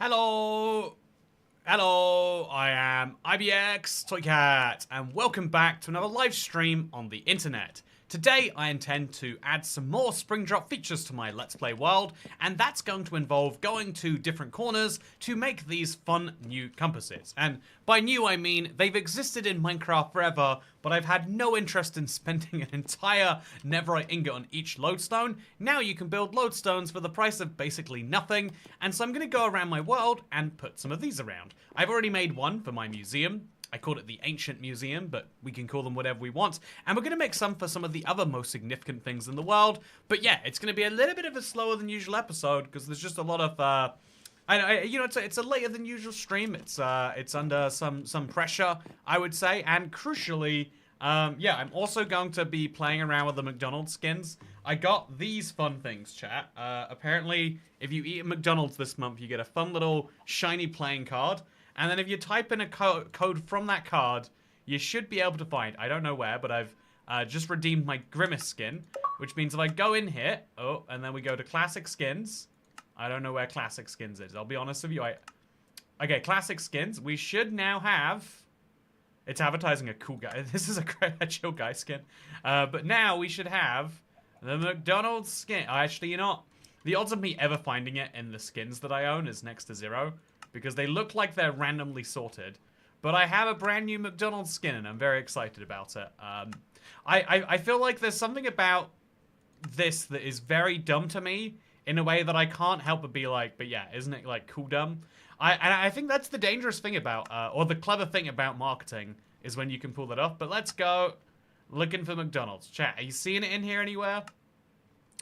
Hello! Hello, I am IBX Toycat, and welcome back to another live stream on the internet. Today, I intend to add some more Spring Drop features to my Let's Play world, and that's going to involve going to different corners to make these fun new compasses. And by new, I mean they've existed in Minecraft forever, but I've had no interest in spending an entire netherite ingot on each lodestone. Now you can build lodestones for the price of basically nothing, and so I'm going to go around my world and put some of these around. I've already made one for my museum. I called it the Ancient Museum, but we can call them whatever we want. And we're going to make some for some of the other most significant things in the world. But yeah, it's going to be a little bit of a slower than usual episode because there's just a lot of, it's a later than usual stream. It's under some pressure, I would say. And crucially, yeah, I'm also going to be playing around with the McDonald's skins. I got these fun things, chat. Apparently, if you eat at McDonald's this month, you get a fun little shiny playing card. And then if you type in a code from that card, you should be able to find, I don't know where, but I've just redeemed my Grimace skin, which means if I go in here, and then we go to Classic Skins. I don't know where Classic Skins is. I'll be honest with you. Okay, Classic Skins. We should now have, it's advertising a cool guy. This is a chill guy skin. But now we should have the McDonald's skin. Actually, you know what? The odds of me ever finding it in the skins that I own is next to 0. Because they look like they're randomly sorted. But I have a brand new McDonald's skin and I'm very excited about it. I feel like there's something about this that is very dumb to me in a way that I can't help but be like, but yeah, isn't it like cool dumb? And I think that's the dangerous thing about, or the clever thing about marketing is when you can pull that off. But let's go looking for McDonald's. Chat, are you seeing it in here anywhere?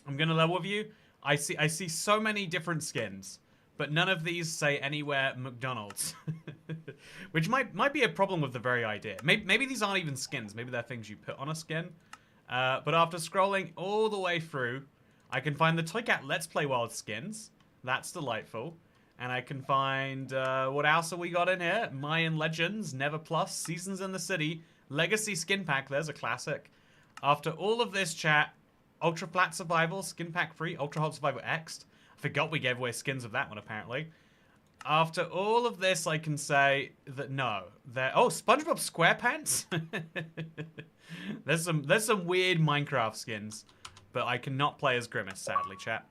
I'm gonna level with you. I see so many different skins. But none of these say anywhere McDonald's. Which might be a problem with the very idea. Maybe these aren't even skins. Maybe they're things you put on a skin. But after scrolling all the way through, I can find the Toycat Let's Play World skins. That's delightful. And I can find, what else have we got in here? Mayan Legends, Never Plus, Seasons in the City, Legacy Skin Pack, there's a classic. After all of this chat, Ultra Flat Survival, Skin Pack Free, Ultra Hot Survival X. Forgot we gave away skins of that one, apparently. After all of this, I can say that no. Oh, SpongeBob SquarePants? There's some weird Minecraft skins. But I cannot play as Grimace, sadly, chat.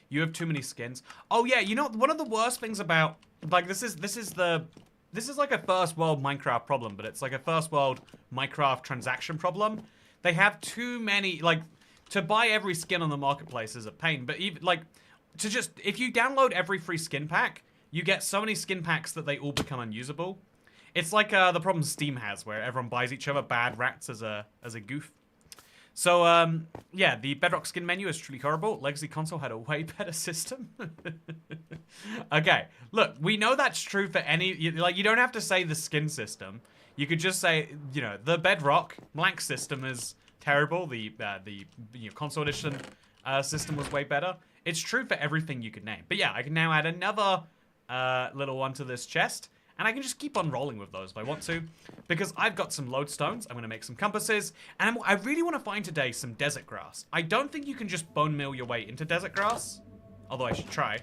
You have too many skins. Oh, yeah, you know, one of the worst things about... Like, this is like a first world Minecraft problem, but it's like a first world Minecraft transaction problem. They have too many... Like, to buy every skin on the marketplace is a pain, but even, like... if you download every free skin pack, you get so many skin packs that they all become unusable. It's like the problem Steam has, where everyone buys each other bad rats as a goof. So, yeah, the Bedrock skin menu is truly horrible. Legacy console had a way better system. Okay, look, we know that's true for any... Like, you don't have to say the skin system. You could just say, you know, the Bedrock blank system is terrible. The console edition system was way better. It's true for everything you could name. But yeah, I can now add another little one to this chest. And I can just keep on rolling with those if I want to. Because I've got some lodestones. I'm going to make some compasses. And I really want to find today some desert grass. I don't think you can just bone meal your way into desert grass. Although I should try.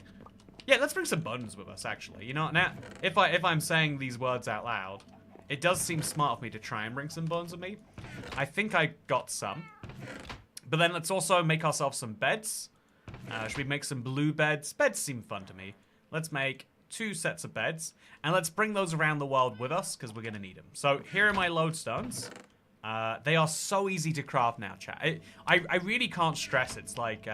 Yeah, let's bring some bones with us, actually. You know what? Now, if I'm saying these words out loud, it does seem smart of me to try and bring some bones with me. I think I got some. But then let's also make ourselves some beds. Should we make some blue beds? Beds seem fun to me. Let's make 2 sets of beds. And let's bring those around the world with us, because we're going to need them. So here are my lodestones. They are so easy to craft now, chat. I really can't stress. It's like,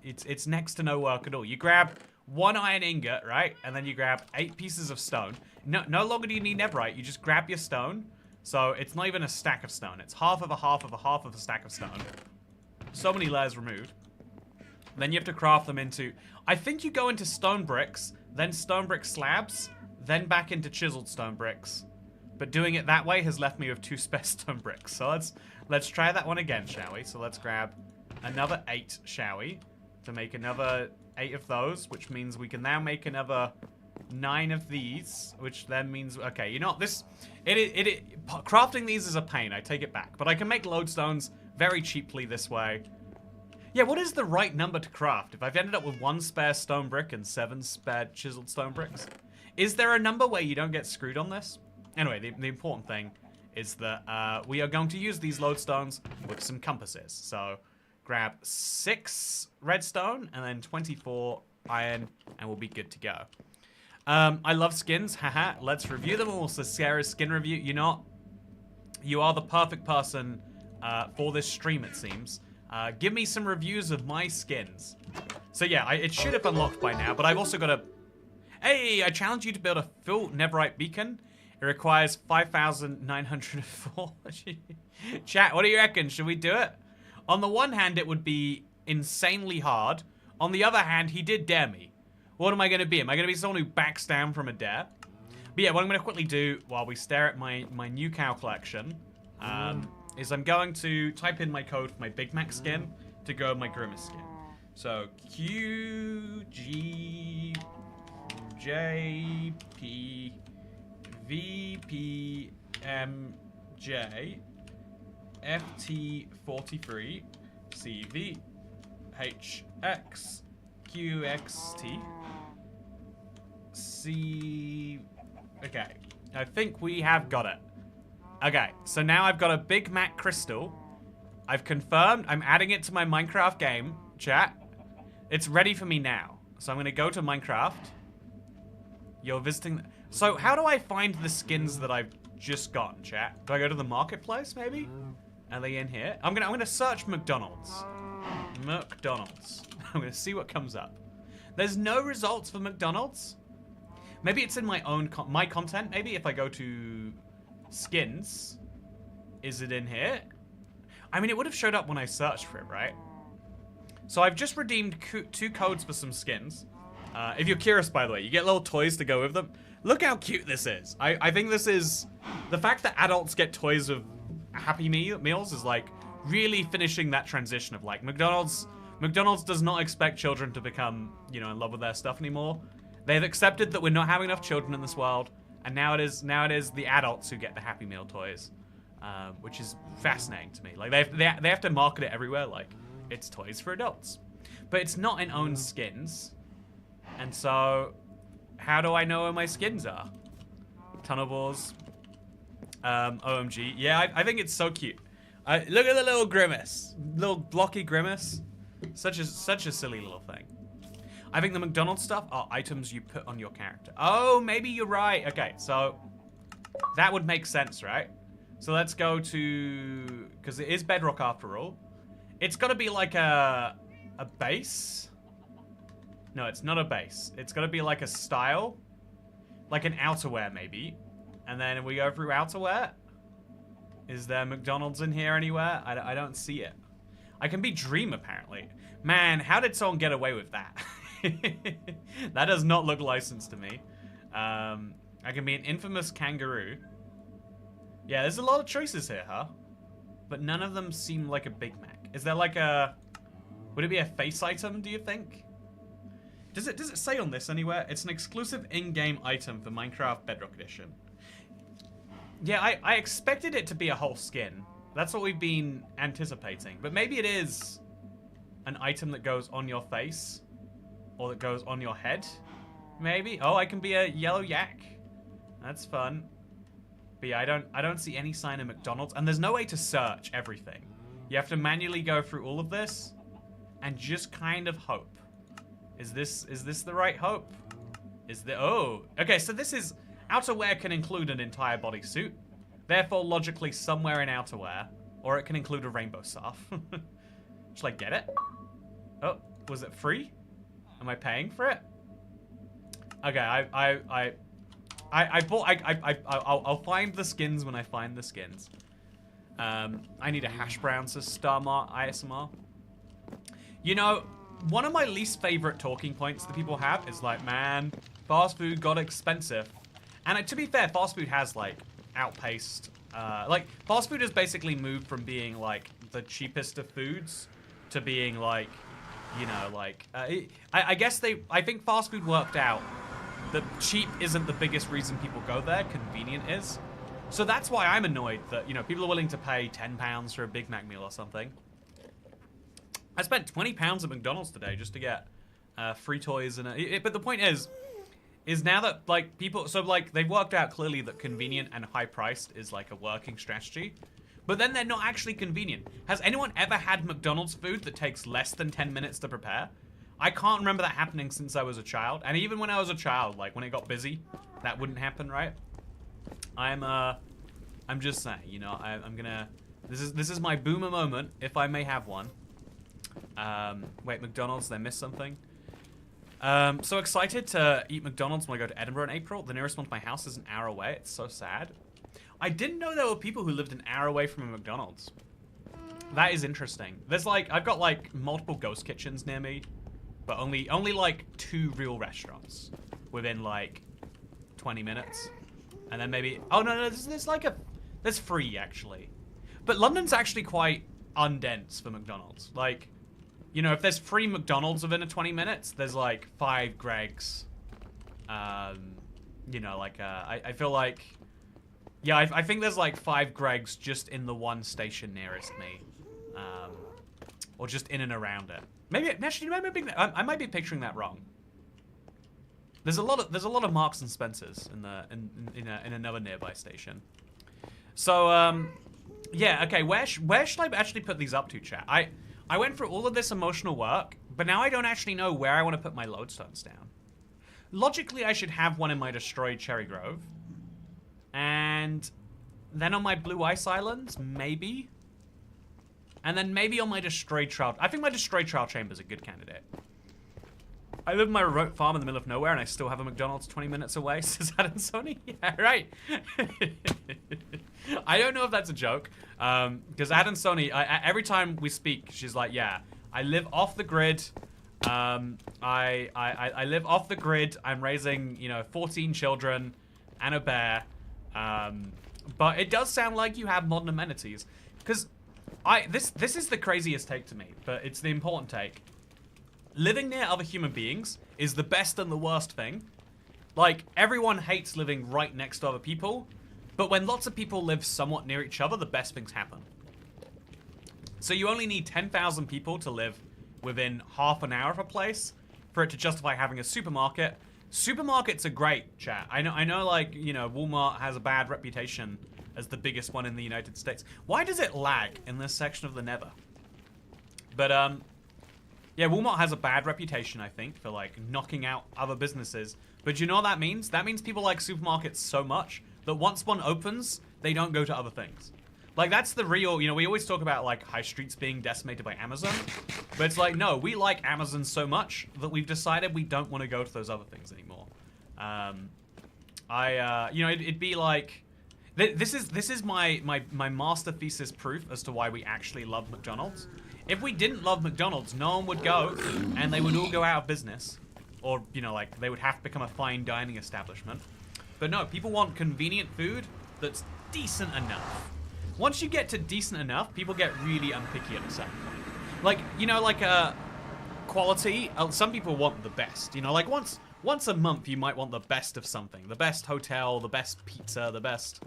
it's next to no work at all. You grab 1 iron ingot, right? And then you grab 8 pieces of stone. No longer do you need netherite. You just grab your stone. So it's not even a stack of stone. It's half of a half of a half of a stack of stone. So many layers removed. Then you have to craft them into... I think you go into stone bricks, then stone brick slabs, then back into chiseled stone bricks. But doing it that way has left me with 2 spare stone bricks. So let's try that one again, shall we? So let's grab another 8, shall we? To make another 8 of those, which means we can now make another 9 of these, which then means... Okay, you know what? Crafting these is a pain. I take it back. But I can make lodestones very cheaply this way. Yeah, what is the right number to craft? If I've ended up with 1 spare stone brick and 7 spare chiseled stone bricks, is there a number where you don't get screwed on this? Anyway, the important thing is that we are going to use these lodestones with some compasses. So grab 6 redstone and then 24 iron, and we'll be good to go. I love skins, haha. Let's review them. Also, Sarah's skin review. You are the perfect person for this stream, it seems. Give me some reviews of my skins. So yeah, it should have unlocked by now, but I've also got a... Hey, I challenge you to build a full netherite beacon. It requires 5,904. Chat, what do you reckon? Should we do it? On the one hand, it would be insanely hard. On the other hand, he did dare me. What am I going to be? Am I going to be someone who backs down from a dare? But yeah, what I'm going to quickly do while we stare at my new cow collection is I'm going to type in my code for my Big Mac skin to go with my Grimace skin. So Q G J P V P M J F T 43 C V H X Q X T C. Okay, I think we have got it. Okay, so now I've got a Big Mac crystal. I've confirmed. I'm adding it to my Minecraft game, chat. It's ready for me now. So I'm going to go to Minecraft. You're visiting... So how do I find the skins that I've just gotten, chat? Do I go to the marketplace, maybe? Are they in here? I'm gonna search McDonald's. McDonald's. I'm going to see what comes up. There's no results for McDonald's. Maybe it's in my own... my content, maybe, if I go to... skins. Is it in here? I mean, it would have showed up when I searched for it, right? So I've just redeemed 2 codes for some skins. If you're curious, by the way, you get little toys to go with them. Look how cute this is. I think this is... the fact that adults get toys with Happy Meals is like really finishing that transition of like McDonald's does not expect children to become, you know, in love with their stuff anymore. They've accepted that we're not having enough children in this world. And now it is the adults who get the Happy Meal toys, which is fascinating to me. Like they have to market it everywhere, like it's toys for adults, but it's not in own skins. And so, how do I know where my skins are? Tunnel balls, OMG, yeah, I think it's so cute. Look at the little Grimace, little blocky Grimace, such a silly little thing. I think the McDonald's stuff are items you put on your character. Oh, maybe you're right. Okay, so that would make sense, right? So let's go to... because it is Bedrock after all. It's got to be like a base. No, it's not a base. It's got to be like a style. Like an outerwear, maybe. And then we go through outerwear. Is there McDonald's in here anywhere? I don't see it. I can be Dream, apparently. Man, how did someone get away with that? That does not look licensed to me. I can be an infamous kangaroo. Yeah, there's a lot of choices here, huh? But none of them seem like a Big Mac. Is there like a... would it be a face item, do you think? Does it say on this anywhere? It's an exclusive in-game item for Minecraft Bedrock Edition. Yeah, I expected it to be a whole skin. That's what we've been anticipating. But maybe it is an item that goes on your face. Or that goes on your head, maybe. Oh, I can be a yellow yak. That's fun. But yeah, I don't see any sign of McDonald's, and there's no way to search everything. You have to manually go through all of this, and just kind of hope. Is this the right hope? Oh, okay. So this is outerwear can include an entire bodysuit, therefore logically somewhere in outerwear, or it can include a rainbow scarf. Should I get it? Oh, was it free? Am I paying for it? Okay, I'll find the skins when I find the skins. I need a hash brown to start my ISMR. You know, one of my least favorite talking points that people have is like, man, fast food got expensive. And to be fair, fast food has like outpaced, like fast food has basically moved from being like the cheapest of foods to being like, you know, like, I guess I think fast food worked out that cheap isn't the biggest reason people go there, convenient is. So that's why I'm annoyed that, you know, people are willing to pay £10 for a Big Mac meal or something. I spent £20 at McDonald's today just to get free toys and but the point is now that like people, so like they've worked out clearly that convenient and high priced is like a working strategy, but then they're not actually convenient. Has anyone ever had McDonald's food that takes less than 10 minutes to prepare? I can't remember that happening since I was a child, and even when I was a child, like when it got busy, that wouldn't happen, right? I'm just saying, you know, I'm gonna, this is my boomer moment, if I may have one. Wait, McDonald's, they missed something. So excited to eat McDonald's when I go to Edinburgh in April. The nearest one to my house is an hour away. It's so sad. I didn't know there were people who lived an hour away from a McDonald's. That is interesting. There's like, I've got like multiple ghost kitchens near me, but only like 2 real restaurants within like 20 minutes. And then maybe, oh no, there's 3 actually. But London's actually quite undense for McDonald's. Like, you know, if there's 3 McDonald's within a 20 minutes, there's like 5 Greggs. You know, like, I feel like, yeah, I think there's like 5 Greggs just in the one station nearest me. Or just in and around it. Maybe, actually, I might be picturing that wrong. There's a lot of Marks and Spencers in another nearby station. So, yeah, okay, where should I actually put these up to, chat? I went through all of this emotional work, but now I don't actually know where I want to put my lodestones down. Logically, I should have one in my destroyed Cherry Grove. And then on my Blue Ice Islands, maybe. And then maybe on my destroyed trial. I think my destroyed trial chamber is a good candidate. I live in my remote farm in the middle of nowhere, and I still have a McDonald's 20 minutes away, says Adam Sony. Yeah, right. I don't know if that's a joke, because Adam Sony, every time we speak, she's like, yeah, I live off the grid. I live off the grid. I'm raising, you know, 14 children and a bear. But it does sound like you have modern amenities, because this is the craziest take to me, but it's the important take. Living near other human beings is the best and the worst thing. Like, everyone hates living right next to other people, but when lots of people live somewhat near each other, the best things happen. So you only need 10,000 people to live within half an hour of a place for it to justify having a supermarket. Supermarkets are great, chat. I know, like, you know, Walmart has a bad reputation as the biggest one in the United States. Why does it lag in this section of the Nether? But, yeah, Walmart has a bad reputation, I think, for, like, knocking out other businesses. But you know what that means? That means people like supermarkets so much that once one opens, they don't go to other things. Like, that's the real, you know, we always talk about, like, high streets being decimated by Amazon. But it's like, no, we like Amazon so much that we've decided we don't want to go to those other things anymore. You know, it'd be like, this is my master thesis proof as to why we actually love McDonald's. If we didn't love McDonald's, no one would go, and they would all go out of business. Or, you know, like, they would have to become a fine dining establishment. But no, people want convenient food that's decent enough. Once you get to decent enough, people get really unpicky at a certain point. Like, you know, like, quality, some people want the best. You know, like, once a month, you might want the best of something. The best hotel, the best pizza, the best,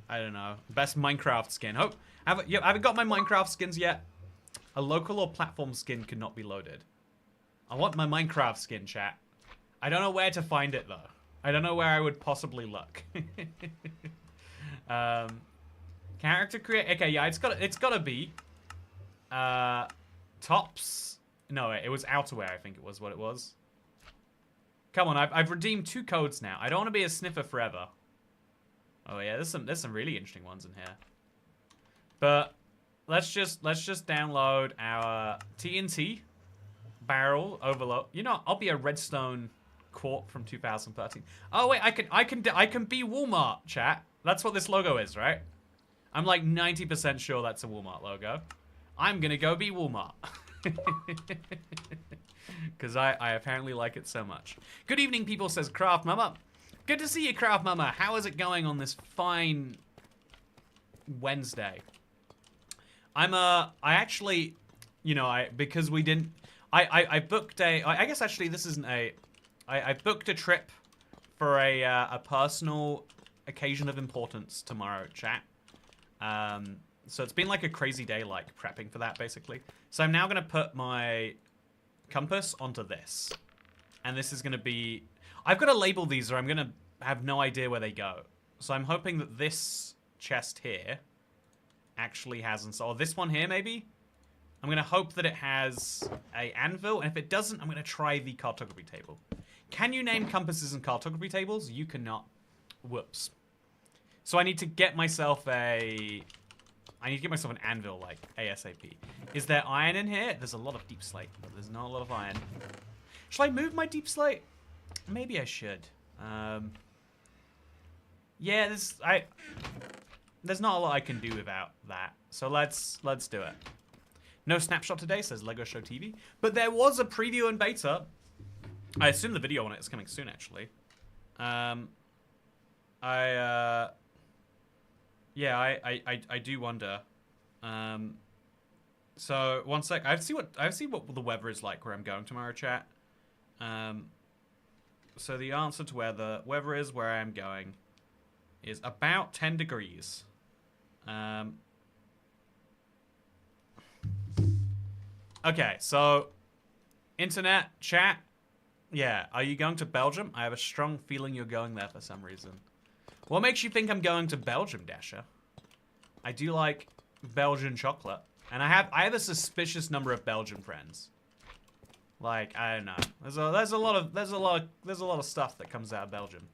I don't know, best Minecraft skin. I haven't got my Minecraft skins yet. A local or platform skin cannot be loaded. I want my Minecraft skin, chat. I don't know where to find it, though. I don't know where I would possibly look. Character create. Okay, yeah, it's gotta be. Tops. No, it was outerwear. I think it was what it was. Come on, I've redeemed 2 codes now. I don't want to be a sniffer forever. Oh yeah, there's some really interesting ones in here. But let's just download our TNT barrel overload. You know, I'll be a redstone corp from 2013. Oh wait, I can be Walmart, chat. That's what this logo is, right? I'm like 90% sure that's a Walmart logo. I'm gonna go be Walmart. Because I apparently like it so much. Good evening, people, says Craft Mama. Good to see you, Craft Mama. How is it going on this fine Wednesday? I actually, you know, because we didn't, I booked I guess actually this isn't I booked a trip for a personal occasion of importance tomorrow, chat. So it's been like a crazy day, like prepping for that, basically. So I'm now going to put my compass onto this. And this is going to be... I've got to label these or I'm going to have no idea where they go. So I'm hoping that this chest here actually has... Or this one here, maybe? I'm going to hope that it has a anvil. And if it doesn't, I'm going to try the cartography table. Can you name compasses and cartography tables? You cannot. Whoops. So I need to get myself a... I need to get myself an anvil, like, ASAP. Is there iron in here? There's a lot of deep slate, but there's not a lot of iron. Should I move my deep slate? Maybe I should. Yeah, there's not a lot I can do without that. So let's do it. No snapshot today, says Lego Show TV. But there was a preview and beta. I assume the video on it is coming soon, actually. Yeah, I do wonder. So one sec. I see what the weather is like where I'm going tomorrow, chat. So the answer to where the weather is where I am going is about 10 degrees. Okay, so internet chat. Yeah, are you going to Belgium? I have a strong feeling you're going there for some reason. What makes you think I'm going to Belgium, Dasher? I do like Belgian chocolate, and I have a suspicious number of Belgian friends. Like, I don't know. There's a lot of stuff that comes out of Belgium.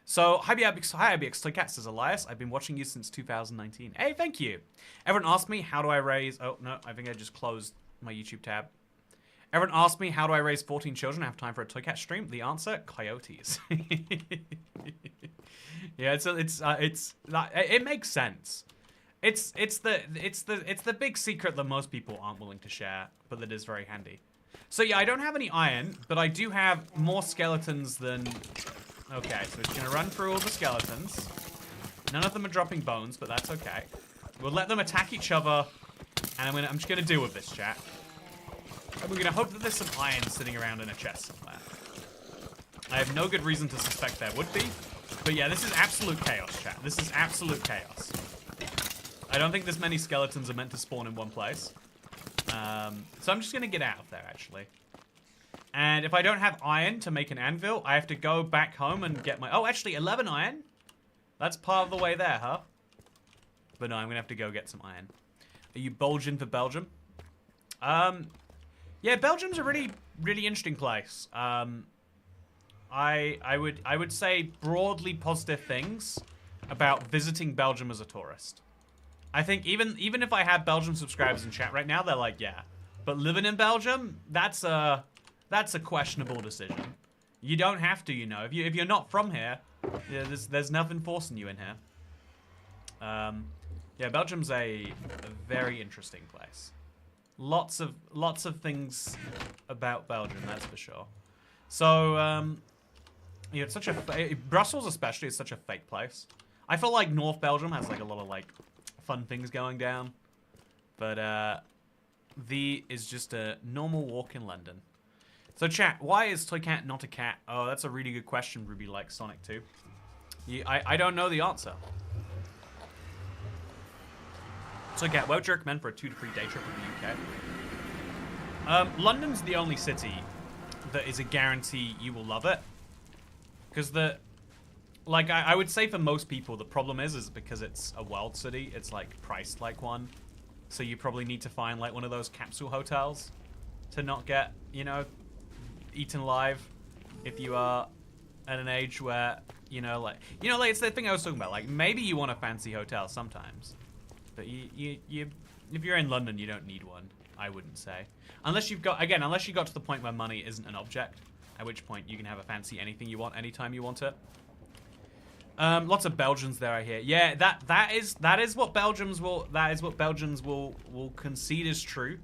So, hi IBX Toycat, says Elias. I've been watching you since 2019. Hey, thank you. Everyone asked me, how do I raise... Oh, no, I think I just closed my YouTube tab. Everyone asked me, how do I raise 14 children? I have time for a Toycat stream. The answer, coyotes. Yeah, it makes sense. It's the big secret that most people aren't willing to share, but that is very handy. So yeah, I don't have any iron, but I do have more skeletons than... Okay, so it's gonna run through all the skeletons. None of them are dropping bones, but that's okay. We'll let them attack each other, and I'm just gonna deal with this, chat. And we're gonna hope that there's some iron sitting around in a chest somewhere. I have no good reason to suspect there would be. But yeah, this is absolute chaos, chat. This is absolute chaos. I don't think this many skeletons are meant to spawn in one place. So I'm just gonna get out of there, actually. And if I don't have iron to make an anvil, I have to go back home and get my... Oh, actually, 11 iron. That's part of the way there, huh? But no, I'm gonna have to go get some iron. Are you Belgian for Belgium? Yeah, Belgium's a really, really interesting place. I would say broadly positive things about visiting Belgium as a tourist. I think even if I have Belgium subscribers in chat right now, they're like, yeah. But living in Belgium, that's a questionable decision. You don't have to, you know. If you're not from here, yeah, there's nothing forcing you in here. Yeah, Belgium's a very interesting place. Lots of things about Belgium, that's for sure. So, yeah, it's such a... Brussels especially is such a fake place. I feel like North Belgium has like a lot of like fun things going down. But V is just a normal walk in London. So chat, why is Toycat not a cat? Oh, that's a really good question, Ruby likes Sonic 2. Yeah, I don't know the answer. Toycat, what would you recommend for a 2 to 3 day trip in the UK? London's the only city that is a guarantee you will love it. Because like, I would say for most people, the problem is because it's a world city, it's like priced like one. So you probably need to find like one of those capsule hotels to not get, you know, eaten alive if you are at an age where, like it's the thing I was talking about. Like, maybe you want a fancy hotel sometimes, but if you're in London, you don't need one, I wouldn't say. Unless you got to the point where money isn't an object, at which point you can have a fancy anything you want anytime you want it. Lots of Belgians there, I hear. Yeah, that is what Belgians will concede is true.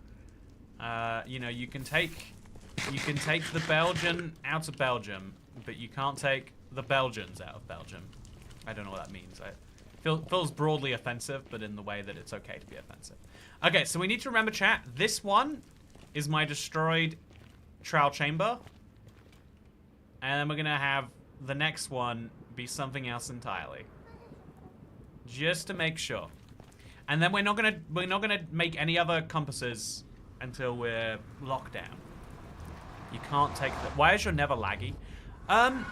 You can take the Belgian out of Belgium, but you can't take the Belgians out of Belgium. I don't know what that means. It feels broadly offensive, but in the way that it's okay to be offensive. Okay, so we need to remember, chat, this one is my destroyed trial chamber. And then we're going to have the next one be something else entirely. Just to make sure. And then we're not gonna make any other compasses until we're locked down. You can't take the... Why is your never laggy? I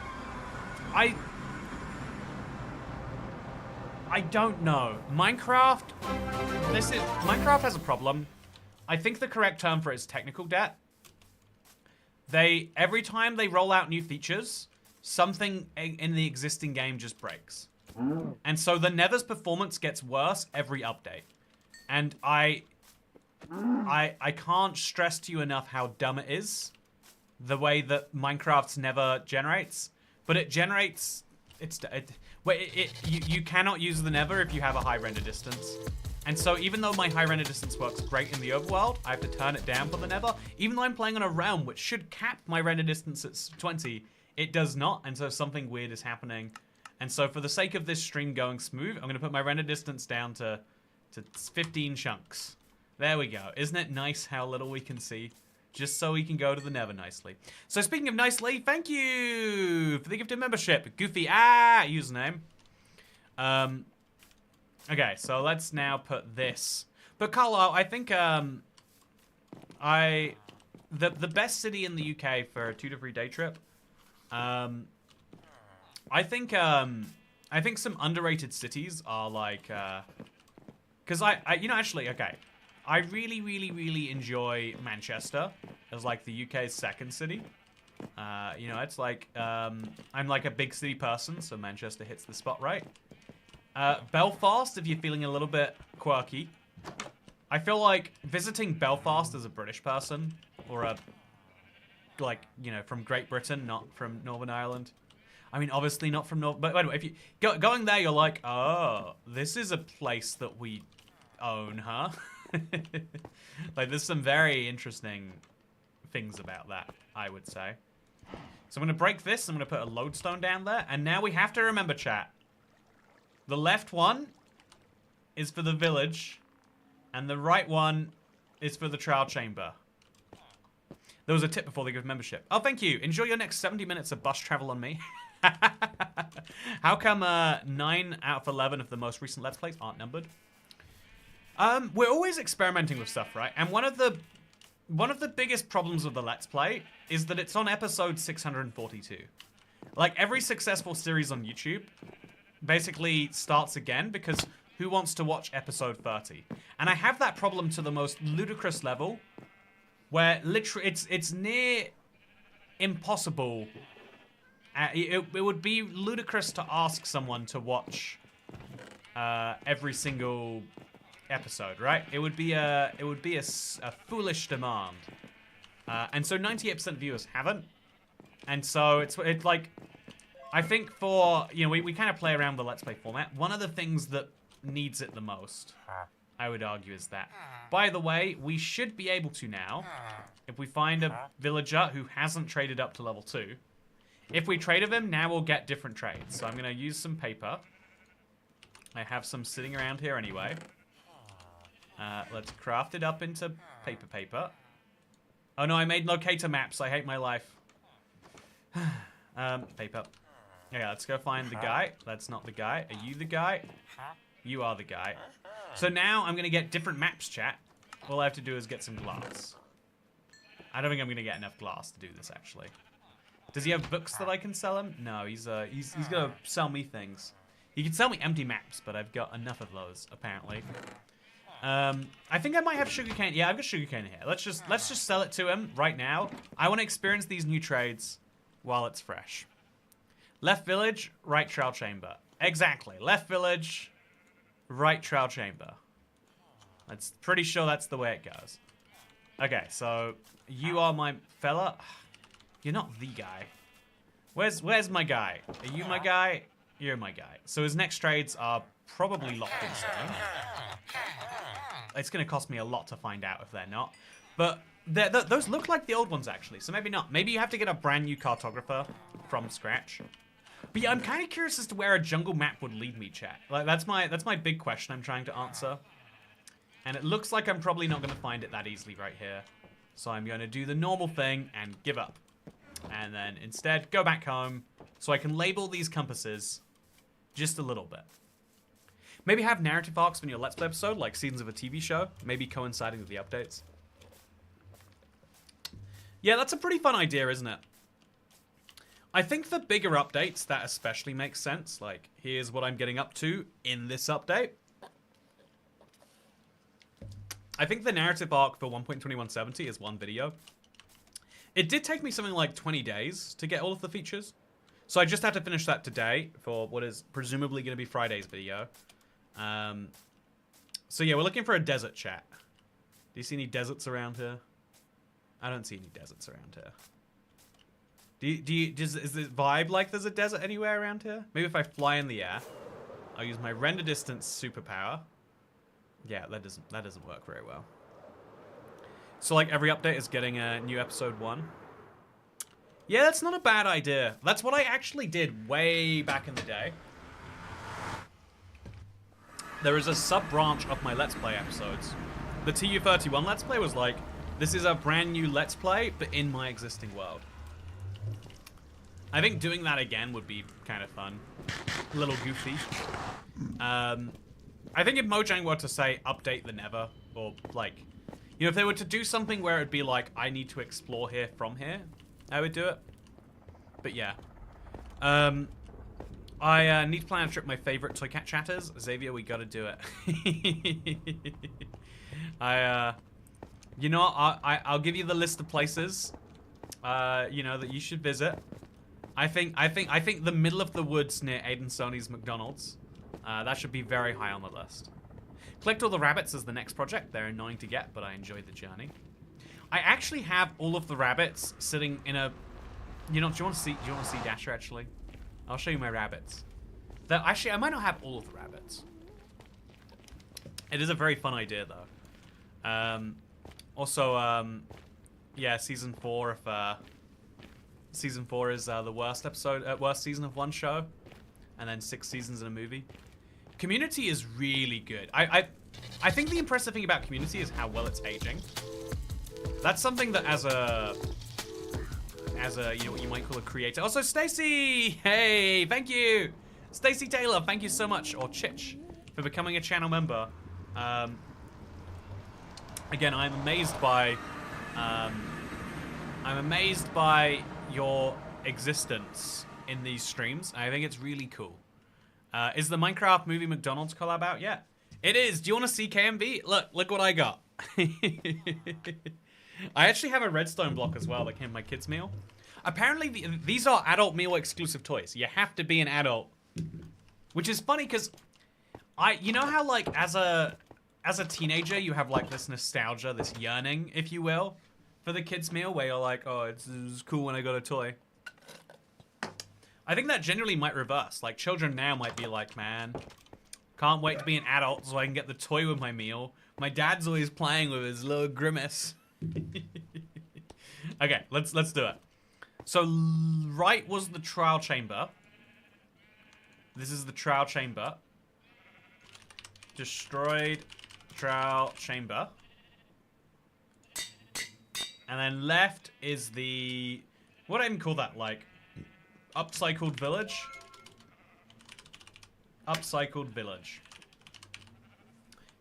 don't know. Minecraft has a problem. I think the correct term for it is technical debt. Every time they roll out new features, something in the existing game just breaks. And so the Nether's performance gets worse every update. And I can't stress to you enough how dumb it is, the way that Minecraft's Nether generates. But it generates... You cannot use the Nether if you have a high render distance. And so even though my high render distance works great in the overworld, I have to turn it down for the Nether. Even though I'm playing on a realm which should cap my render distance at 20, it does not. And so something weird is happening. And so for the sake of this stream going smooth, I'm going to put my render distance down to 15 chunks. There we go. Isn't it nice how little we can see? Just so we can go to the Nether nicely. So speaking of nicely, thank you for the gift of membership. Goofy username. Okay, so let's now put this. But Carlisle, I think the best city in the UK for a 2 to 3 day trip. I think some underrated cities are like, because actually, okay, I really enjoy Manchester as like the UK's second city. It's like I'm like a big city person, so Manchester hits the spot right. Belfast, if you're feeling a little bit quirky. I feel like visiting Belfast as a British person or from Great Britain, not from Northern Ireland. I mean, obviously not from North, but anyway, if you going there, you're like, oh, this is a place that we own, huh? Like, there's some very interesting things about that, I would say. So I'm gonna break this. I'm gonna put a lodestone down there, and now we have to remember, chat. The left one is for the village, and the right one is for the trial chamber. There was a tip before they give membership. Oh, thank you. Enjoy your next 70 minutes of bus travel on me. How come 9 out of 11 of the most recent Let's Plays aren't numbered? We're always experimenting with stuff, right? And one of the biggest problems with the Let's Play is that it's on episode 642. Like, every successful series on YouTube basically starts again because who wants to watch episode 30? And I have that problem to the most ludicrous level where literally it's near impossible. It would be ludicrous to ask someone to watch every single episode, right? It would be a foolish demand. And so 98% of viewers haven't. And so it's like, I think for, we kind of play around the Let's Play format. One of the things that needs it the most, I would argue, is that. By the way, we should be able to now, if we find a villager who hasn't traded up to level 2, if we trade with him, now we'll get different trades. So I'm going to use some paper. I have some sitting around here anyway. Let's craft it up into paper. Oh no, I made locator maps. I hate my life. Paper. Okay, let's go find the guy. That's not the guy. Are you the guy? You are the guy. So now I'm going to get different maps, chat. All I have to do is get some glass. I don't think I'm going to get enough glass to do this, actually. Does he have books that I can sell him? No, he's going to sell me things. He can sell me empty maps, but I've got enough of those, apparently. I think I might have sugarcane. Yeah, I've got sugarcane here. Let's just sell it to him right now. I want to experience these new trades while it's fresh. Left village, right trial chamber. Exactly. Left village, right trial chamber. That's pretty sure that's the way it goes. Okay, so you are my fella. You're not the guy. Where's my guy? Are you my guy? You're my guy. So his next trades are probably locked in stone. It's going to cost me a lot to find out if they're not. But those look like the old ones, actually. So maybe not. Maybe you have to get a brand new cartographer from scratch. But yeah, I'm kind of curious as to where a jungle map would lead me, chat. Like, that's my big question I'm trying to answer. And it looks like I'm probably not going to find it that easily right here. So I'm going to do the normal thing and give up. And then instead go back home so I can label these compasses just a little bit. Maybe have narrative arcs in your Let's Play episode, like seasons of a TV show, maybe coinciding with the updates. Yeah, that's a pretty fun idea, isn't it? I think the bigger updates, that especially makes sense. Like, here's what I'm getting up to in this update. I think the narrative arc for 1.2170 is one video. It did take me something like 20 days to get all of the features. So I just had to finish that today for what is presumably going to be Friday's video. So yeah, we're looking for a desert, chat. Do you see any deserts around here? I don't see any deserts around here. Is the vibe like there's a desert anywhere around here? Maybe if I fly in the air, I'll use my render distance superpower. Yeah, that doesn't work very well. So like every update is getting a new episode 1. Yeah, that's not a bad idea. That's what I actually did way back in the day. There is a sub-branch of my Let's Play episodes. The TU31 Let's Play was like, this is a brand new Let's Play, but in my existing world. I think doing that again would be kind of fun. A little goofy. I think if Mojang were to say, update the Never, or like, you know, if they were to do something where it'd be like, I need to explore here from here, I would do it. But yeah. I need to plan a trip my favorite Toy Cat chatters. Xavier, we gotta do it. You know, I'll give you the list of places, you know, that you should visit. I think the middle of the woods near Aiden Sony's McDonald's, that should be very high on the list. Collect all the rabbits is the next project. They're annoying to get, but I enjoyed the journey. I actually have all of the rabbits sitting in a, you know, do you want to see Dasher actually? I'll show you my rabbits. Actually, I might not have all of the rabbits. It is a very fun idea though. Also, yeah, season 4 of Season 4 is the worst episode, worst season of one show, and then 6 seasons in a movie. Community is really good. I think the impressive thing about Community is how well it's aging. That's something that as a you know what you might call a creator. Also, Stacy, hey, thank you, Stacy Taylor, thank you so much, or Chich, for becoming a channel member. Again, I'm amazed by your existence in these streams. I think it's really cool. Is the Minecraft movie McDonald's collab out yet? It is. Do you want to see KMV? Look what I got. I actually have a redstone block as well that came with my kids' meal. Apparently, these are adult meal exclusive toys. You have to be an adult. Which is funny because you know how like as a teenager you have like this nostalgia, this yearning, if you will, for the kids' meal where you're like, oh, it's cool when I got a toy. I think that generally might reverse. Like, children now might be like, man, can't wait to be an adult so I can get the toy with my meal. My dad's always playing with his little Grimace. Okay, let's do it. So, right was the trial chamber. This is the trial chamber. Destroyed trial chamber. And then left is the... what do I even call that? Like, upcycled village? Upcycled village.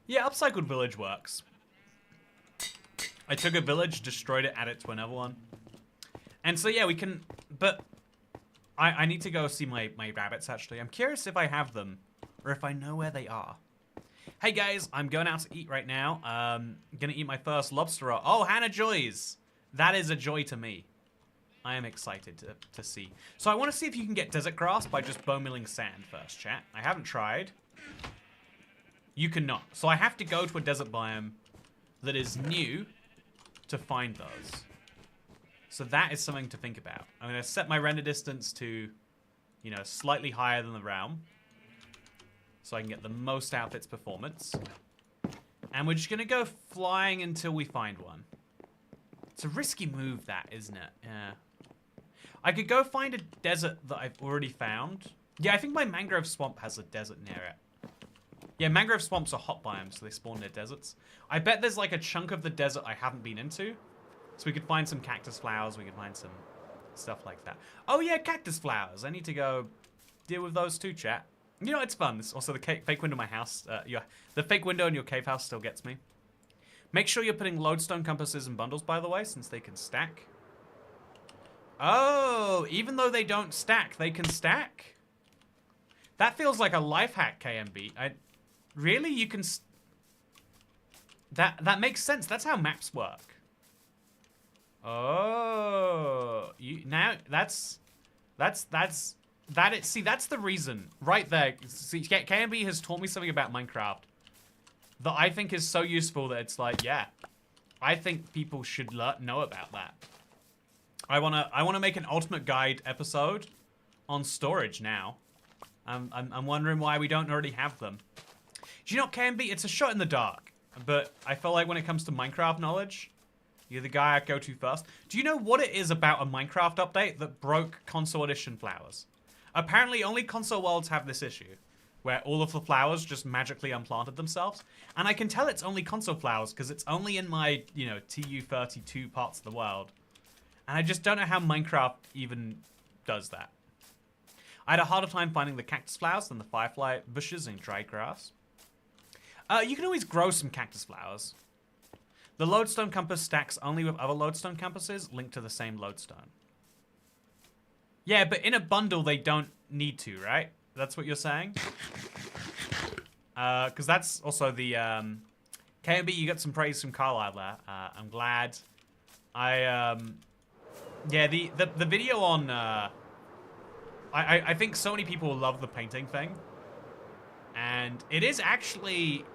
Yeah, upcycled village works. I took a village, destroyed it, added it to another one. And so, yeah, we can... but I need to go see my rabbits, actually. I'm curious if I have them, or if I know where they are. Hey, guys, I'm going out to eat right now. Gonna eat my first lobster roll. Oh, Hannah Joys! That is a joy to me. I am excited to see. So I want to see if you can get desert grass by just bone milling sand first, chat. I haven't tried. You cannot. So I have to go to a desert biome that is new to find those. So that is something to think about. I'm going to set my render distance to, you know, slightly higher than the realm, so I can get the most out of its performance. And we're just going to go flying until we find one. It's a risky move, that, isn't it? Yeah. I could go find a desert that I've already found. Yeah, I think my mangrove swamp has a desert near it. Yeah, mangrove swamps are hot biomes, so they spawn near deserts. I bet there's like a chunk of the desert I haven't been into. So we could find some cactus flowers, we could find some stuff like that. Oh yeah, cactus flowers. I need to go deal with those too, chat. You know, it's fun. It's also, the fake window in my house, the fake window in your cave house still gets me. Make sure you're putting lodestone compasses in bundles, by the way, since they can stack. Oh, even though they don't stack, they can stack? That feels like a life hack, KMB. Really? You can... That makes sense. That's how maps work. Oh, now that's see, that's the reason right there. See, KMB has taught me something about Minecraft that I think is so useful that it's like, yeah, I think people should know about that. I wanna make an ultimate guide episode on storage now. I'm wondering why we don't already have them. Do you know what, KMB? It's a shot in the dark, but I feel like when it comes to Minecraft knowledge, you're the guy I'd go to first. Do you know what it is about a Minecraft update that broke console edition flowers? Apparently only console worlds have this issue, where all of the flowers just magically unplanted themselves. And I can tell it's only console flowers because it's only in my, you know, TU32 parts of the world. And I just don't know how Minecraft even does that. I had a harder time finding the cactus flowers than the firefly bushes and dry grass. You can always grow some cactus flowers. The lodestone compass stacks only with other lodestone compasses linked to the same lodestone. Yeah, but in a bundle they don't need to, right? That's what you're saying? Because that's also the... KMB, you got some praise from Carlisle there. I'm glad. Yeah, the video on... I think so many people love the painting thing. And it is actually...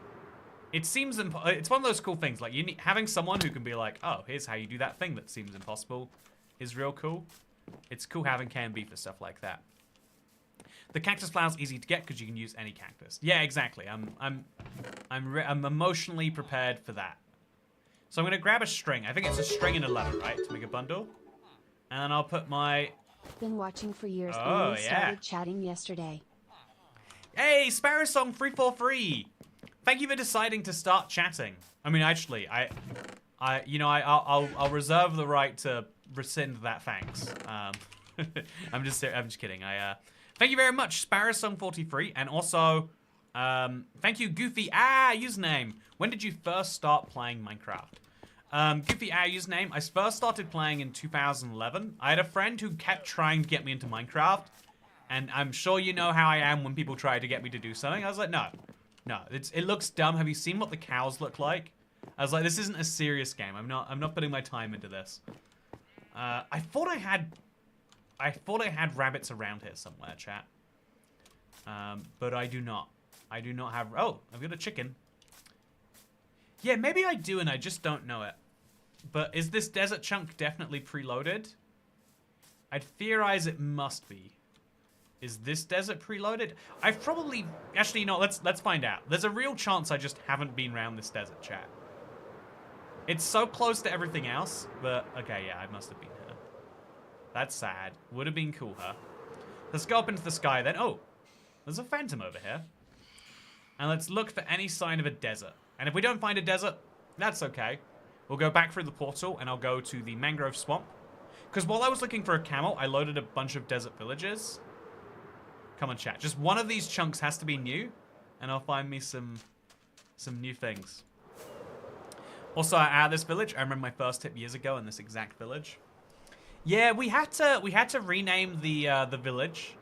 It seems it's one of those cool things. Like, having someone who can be like, oh, here's how you do that thing that seems impossible is real cool. It's cool having KMB for stuff like that. The cactus flower's easy to get because you can use any cactus. Yeah, exactly. I'm emotionally prepared for that. So I'm gonna grab a string. I think it's a string and a leather, right, to make a bundle. And then I'll put my... Been watching for years. Oh, Only started chatting yesterday. Hey, Sparrow Song 343. Thank you for deciding to start chatting. I mean, actually, I'll reserve the right to rescind that thanks. I'm just kidding. Thank you very much, Sparrow Song 43, and also, thank you, Goofy username. When did you first start playing Minecraft? Goofy username. I first started playing in 2011. I had a friend who kept trying to get me into Minecraft, and I'm sure you know how I am when people try to get me to do something. I was like, no, it looks dumb. Have you seen what the cows look like? I was like, this isn't a serious game. I'm not putting my time into this. I thought I had rabbits around here somewhere, chat. But I do not. I do not have... Oh, I've got a chicken. Yeah, maybe I do and I just don't know it. But is this desert chunk definitely preloaded? I'd theorize it must be. Is this desert preloaded? I've probably... Actually, you know, let's find out. There's a real chance I just haven't been around this desert, chat. It's so close to everything else, but... Okay, yeah, I must have been here. That's sad. Would have been cool, huh? Let's go up into the sky then. Oh, there's a phantom over here. And let's look for any sign of a desert. And if we don't find a desert, that's okay. We'll go back through the portal and I'll go to the mangrove swamp. Because while I was looking for a camel, I loaded a bunch of desert villages. Come on, chat. Just one of these chunks has to be new, and I'll find me some new things. Also, at this village, I remember my first tip years ago in this exact village. Yeah, we had to rename the village.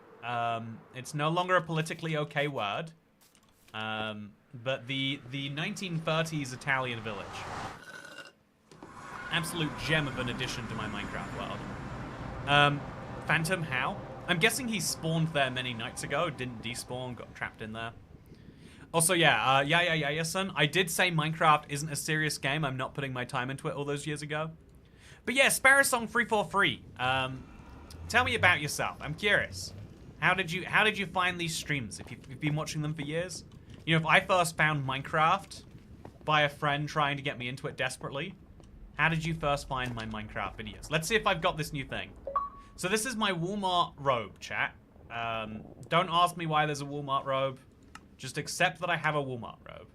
It's no longer a politically okay word. But the 1930s Italian village. Absolute gem of an addition to my Minecraft world. Phantom, how? I'm guessing he spawned there many nights ago, didn't despawn, got trapped in there. Also, yeah, son. I did say Minecraft isn't a serious game. I'm not putting my time into it all those years ago. But yeah, Sparrow Song 343. Tell me about yourself. I'm curious. How did you find these streams? If you've been watching them for years? You know, if I first found Minecraft by a friend trying to get me into it desperately, how did you first find my Minecraft videos? Let's see if I've got this new thing. So this is my Walmart robe, chat. Don't ask me why there's a Walmart robe. Just accept that I have a Walmart robe.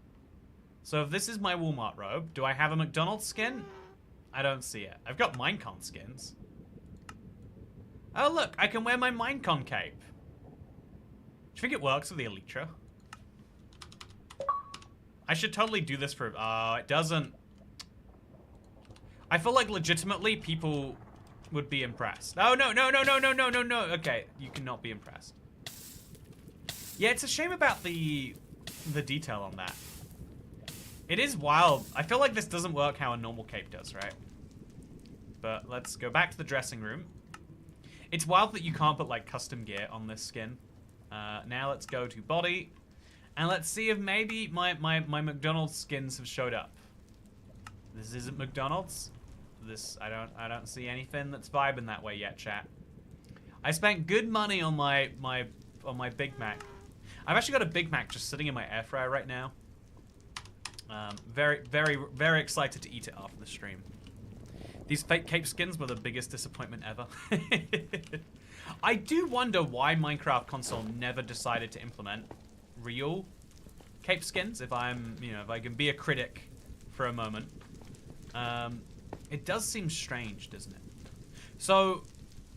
So if this is my Walmart robe, do I have a McDonald's skin? I don't see it. I've got Minecon skins. Oh look, I can wear my Minecon cape. you think it works with the Elytra? I should totally do this for... Oh, it doesn't. I feel like legitimately people would be impressed. Oh, no, no, no, no, no, no, no, no. Okay, you cannot be impressed. Yeah, it's a shame about the detail on that. It is wild. I feel like this doesn't work how a normal cape does, right? But let's go back to the dressing room. It's wild that you can't put, like, custom gear on this skin. Now let's go to body. And let's see if maybe my McDonald's skins have showed up. This isn't McDonald's. I don't see anything that's vibing that way yet, chat. I spent good money on my Big Mac. I've actually got a Big Mac just sitting in my air fryer right now. Very, very, very excited to eat it after the stream. These fake cape skins were the biggest disappointment ever. I do wonder why Minecraft console never decided to implement real cape skins, if I'm, you know, if I can be a critic for a moment. It does seem strange, doesn't it? So,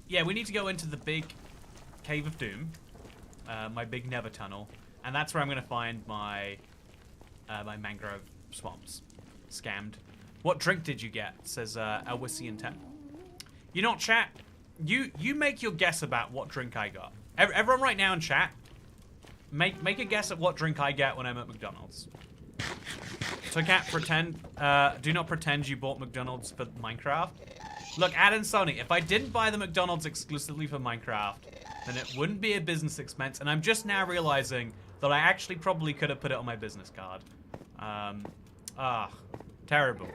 yeah, we need to go into the big Cave of Doom, my big Nether tunnel, and that's where I'm going to find my my mangrove swamps. Scammed. What drink did you get? Says Elwisian 10. You know, chat, you make your guess about what drink I got. Everyone right now in chat, make a guess at what drink I get when I'm at McDonald's. So cat, do not pretend you bought McDonald's for Minecraft. Look, Ad and Sony, if I didn't buy the McDonald's exclusively for Minecraft, then it wouldn't be a business expense, and I'm just now realizing that I actually probably could have put it on my business card. Terrible.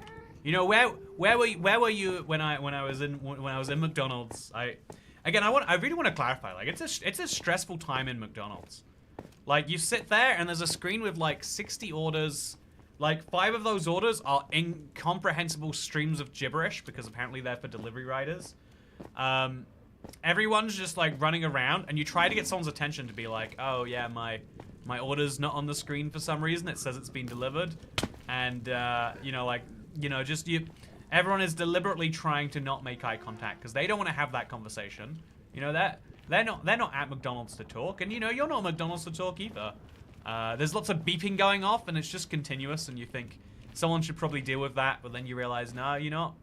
You know, where were you when I was in McDonald's? I really want to clarify, like, it's a stressful time in McDonald's. Like, you sit there and there's a screen with like 60 orders. Like, 5 of those orders are incomprehensible streams of gibberish because apparently they're for delivery riders. Everyone's just like running around, and you try to get someone's attention to be like, oh yeah, my order's not on the screen for some reason. It says it's been delivered, and you know, like, you know, just everyone is deliberately trying to not make eye contact because they don't want to have that conversation. You know, they're not at McDonald's to talk, and you know, you're not at McDonald's to talk either. There's lots of beeping going off, and it's just continuous, and you think someone should probably deal with that, but then you realize, no, you're not.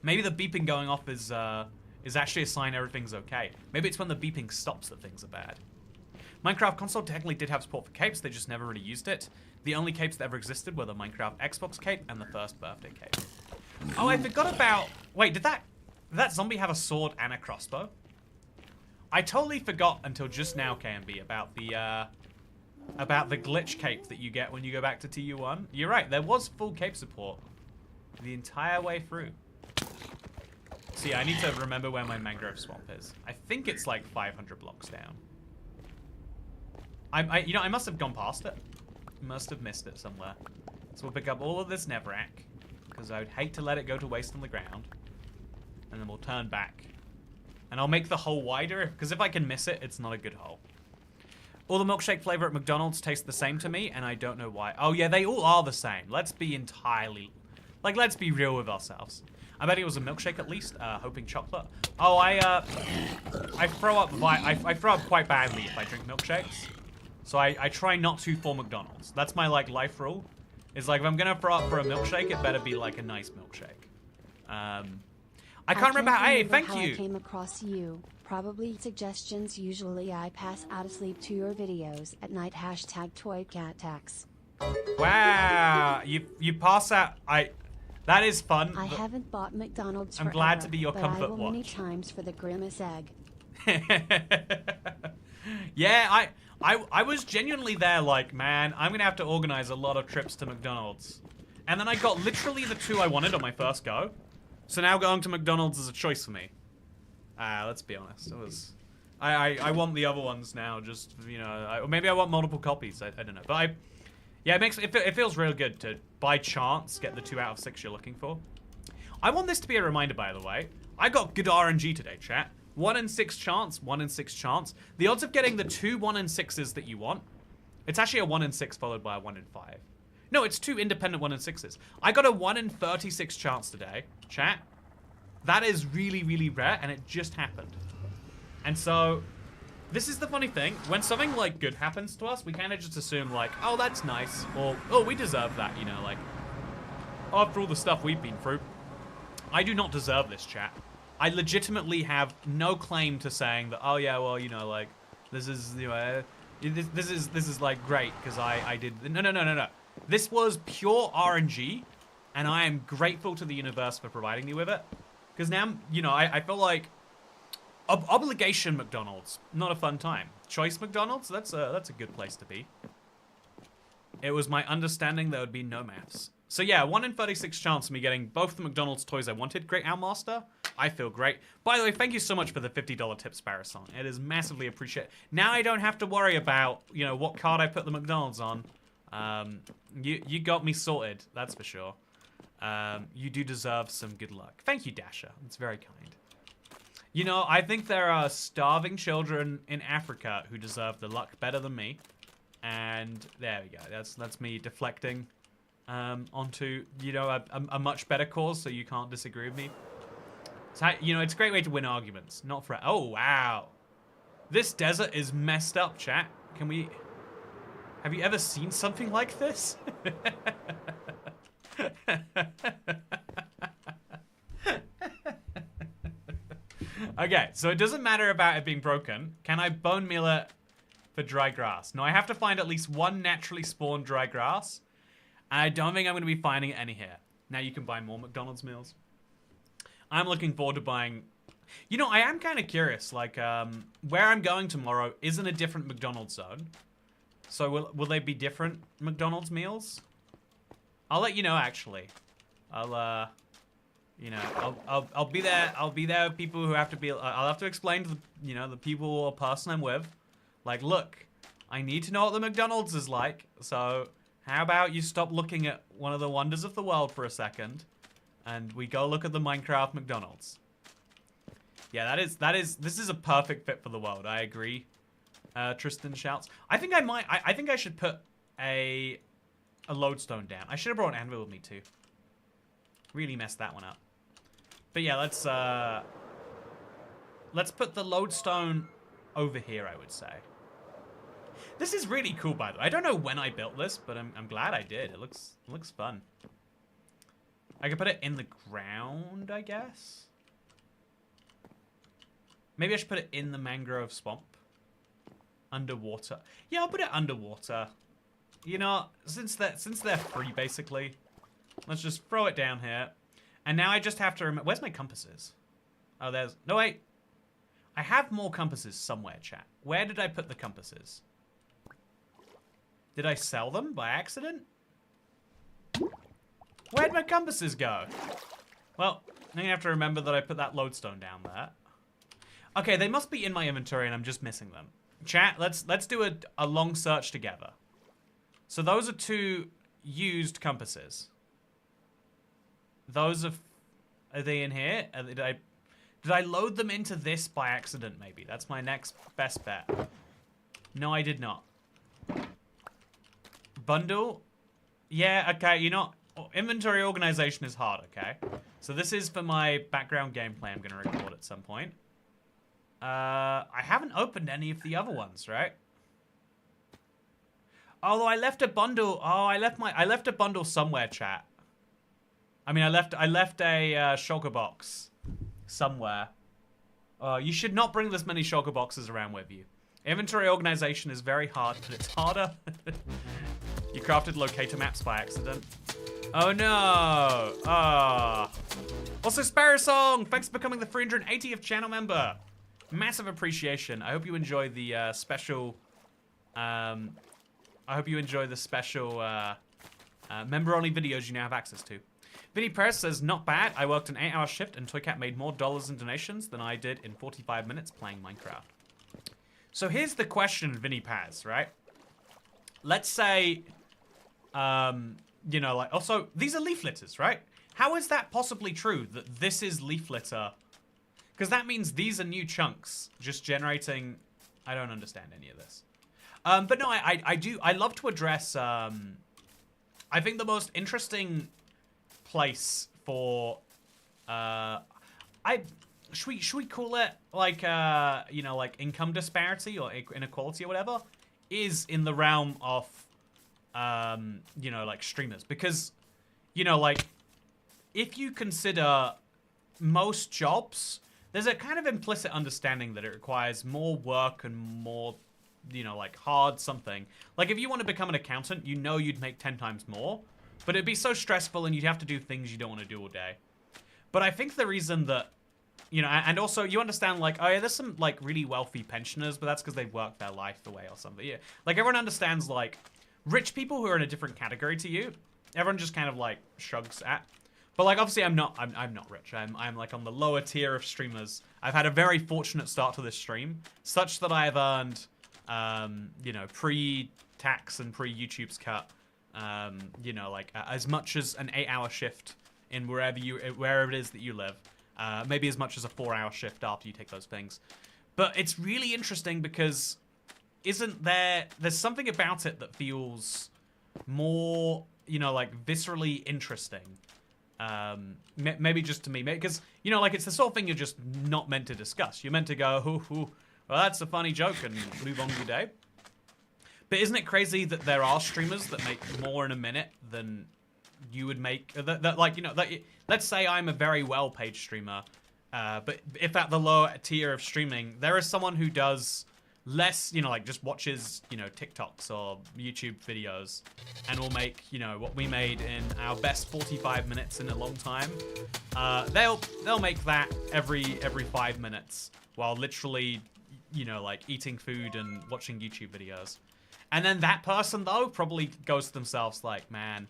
Maybe the beeping going off is actually a sign everything's okay. Maybe it's when the beeping stops that things are bad. Minecraft console technically did have support for capes, they just never really used it. The only capes that ever existed were the Minecraft Xbox cape and the first birthday cape. Oh, I forgot about... Wait, did that zombie have a sword and a crossbow? I totally forgot until just now, KMB, about the glitch cape that you get when you go back to TU1. You're right, there was full cape support the entire way through. So yeah, I need to remember where my mangrove swamp is. I think it's like 500 blocks down. You know, I must have gone past it. Must have missed it somewhere. So we'll pick up all of this Neverack, because I would hate to let it go to waste on the ground. And then we'll turn back. And I'll make the hole wider, because if I can miss it, it's not a good hole. All the milkshake flavor at McDonald's taste the same to me, and I don't know why. Oh yeah, they all are the same. Let's be entirely... Like, let's be real with ourselves. I bet it was a milkshake at least, hoping chocolate. Oh, I throw up quite badly if I drink milkshakes. So I try not to for McDonald's. That's my, like, life rule. Is like, if I'm gonna throw up for a milkshake, it better be like a nice milkshake. I can't remember how, hey, thank you. I came across you. Probably suggestions. Usually I pass out asleep to your videos at night. #ToyCatTax. Wow, you pass out. That is fun. I haven't bought McDonald's I'm forever, glad to be your but comfort I will watch. many times for the Grimace egg. Yeah, I was genuinely there like, man, I'm gonna have to organize a lot of trips to McDonald's. And then I got literally the 2 I wanted on my first go. So now going to McDonald's is a choice for me. Let's be honest. It was... I want the other ones now, just, you know, maybe I want multiple copies, I don't know. But yeah, it feels real good to, by chance, get the 2 out of 6 you're looking for. I want this to be a reminder, by the way. I got good RNG today, chat. 1 in 6 chance, 1 in 6 chance. The odds of getting the 2 1 in 6s that you want, it's actually a 1 in 6 followed by a 1 in 5. No, it's 2 independent 1 in 6s. I got a 1 in 36 chance today, chat. That is really, really rare, and it just happened. And so, This is the funny thing. When something, like, good happens to us, we kind of just assume, like, oh, that's nice. Or, oh, we deserve that, you know, like, after all the stuff we've been through. I do not deserve this, chat. I legitimately have no claim to saying that, oh, yeah, well, you know, like, this is, you know, this is like, great, because I did... No. This was pure RNG, and I am grateful to the universe for providing me with it. Because now, you know, I feel like... Obligation McDonald's, not a fun time. Choice McDonald's, that's a good place to be. It was my understanding there would be no maths. So yeah, 1 in 36 chance of me getting both the McDonald's toys I wanted. Great Outmaster. I feel great. By the way, thank you so much for the $50 tip, Sparrow Song. It is massively appreciated. Now I don't have to worry about, you know, what card I put the McDonald's on. You got me sorted, that's for sure. You do deserve some good luck. Thank you, Dasher. It's very kind. You know, I think there are starving children in Africa who deserve the luck better than me. And there we go. That's me deflecting onto, you know, a much better cause, so you can't disagree with me. So, you know, it's a great way to win arguments. Not for... Oh, wow. This desert is messed up, chat. Can we... Have you ever seen something like this? Okay, so it doesn't matter about it being broken. Can I bone meal it for dry grass? No, I have to find at least one naturally spawned dry grass. And I don't think I'm going to be finding any here. Now you can buy more McDonald's meals. I'm looking forward to buying... You know, I am kind of curious. Like, where I'm going tomorrow is in a different McDonald's zone. So will they be different McDonald's meals? I'll let you know, actually. I'll, you know, I'll be there. I'll be there with people who have to be... I'll have to explain to the, you know, the people or person I'm with. Like, look, I need to know what the McDonald's is like. So how about you stop looking at one of the wonders of the world for a second, and we go look at the Minecraft McDonald's. Yeah, this is a perfect fit for the world. I agree. Tristan shouts. I think I think I should put a lodestone down. I should have brought an anvil with me too. Really messed that one up. But yeah, let's put the lodestone over here, I would say. This is really cool, by the way. I don't know when I built this, but I'm glad I did. It looks fun. I could put it in the ground, I guess. Maybe I should put it in the mangrove swamp. Underwater. Yeah, I'll put it underwater. You know, since they're free, basically. Let's just throw it down here. And now I just have to remember... Where's my compasses? Oh, there's... No, wait. I have more compasses somewhere, chat. Where did I put the compasses? Did I sell them by accident? Where'd my compasses go? Well, I'm gonna have to remember that I put that lodestone down there. Okay, they must be in my inventory and I'm just missing them. Chat, let's do a long search together. So those are 2 used compasses. Those are they in here? Did I load them into this by accident, maybe? That's my next best bet. No, I did not. Bundle? Yeah, okay, you know, inventory organization is hard, okay? So this is for my background gameplay I'm gonna record at some point. I haven't opened any of the other ones, right? Although I left a bundle. Oh, I left a bundle somewhere, chat. I mean, I left a shulker box somewhere. You should not bring this many shulker boxes around with you. Inventory organization is very hard, but it's harder. You crafted locator maps by accident. Oh no! Ah. Also, Sparrow Song, thanks for becoming the 380th channel member. Massive appreciation. I hope you enjoy the special. I hope you enjoy the special member-only videos you now have access to. Vinny Perez says, not bad. I worked an 8-hour shift and Toycat made more dollars in donations than I did in 45 minutes playing Minecraft. So here's the question, Vinny Paz, right? Let's say, you know, like, also, these are leaf litters, right? How is that possibly true that this is leaf litter? Because that means these are new chunks just generating... I don't understand any of this. But no, I love to address, I think the most interesting place for, should we call it like you know, like income disparity or inequality or whatever, is in the realm of you know, like streamers, because you know, like if you consider most jobs, there's a kind of implicit understanding that it requires more work and more, you know, like hard something. Like if you want to become an accountant, you know you'd make 10 times more, but it'd be so stressful and you'd have to do things you don't want to do all day. But I think the reason that, you know, and also you understand, like, oh yeah, there's some like really wealthy pensioners, but that's because they worked their life away or something. Yeah, like everyone understands, like rich people who are in a different category to you, everyone just kind of like shrugs at. But like obviously I'm not rich. I'm like on the lower tier of streamers. I've had a very fortunate start to this stream, such that I have earned you know, pre-tax and pre-YouTube's cut, you know, like as much as an 8-hour shift in wherever it is that you live. Maybe as much as a 4-hour shift after you take those things. But it's really interesting because there's something about it that feels more, you know, like viscerally interesting. Maybe just to me, because, you know, like it's the sort of thing you're just not meant to discuss. You're meant to go, well, that's a funny joke, and move on with your day. But isn't it crazy that there are streamers that make more in a minute than you would make? That like, you know, let's say I'm a very well-paid streamer, but if at the lower tier of streaming, there is someone who does less, you know, like just watches, you know, TikToks or YouTube videos, and will make, you know, what we made in our best 45 minutes in a long time. They'll make that every 5 minutes while literally, you know, like eating food and watching YouTube videos. And then that person though probably goes to themselves like, man,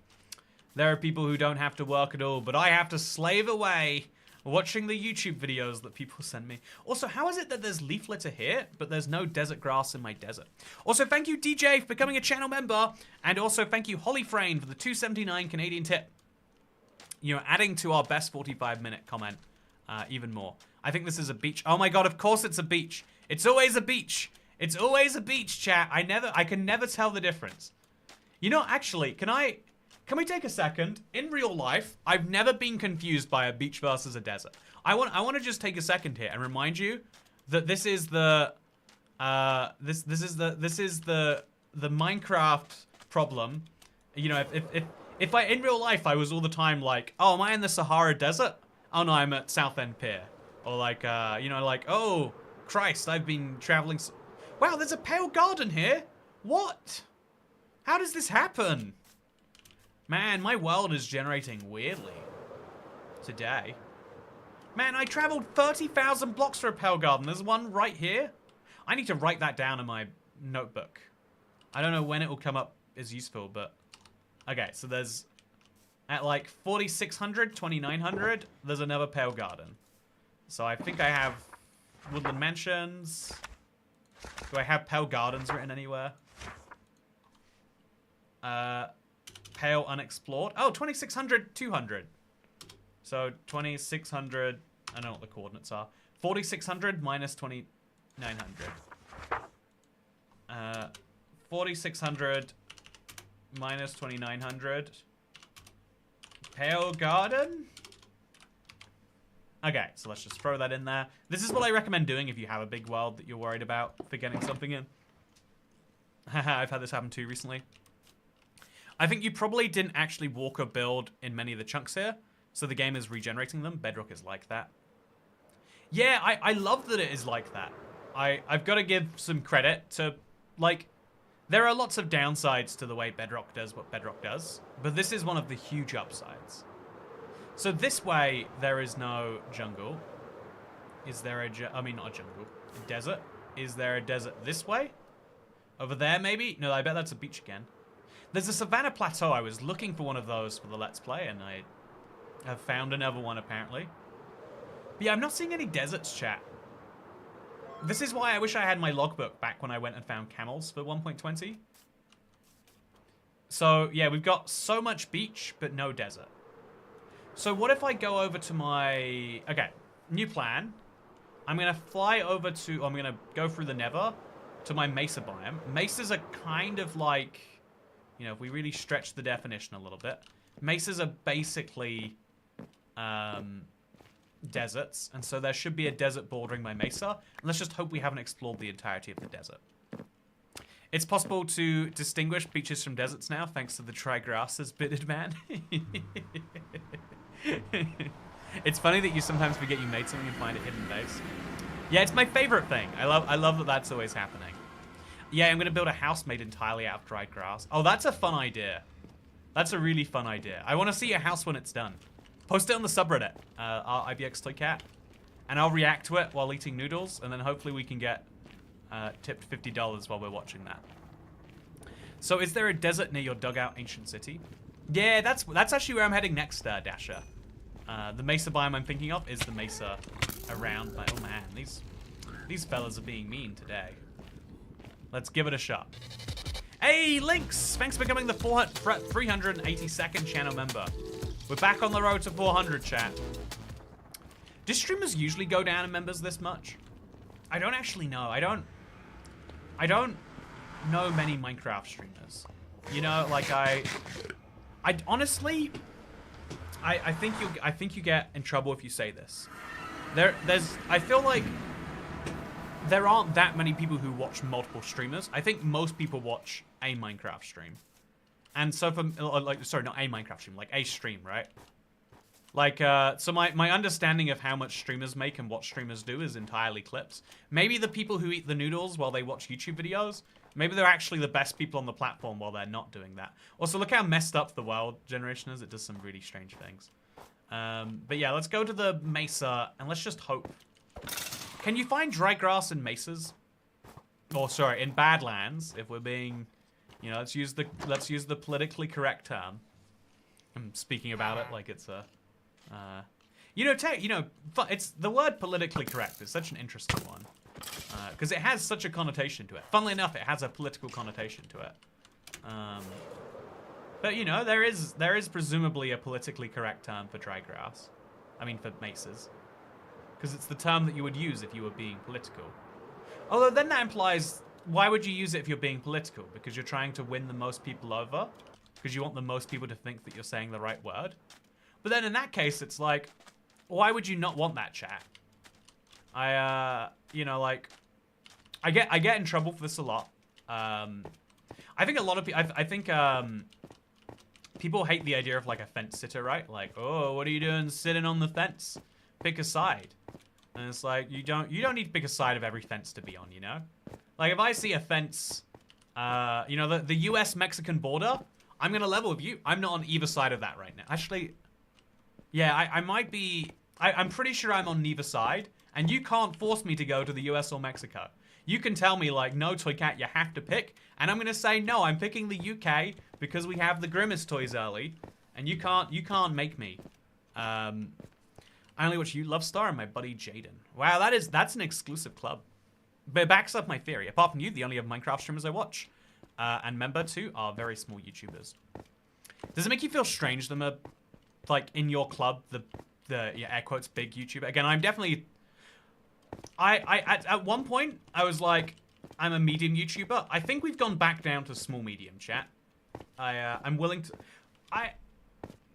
there are people who don't have to work at all, but I have to slave away watching the YouTube videos that people send me. Also, how is it that there's leaf litter here, but there's no desert grass in my desert? Also, thank you, DJ, for becoming a channel member. And also, thank you, Hollyframe, for the 279 Canadian tip. You know, adding to our best 45-minute comment even more. I think this is a beach. Oh my god, of course it's a beach. It's always a beach. It's always a beach, chat. I can never tell the difference. You know, actually, can we take a second? In real life, I've never been confused by a beach versus a desert. I want to just take a second here and remind you that this is the this is the Minecraft problem. You know, if I in real life I was all the time like, oh, am I in the Sahara Desert? Oh no, I'm at Southend Pier. Or like you know, like, oh Christ, I've been traveling. Wow, there's a pale garden here. What? How does this happen? Man, my world is generating weirdly today. Man, I traveled 30,000 blocks for a pale garden. There's one right here. I need to write that down in my notebook. I don't know when it will come up as useful, but... Okay, so there's... At like 4,600, 2,900, there's another pale garden. So I think I have Woodland Mansions. Do I have pale gardens written anywhere? Pale unexplored. Oh, 2,600, 200. So 2,600, I don't know what the coordinates are. 4,600 minus 2,900. 4,600 minus 2,900. Pale garden? Okay, so let's just throw that in there. This is what I recommend doing if you have a big world that you're worried about forgetting something in. I've had this happen too recently. I think you probably didn't actually walk or build in many of the chunks here, so the game is regenerating them. Bedrock is like that. Yeah, I love that it is like that. I've got to give some credit to, like, there are lots of downsides to the way Bedrock does what Bedrock does, but this is one of the huge upsides. So this way, there is no jungle. Is there a I mean, not a jungle. A desert. Is there a desert this way? Over there, maybe? No, I bet that's a beach again. There's a savanna plateau. I was looking for one of those for the Let's Play, and I have found another one, apparently. But yeah, I'm not seeing any deserts, chat. This is why I wish I had my logbook back when I went and found camels for 1.20. So, yeah, we've got so much beach, but no desert. So what if I go over to my... Okay, new plan. I'm going to fly over to... I'm going to go through the Nether to my mesa biome. Mesas are kind of like... You know, if we really stretch the definition a little bit, mesas are basically, deserts, and so there should be a desert bordering my mesa. And let's just hope we haven't explored the entirety of the desert. It's possible to distinguish beaches from deserts now, thanks to the dry grasses, Bitted Man. It's funny that you sometimes forget you made something and find a hidden base. Yeah, it's my favorite thing. I love that that's always happening. Yeah, I'm gonna build a house made entirely out of dried grass. Oh, that's a fun idea. That's a really fun idea. I want to see your house when it's done. Post it on the subreddit, our IBX Toy Cat, and I'll react to it while eating noodles, and then hopefully we can get tipped $50 while we're watching that. So, is there a desert near your dugout ancient city? Yeah, that's actually where I'm heading next, Dasher. The mesa biome I'm thinking of is the mesa around my... Oh man, these fellas are being mean today. Let's give it a shot. Hey, Lynx! Thanks for becoming the 382nd channel member. We're back on the road to 400, chat. Do streamers usually go down in members this much? I don't actually know. I don't know many Minecraft streamers. You know, like I honestly, I think you get in trouble if you say this. I feel like there aren't that many people who watch multiple streamers. I think most people watch a Minecraft stream. And so sorry, not a Minecraft stream, like a stream, right? Like, so my understanding of how much streamers make and what streamers do is entirely clips. Maybe the people who eat the noodles while they watch YouTube videos, maybe they're actually the best people on the platform while they're not doing that. Also, look how messed up the world generation is. It does some really strange things. But yeah, let's go to the mesa and let's just hope. Can you find dry grass in mesas? Or sorry, in Badlands, if we're being, you know, let's use the politically correct term. I'm speaking about it like it's a, it's the word politically correct is such an interesting one because it has such a connotation to it. Funnily enough, it has a political connotation to it. But you know, there is presumably a politically correct term for dry grass. I mean, for mesas, because it's the term that you would use if you were being political. Although then that implies, why would you use it if you're being political? Because you're trying to win the most people over? Because you want the most people to think that you're saying the right word? But then in that case, it's like, why would you not want that, chat? You know, like, I get in trouble for this a lot. I think a lot of people, I think people hate the idea of like a fence sitter, right? Like, oh, what are you doing sitting on the fence? Pick a side. And it's like, you don't need to pick a side of every fence to be on, you know? Like, if I see a fence, you know, the US-Mexican border, I'm going to level with you. I'm not on either side of that right now. Actually, yeah, I might be... I'm pretty sure I'm on neither side, and you can't force me to go to the US or Mexico. You can tell me, like, no, Toy Cat, you have to pick, and I'm going to say, no, I'm picking the UK because we have the Grimace toys early, and you can't make me. I only watch You Love Star and my buddy Jaden. Wow, that's an exclusive club. But it backs up my theory. Apart from you, the only of Minecraft streamers I watch. And member two are very small YouTubers. Does it make you feel strange them are, like, in your club, the yeah, air quotes, big YouTuber? Again, I'm definitely... At one point, I was like, I'm a medium YouTuber. I think we've gone back down to small medium, chat. I'm willing to...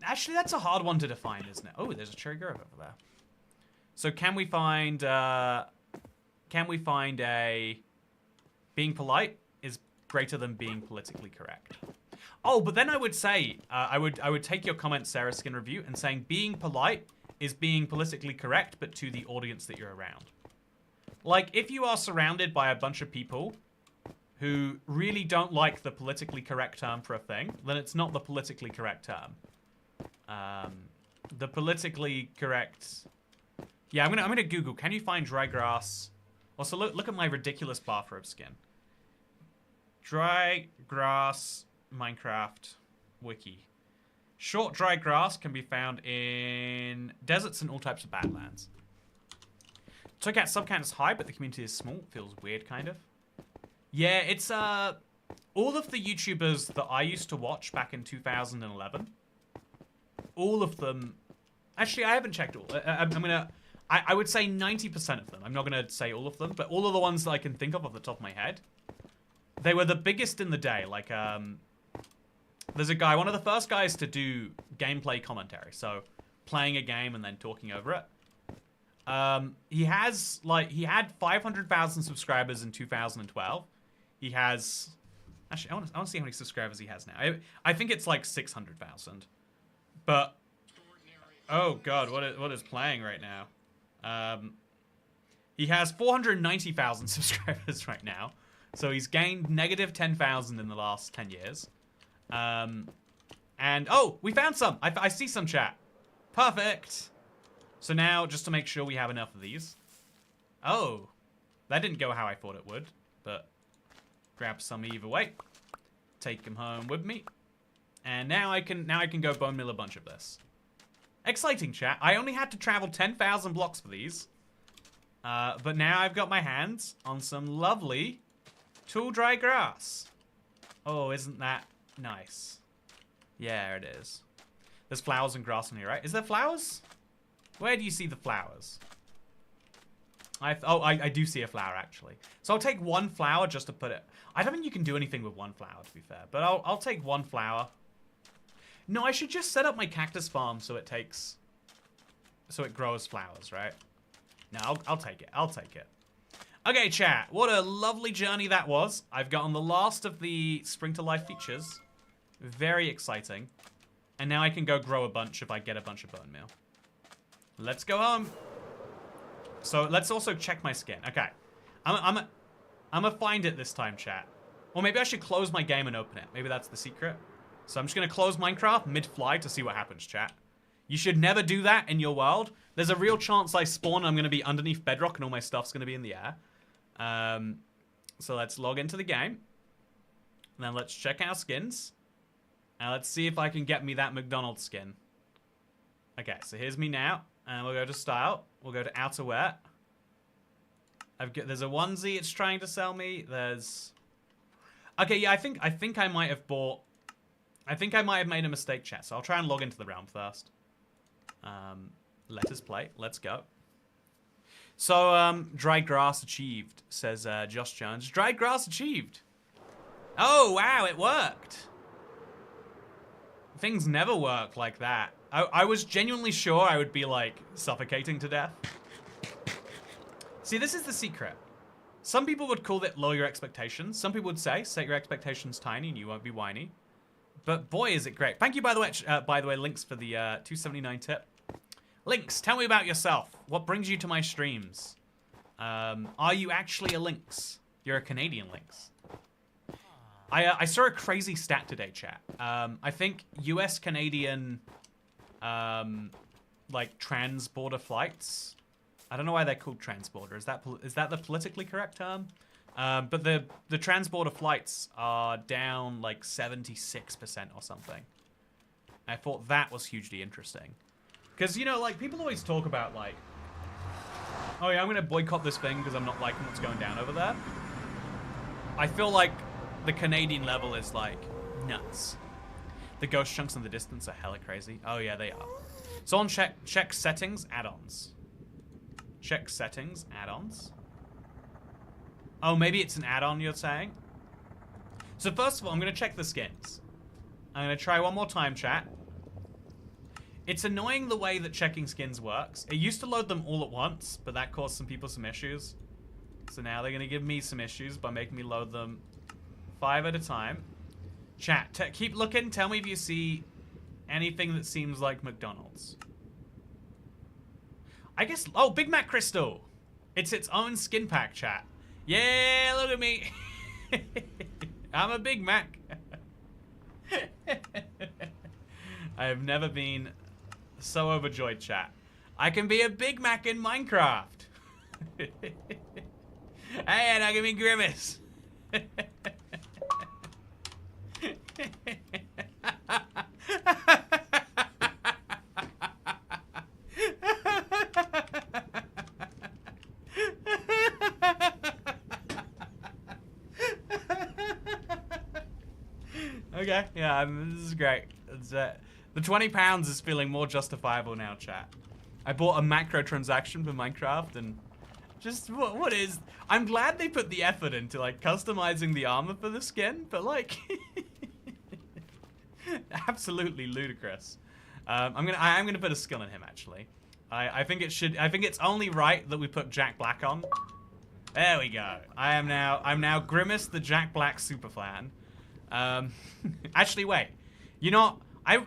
Actually, that's a hard one to define, isn't it? Oh, there's a cherry grove over there. So can we find a... Being polite is greater than being politically correct. Oh, but then I would say, I would take your comment, Sarah Skin Review, and saying being polite is being politically correct, but to the audience that you're around. Like, if you are surrounded by a bunch of people who really don't like the politically correct term for a thing, then it's not the politically correct term. The politically correct... Yeah, I'm gonna Google, can you find dry grass... Also, look at my ridiculous bathrobe skin. Dry grass Minecraft wiki. Short dry grass can be found in deserts and all types of badlands. Toycat subcount is high, but the community is small. Feels weird, kind of. Yeah, it's all of the YouTubers that I used to watch back in 2011. All of them. Actually, I haven't checked all. I would say 90% of them. I'm not going to say all of them, but all of the ones that I can think of off the top of my head. They were the biggest in the day. Like, there's a guy, one of the first guys to do gameplay commentary. So, playing a game and then talking over it. He has, like, he had 500,000 subscribers in 2012. He has... Actually, I want to see how many subscribers he has now. I think it's like 600,000. But... Oh, God, what is playing right now? He has 490,000 subscribers right now. So he's gained negative 10,000 in the last 10 years. And, oh, we found some. I see some, chat. Perfect. So now, just to make sure we have enough of these. Oh, that didn't go how I thought it would. But grab some either way. Take them home with me. And now I can go bone meal a bunch of this. Exciting, chat. I only had to travel 10,000 blocks for these. But now I've got my hands on some lovely tool dry grass. Oh, isn't that nice? Yeah, it is. There's flowers and grass in here, right? Is there flowers? Where do you see the flowers? I do see a flower, actually. So I'll take one flower just to put it... I don't think you can do anything with one flower, to be fair. But I'll take one flower. No, I should just set up my cactus farm so it takes... So it grows flowers, right? No, I'll take it. I'll take it. Okay, chat. What a lovely journey that was. I've gotten the last of the Spring to Life features. Very exciting. And now I can go grow a bunch if I get a bunch of bone meal. Let's go home. So let's also check my skin. Okay. I'm gonna find it this time, chat. Or maybe I should close my game and open it. Maybe that's the secret. So I'm just gonna close Minecraft mid-fly to see what happens, chat. You should never do that in your world. There's a real chance I spawn and I'm gonna be underneath Bedrock and all my stuff's gonna be in the air. So let's log into the game. And then let's check our skins. And let's see if I can get me that McDonald's skin. Okay, so here's me now. And we'll go to style. We'll go to outerwear. There's a onesie it's trying to sell me. There's... Okay, yeah, I think I might have bought... I think I might have made a mistake, chat. So I'll try and log into the realm first. Let us play. Let's go. So, dry grass achieved, says Josh Jones. Dry grass achieved. Oh, wow, it worked. Things never work like that. I was genuinely sure I would be, like, suffocating to death. See, this is the secret. Some people would call it lower your expectations. Some people would say, set your expectations tiny and you won't be whiny. But boy, is it great. Thank you, by the way, Lynx, for the 279 tip. Lynx, tell me about yourself. What brings you to my streams? Are you actually a Lynx? You're a Canadian Lynx. I saw a crazy stat today, chat. I think US-Canadian, like, trans-border flights. I don't know why they're called trans-border. Is that the politically correct term? But the trans-border flights are down, like, 76% or something. I thought that was hugely interesting. Because, you know, like, people always talk about, like, oh, yeah, I'm going to boycott this thing because I'm not liking what's going down over there. I feel like the Canadian level is, like, nuts. The ghost chunks in the distance are hella crazy. Oh, yeah, they are. So on check settings, add-ons. Check settings, add-ons. Oh, maybe it's an add-on you're saying? So first of all, I'm going to check the skins. I'm going to try one more time, chat. It's annoying the way that checking skins works. It used to load them all at once, but that caused some people some issues. So now they're going to give me some issues by making me load them 5 at a time. Chat, keep looking. Tell me if you see anything that seems like McDonald's. I guess... Oh, Big Mac Crystal. It's its own skin pack, chat. Yeah, look at me. I'm a Big Mac. I have never been so overjoyed, chat. I can be a Big Mac in Minecraft. Hey, now give me Grimace. Okay, yeah, this is great. It's, the 20 pounds is feeling more justifiable now, chat. I bought a macro transaction for Minecraft and just, what is... I'm glad they put the effort into, like, customizing the armor for the skin, but, like... absolutely ludicrous. I am gonna put a skill in him, actually. I think it should. I think it's only right that we put Jack Black on. There we go. I'm now Grimace, the Jack Black superfan. Actually, wait. You know,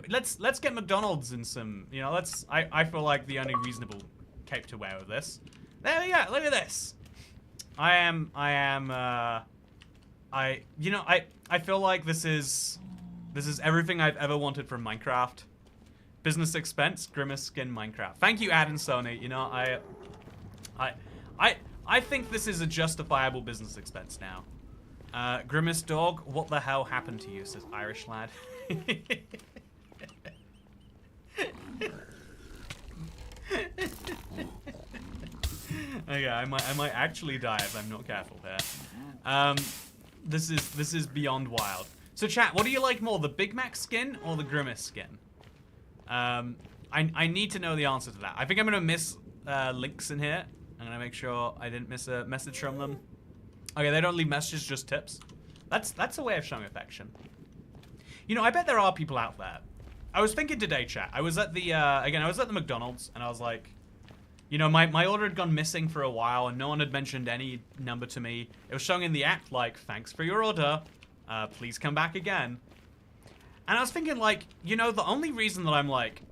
let's get McDonald's in some. You know, I feel like the only reasonable cape to wear with this. There we go. Look at this. I feel like this is everything I've ever wanted from Minecraft. Business expense, Grimace skin Minecraft. Thank you, Ad and Sony. You know, I think this is a justifiable business expense now. Grimace dog, what the hell happened to you, says Irish lad. Okay, I might actually die if I'm not careful here. This is beyond wild. So chat, what do you like more, the Big Mac skin or the Grimace skin? I need to know the answer to that. I think I'm gonna miss links in here. I'm gonna make sure I didn't miss a message from them. Okay, they don't leave messages, just tips. That's a way of showing affection. You know, I bet there are people out there. I was thinking today, chat. I was at the again, I was at the McDonald's and I was like, you know, my order had gone missing for a while and no one had mentioned any number to me. It was showing in the app like, thanks for your order. Please come back again. And I was thinking, like, you know, the only reason that I'm like,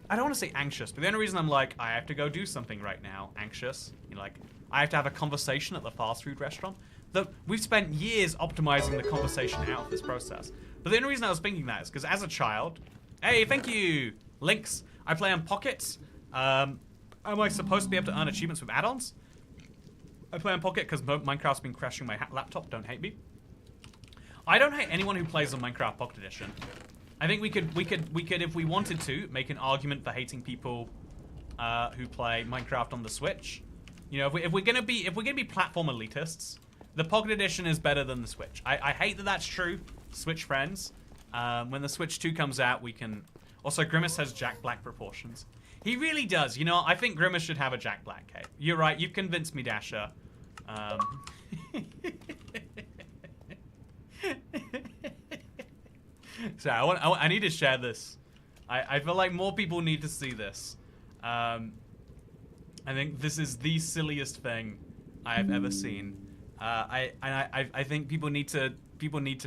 I don't want to say anxious, but the only reason I'm like, I have to go do something right now, anxious, you know, like, I have to have a conversation at the fast food restaurant, that we've spent years optimizing the conversation out of this process. But the only reason I was thinking that is because as a child, hey, thank you, Links, I play on Pockets. Am I supposed to be able to earn achievements with add-ons? I play on Pocket because Minecraft's been crashing my laptop, don't hate me. I don't hate anyone who plays on Minecraft Pocket Edition. I think we could, if we wanted to, make an argument for hating people who play Minecraft on the Switch. You know, if we're gonna be platform elitists, the Pocket Edition is better than the Switch. I hate that that's true, Switch friends. When the Switch 2 comes out, we can. Also, Grimace has Jack Black proportions. He really does. You know, I think Grimace should have a Jack Black cape. You're right. You've convinced me, Dasher. So I need to share this. I feel like more people need to see this. I think this is the silliest thing I have ever seen. I think people need to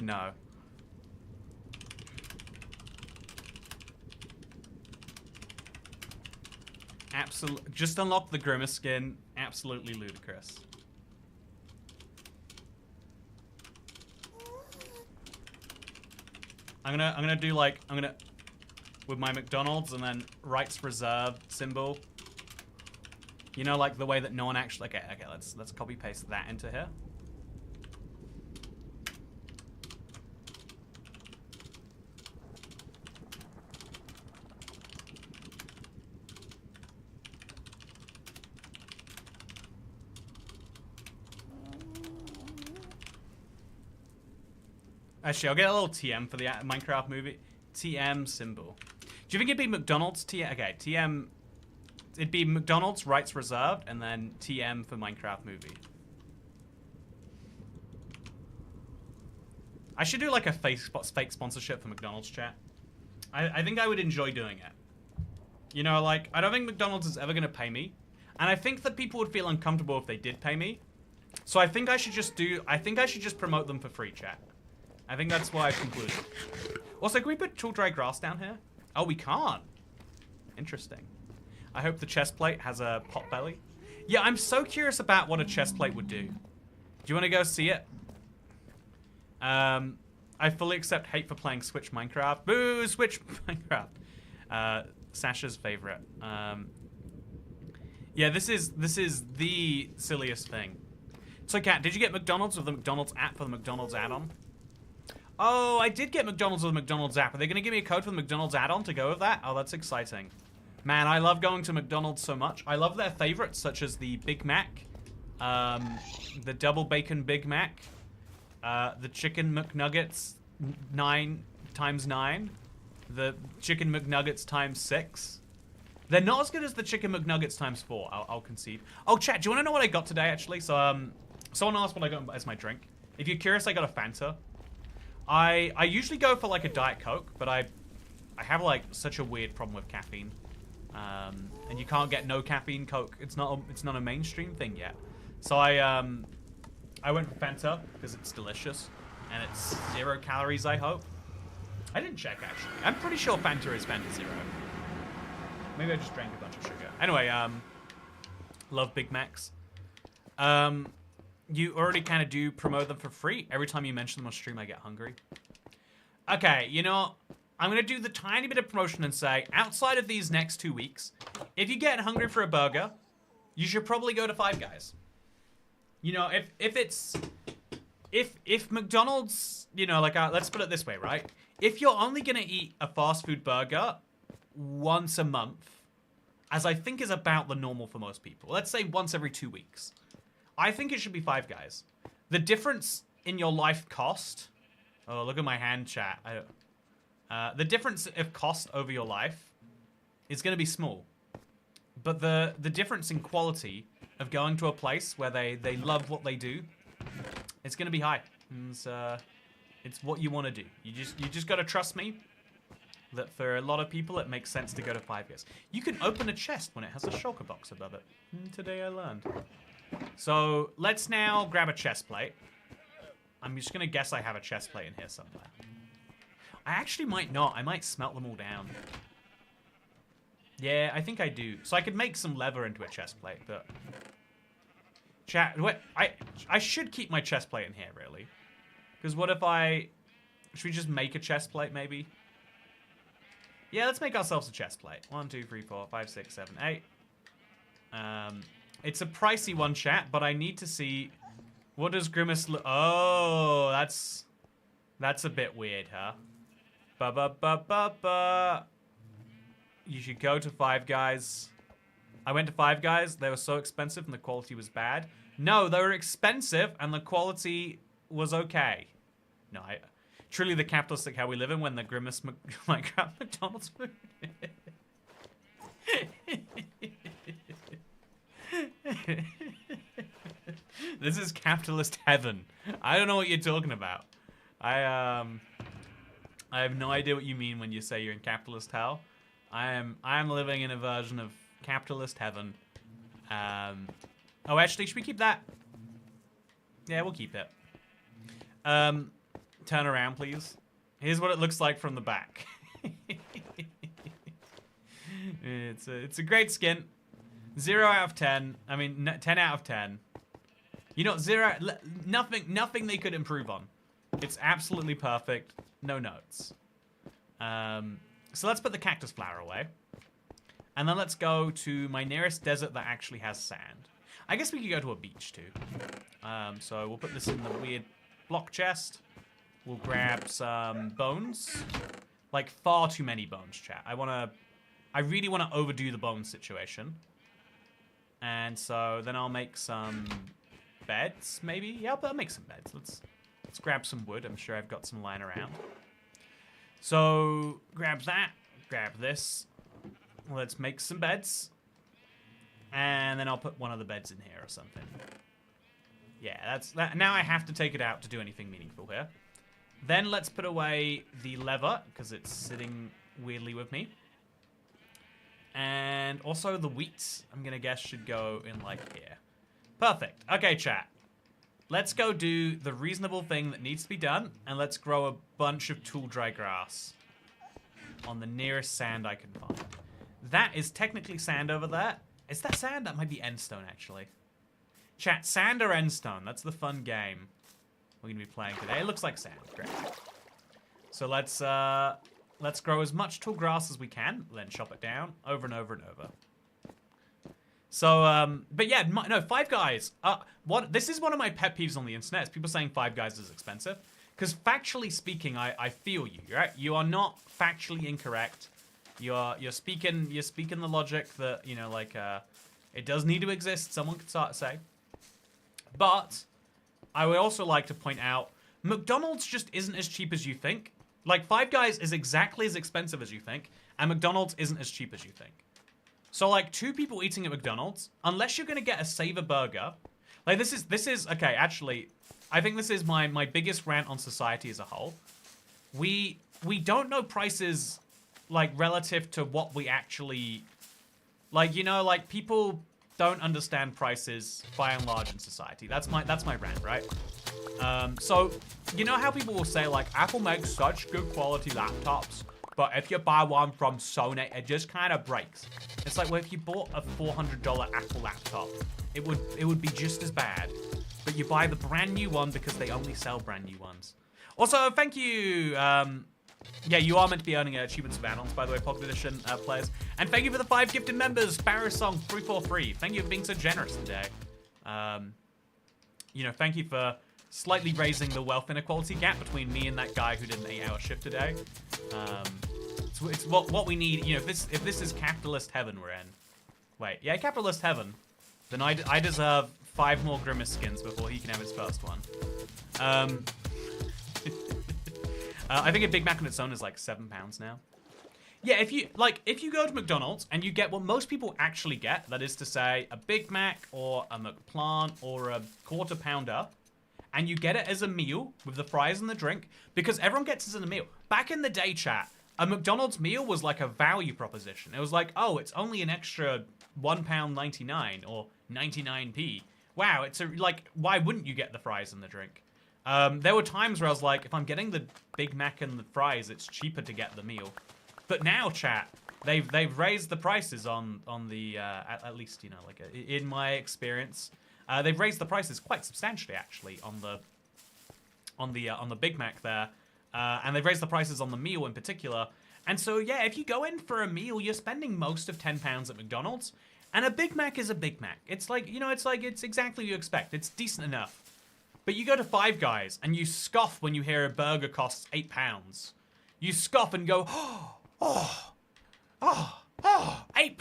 know. Just unlock the Grimace skin. Absolutely ludicrous. I'm gonna do like with my McDonald's and then rights reserved symbol. You know, like the way that no one actually. Okay. Let's copy paste that into here. Actually, I'll get a little TM for the Minecraft movie. TM symbol. Do you think it'd be McDonald's TM? Okay, TM. It'd be McDonald's rights reserved and then TM for Minecraft movie. I should do like a fake sponsorship for McDonald's, chat. I think I would enjoy doing it. You know, like, I don't think McDonald's is ever going to pay me. And I think that people would feel uncomfortable if they did pay me. So I think I should just promote them for free, chat. I think that's why I've concluded. Also, can we put tall dry grass down here? Oh, we can't. Interesting. I hope the chest plate has a pot belly. Yeah, I'm so curious about what a chest plate would do. Do you want to go see it? I fully accept hate for playing Switch Minecraft. Boo, Switch Minecraft. Sasha's favorite. Yeah, this is the silliest thing. So, Kat, did you get McDonald's with the McDonald's app for the McDonald's add-on? Oh, I did get McDonald's with the McDonald's app. Are they going to give me a code for the McDonald's add-on to go with that? Oh, that's exciting. Man, I love going to McDonald's so much. I love their favorites, such as the Big Mac, the Double Bacon Big Mac, the Chicken McNuggets 9x9, the Chicken McNuggets ×6. They're not as good as the Chicken McNuggets ×4, I'll concede. Oh, chat, do you want to know what I got today, actually? So, someone asked what I got as my drink. If you're curious, I got a Fanta. I usually go for like a Diet Coke, but I have like such a weird problem with caffeine. And you can't get no caffeine Coke. It's not a mainstream thing yet. So I went for Fanta because it's delicious and it's 0 calories, I hope. I didn't check actually. I'm pretty sure Fanta is Fanta Zero. Maybe I just drank a bunch of sugar. Anyway, love Big Macs. You already kind of do promote them for free. Every time you mention them on stream, I get hungry. Okay, you know, I'm going to do the tiny bit of promotion and say, outside of these next 2 weeks, if you get hungry for a burger, you should probably go to Five Guys. You know, if McDonald's, you know, like, let's put it this way, right? If you're only going to eat a fast food burger once a month, as I think is about the normal for most people, let's say once every 2 weeks, I think it should be Five Guys. The difference in your life cost... Oh, look at my hand chat. The difference of cost over your life is going to be small. But the difference in quality of going to a place where they love what they do, it's going to be high. It's what you want to do. You just got to trust me that for a lot of people it makes sense to go to Five Guys. You can open a chest when it has a shulker box above it. Today I learned. So let's now grab a chest plate. I'm just going to guess I have a chest plate in here somewhere. I actually might not. I might smelt them all down. Yeah, I think I do. So I could make some leather into a chest plate, but... Chat, wait, I should keep my chest plate in here, really. Because what if I... Should we just make a chest plate, maybe? Yeah, let's make ourselves a chest plate. 1, 2, 3, 4, 5, 6, 7, 8. It's a pricey one, chat, but I need to see... What does Grimace look... Oh, that's a bit weird, huh? You should go to Five Guys. I went to Five Guys. They were so expensive and the quality was bad. No, they were expensive and the quality was okay. No, truly the capitalistic how we live in when the Grimace Minecraft McDonald's food. This is capitalist heaven. I don't know what you're talking about. I have no idea what you mean when you say you're in capitalist hell. I am living in a version of capitalist heaven. Oh, actually, should we keep that? Yeah, we'll keep it. Turn around, please. Here's what it looks like from the back. It's a great skin. 0 out of 10. I mean, 10 out of 10. You know, nothing they could improve on. It's absolutely perfect. No notes. So let's put the cactus flower away. And then let's go to my nearest desert that actually has sand. I guess we could go to a beach too. So we'll put this in the weird block chest. We'll grab some bones. Like far too many bones, chat. I really want to overdo the bone situation. And so then I'll make some beds, maybe? Yeah, I'll make some beds. Let's grab some wood. I'm sure I've got some lying around. So, grab that. Grab this. Let's make some beds. And then I'll put one of the beds in here or something. Yeah, that's that. Now I have to take it out to do anything meaningful here. Then let's put away the leather, because it's sitting weirdly with me. And also the wheat, I'm going to guess, should go in like here. Perfect. Okay, chat. Let's go do the reasonable thing that needs to be done, and let's grow a bunch of tool dry grass on the nearest sand I can find. That is technically sand over there. Is that sand? That might be endstone, actually. Chat, sand or endstone? That's the fun game we're going to be playing today. It looks like sand. Great. So let's grow as much tall grass as we can, then chop it down over and over and over. So, but yeah, no, Five Guys. This is one of my pet peeves on the internet, is people saying Five Guys is expensive. Because factually speaking, I feel you, right? You are not factually incorrect. You're speaking the logic that, you know, like, it does need to exist, someone could start to say. But I would also like to point out, McDonald's just isn't as cheap as you think. Like, Five Guys is exactly as expensive as you think, and McDonald's isn't as cheap as you think. So, like, 2 people eating at McDonald's, unless you're going to get a Savor burger, like, this is, okay, actually, I think this is my biggest rant on society as a whole. We don't know prices, like, relative to what we actually Like, you know, like people don't understand prices by and large in society. That's my rant, right? So, you know how people will say like, Apple makes such good quality laptops, but if you buy one from Sony, it just kind of breaks. It's like, well, if you bought a $400 Apple laptop, it would be just as bad. But you buy the brand new one because they only sell brand new ones. Also, thank you. Yeah, you are meant to be earning achievements of add-ons, by the way, Pocket Edition players. And thank you for the 5 gifted members, Barrowsong343. Thank you for being so generous today. You know, thank you for slightly raising the wealth inequality gap between me and that guy who did an 8-hour shift today. It's what we need. You know, if this is capitalist heaven we're in. Wait, yeah, capitalist heaven. Then I deserve 5 more Grimace skins before he can have his first one. I think a Big Mac on its own is like £7 now. Yeah, if you go to McDonald's and you get what most people actually get, that is to say a Big Mac or a McPlant or a quarter pounder, and you get it as a meal with the fries and the drink, because everyone gets this as a meal. Back in the day, chat, a McDonald's meal was like a value proposition. It was like, oh, it's only an extra £1.99 or 99p. Wow, it's like, why wouldn't you get the fries and the drink? There were times where I was like, if I'm getting the Big Mac and the fries, it's cheaper to get the meal. But now, chat, they've raised the prices on the at least, you know, like in my experience, they've raised the prices quite substantially actually on the Big Mac there, and they've raised the prices on the meal in particular. And so yeah, if you go in for a meal, you're spending most of £10 at McDonald's, and a Big Mac is a Big Mac. It's like, you know, it's exactly what you expect. It's decent enough. But you go to Five Guys and you scoff when you hear a burger costs £8. You scoff and go, £8. I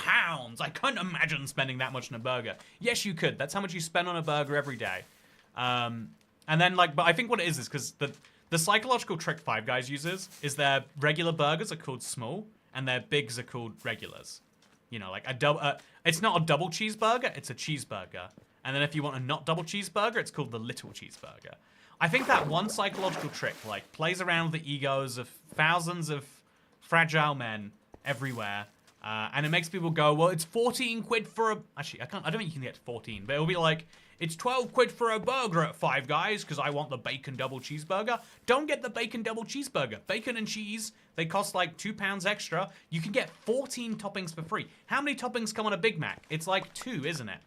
couldn't imagine spending that much on a burger. Yes, you could. That's how much you spend on a burger every day. And then like, but I think what it is because the psychological trick Five Guys uses is their regular burgers are called small and their bigs are called regulars. You know, like it's not a double cheeseburger, it's a cheeseburger. And then if you want a not double cheeseburger, it's called the little cheeseburger. I think that one psychological trick, like, plays around with the egos of thousands of fragile men everywhere. And it makes people go, well, it's 14 quid for a... Actually, I don't think you can get 14, but it'll be like, it's 12 quid for a burger at Five Guys because I want the bacon double cheeseburger. Don't get the bacon double cheeseburger. Bacon and cheese, they cost like £2 extra. You can get 14 toppings for free. How many toppings come on a Big Mac? It's like 2, isn't it?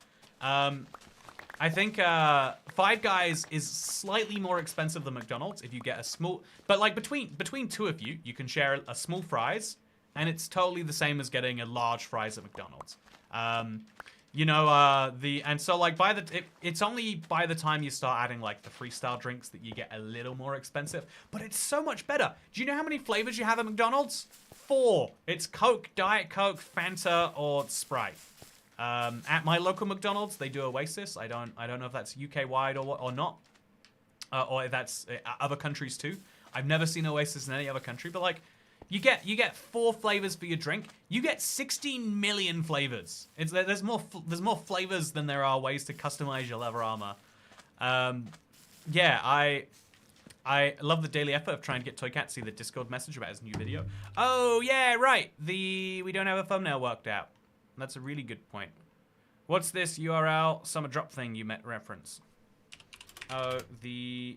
I think Five Guys is slightly more expensive than McDonald's if you get a small... But like between two of you, you can share a small fries, and it's totally the same as getting a large fries at McDonald's. You know, and so like it's only by the time you start adding like the freestyle drinks that you get a little more expensive, but it's so much better. Do you know how many flavors you have at McDonald's? 4. It's Coke, Diet Coke, Fanta, or Sprite. At my local McDonald's, they do Oasis. I don't know if that's UK wide or not, or if that's other countries too. I've never seen Oasis in any other country, but like, you get 4 flavors for your drink. You get 16 million flavors. There's more flavors than there are ways to customize your leather armor. Yeah, I love the daily effort of trying to get Toycat to see the Discord message about his new video. Oh yeah, right. We don't have a thumbnail worked out. That's a really good point. What's this URL summer drop thing you reference? Oh, the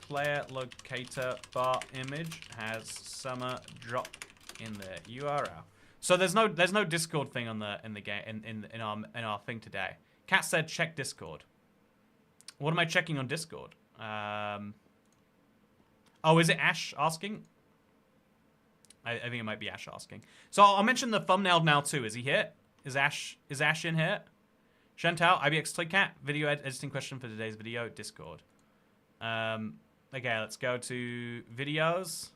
player locator bar image has summer drop in the URL. So there's no Discord thing in the game in our thing today. Kat said check Discord. What am I checking on Discord? Oh, is it Ash asking? I think it might be Ash asking. So I'll mention the thumbnail now too. Is he here? Is Ash in here? Chantal, IBX Toycat, video editing question for today's video, Discord. Okay, let's go to videos.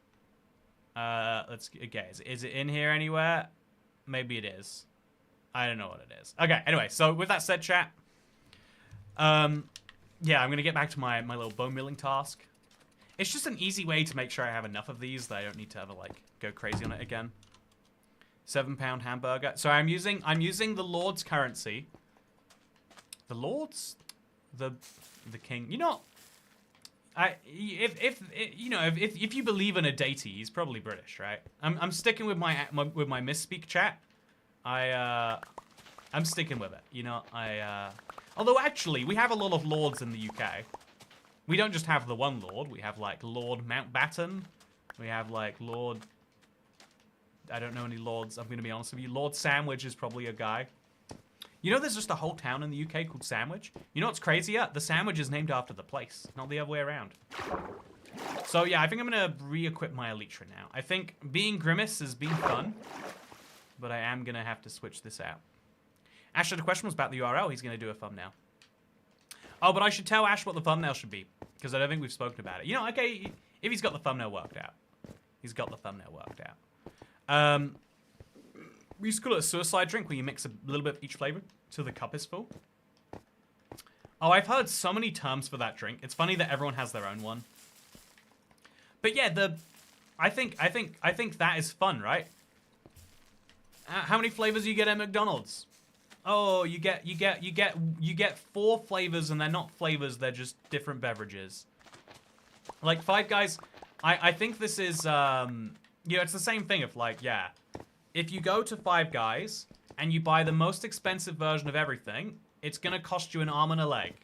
Okay, is it in here anywhere? Maybe it is. I don't know what it is. Okay, anyway, so with that said, chat. Yeah, I'm gonna get back to my little bone milling task. It's just an easy way to make sure I have enough of these that I don't need to ever like go crazy on it again. £7 hamburger. So I'm using the Lord's currency. The Lord's, the king. You know, if you believe in a deity, he's probably British, right? I'm sticking with my misspeak chat. I'm sticking with it. You know, although actually, we have a lot of lords in the UK. We don't just have the one lord. We have like Lord Mountbatten. We have like Lord. I don't know any lords. I'm gonna be honest with you. Lord Sandwich is probably a guy. You know, there's just a whole town in the UK called Sandwich. You know what's crazier? The sandwich is named after the place, not the other way around. So yeah, I think I'm gonna re-equip my Elytra now. I think being Grimace has been fun, but I am gonna have to switch this out. Ash had a question was about the URL. He's gonna do a thumbnail. Oh, but I should tell Ash what the thumbnail should be, because I don't think we've spoken about it. You know, okay, if he's got the thumbnail worked out. He's got the thumbnail worked out. We used to call it a suicide drink, where you mix a little bit of each flavor till the cup is full. Oh, I've heard so many terms for that drink. It's funny that everyone has their own one. But yeah, I think that is fun, right? How many flavors do you get at McDonald's? Oh, you get 4 flavors, and they're not flavors, they're just different beverages. Like Five Guys, I think this is you know, it's the same thing of like, yeah, if you go to Five Guys and you buy the most expensive version of everything, it's gonna cost you an arm and a leg.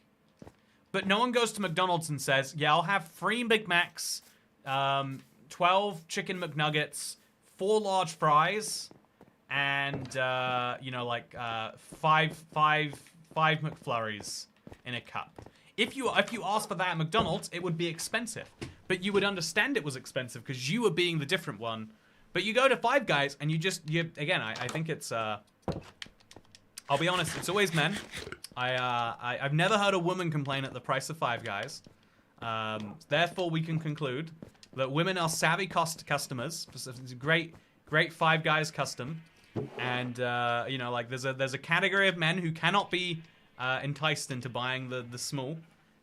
But no one goes to McDonald's and says, yeah, I'll have 3 Big Macs, 12 chicken McNuggets, 4 large fries, and you know, like 5 McFlurries in a cup. If you asked for that at McDonald's, it would be expensive, but you would understand it was expensive because you were being the different one. But you go to Five Guys and you again, I think it's I'll be honest, it's always men. I've never heard a woman complain at the price of Five Guys. Therefore, we can conclude that women are savvy customers. It's a great Five Guys custom. And you know, like there's a category of men who cannot be enticed into buying the small,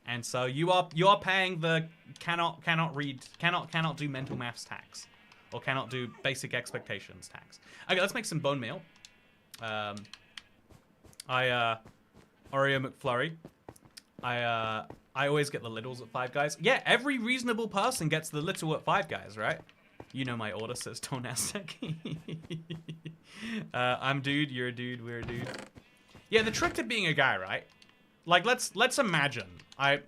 and so you are paying the cannot do mental maths tax, or cannot do basic expectations tax. Okay, let's make some bone meal. Oreo McFlurry. I always get the littles at Five Guys. Yeah, every reasonable person gets the little at Five Guys, right? You know my order, says Tornastic. I'm dude, you're a dude, we're a dude. Yeah, the trick to being a guy, right? Like, let's imagine. I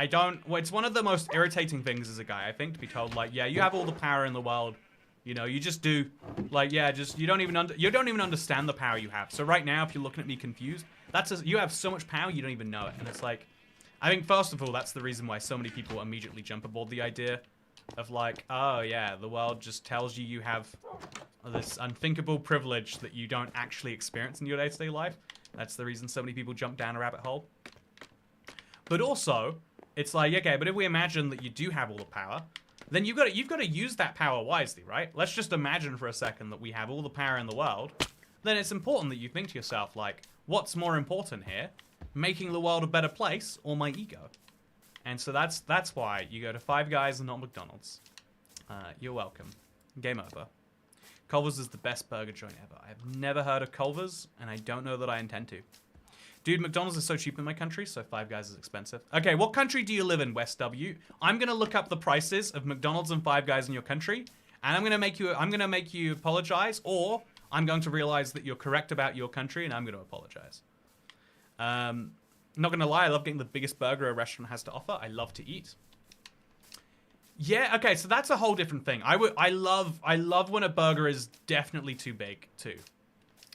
don't. Well, it's one of the most irritating things as a guy, I think, to be told like, yeah, you have all the power in the world. You know, you just do. Like, yeah, just you don't even understand the power you have. So right now, if you're looking at me confused, you have so much power you don't even know it. And it's like, I think first of all, that's the reason why so many people immediately jump aboard the idea of like, oh yeah, the world just tells you have this unthinkable privilege that you don't actually experience in your day-to-day life. That's the reason so many people jump down a rabbit hole. But also, it's like, okay, but if we imagine that you do have all the power, then you've got to use that power wisely, right? Let's just imagine for a second that we have all the power in the world. Then it's important that you think to yourself, like, what's more important here? Making the world a better place or my ego? And so that's why you go to Five Guys and not McDonald's. You're welcome. Game over. Culver's is the best burger joint ever. I've never heard of Culver's, and I don't know that I intend to. Dude, McDonald's is so cheap in my country, so Five Guys is expensive. Okay, what country do you live in, West W? I'm gonna look up the prices of McDonald's and Five Guys in your country, and I'm gonna make you apologize, or I'm going to realize that you're correct about your country, and I'm gonna apologize. Not gonna lie, I love getting the biggest burger a restaurant has to offer. I love to eat. Yeah, okay, so that's a whole different thing. I love when a burger is definitely too big too.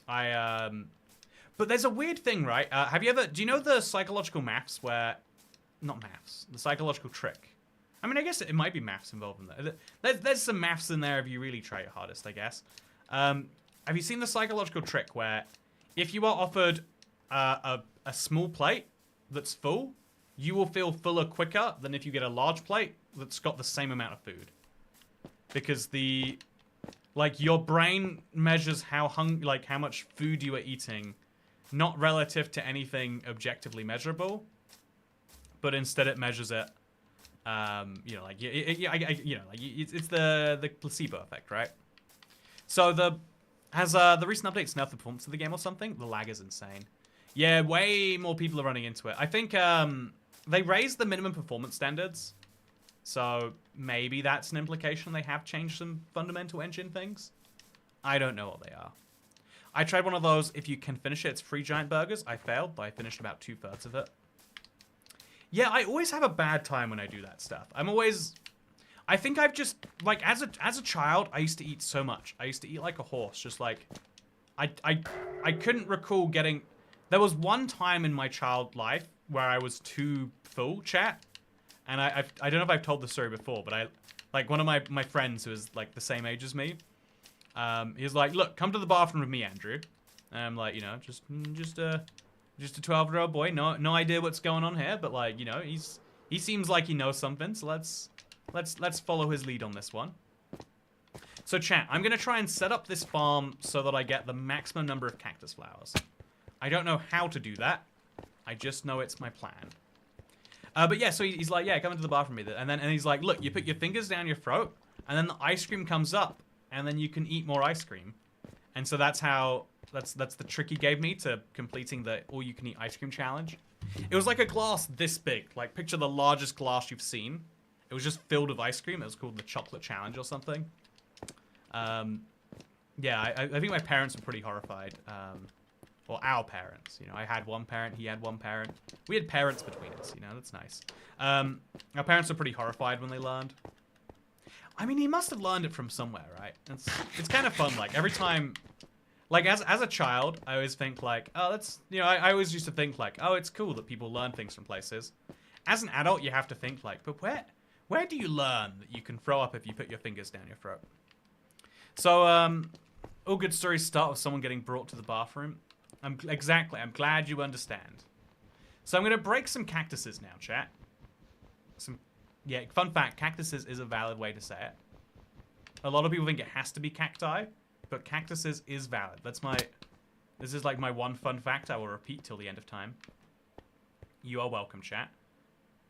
But there's a weird thing, right? Do you know the psychological maths not maths, the psychological trick? I mean, I guess it might be maths involved in there. There's some maths in there if you really try your hardest, I guess. Have you seen the psychological trick where if you are offered a small plate that's full, you will feel fuller quicker than if you get a large plate that's got the same amount of food? Because your brain measures how much food you are eating, not relative to anything objectively measurable, but instead it measures it, it's the placebo effect, right? So has the recent updates nerfed the performance of the game or something? The lag is insane. Yeah, way more people are running into it. I think they raised the minimum performance standards, so maybe that's an implication they have changed some fundamental engine things. I don't know what they are. I tried one of those, if you can finish it, it's free giant burgers. I failed, but I finished about 2/3 of it. Yeah, I always have a bad time when I do that stuff. I think I've just, like, as a child, I used to eat so much. I used to eat like a horse, just like, I couldn't recall getting, there was one time in my child life where I was too full, chat. And I don't know if I've told the story before, but like, one of my friends who was, like, the same age as me, he was like, look, come to the bathroom with me, Andrew. And I'm like, you know, just a 12-year-old boy, no idea what's going on here, but, like, you know, he seems like he knows something, so let's follow his lead on this one. So chat, I'm gonna try and set up this farm so that I get the maximum number of cactus flowers. I don't know how to do that. I just know it's my plan. But yeah, so he's like, yeah, come into the bathroom with it. And he's like, look, you put your fingers down your throat, and then the ice cream comes up, and then you can eat more ice cream. And so that's the trick he gave me to completing the all-you-can-eat ice cream challenge. It was like a glass this big. Like, picture the largest glass you've seen. It was just filled with ice cream. It was called the chocolate challenge or something. Yeah, I think my parents were pretty horrified. Or our parents, you know, I had one parent, he had one parent. We had parents between us, you know, that's nice. Our parents were pretty horrified when they learned. I mean, he must have learned it from somewhere, right? It's kind of fun, like, every time, like, as a child, I always think, like, oh, that's, you know, I always used to think, like, oh, it's cool that people learn things from places. As an adult, you have to think, like, but where do you learn that you can throw up if you put your fingers down your throat? So, all good stories start with someone getting brought to the bathroom. Exactly, I'm glad you understand. So I'm going to break some cactuses now, chat. Yeah, fun fact, cactuses is a valid way to say it. A lot of people think it has to be cacti, but cactuses is valid. This is like my one fun fact I will repeat till the end of time. You are welcome, chat.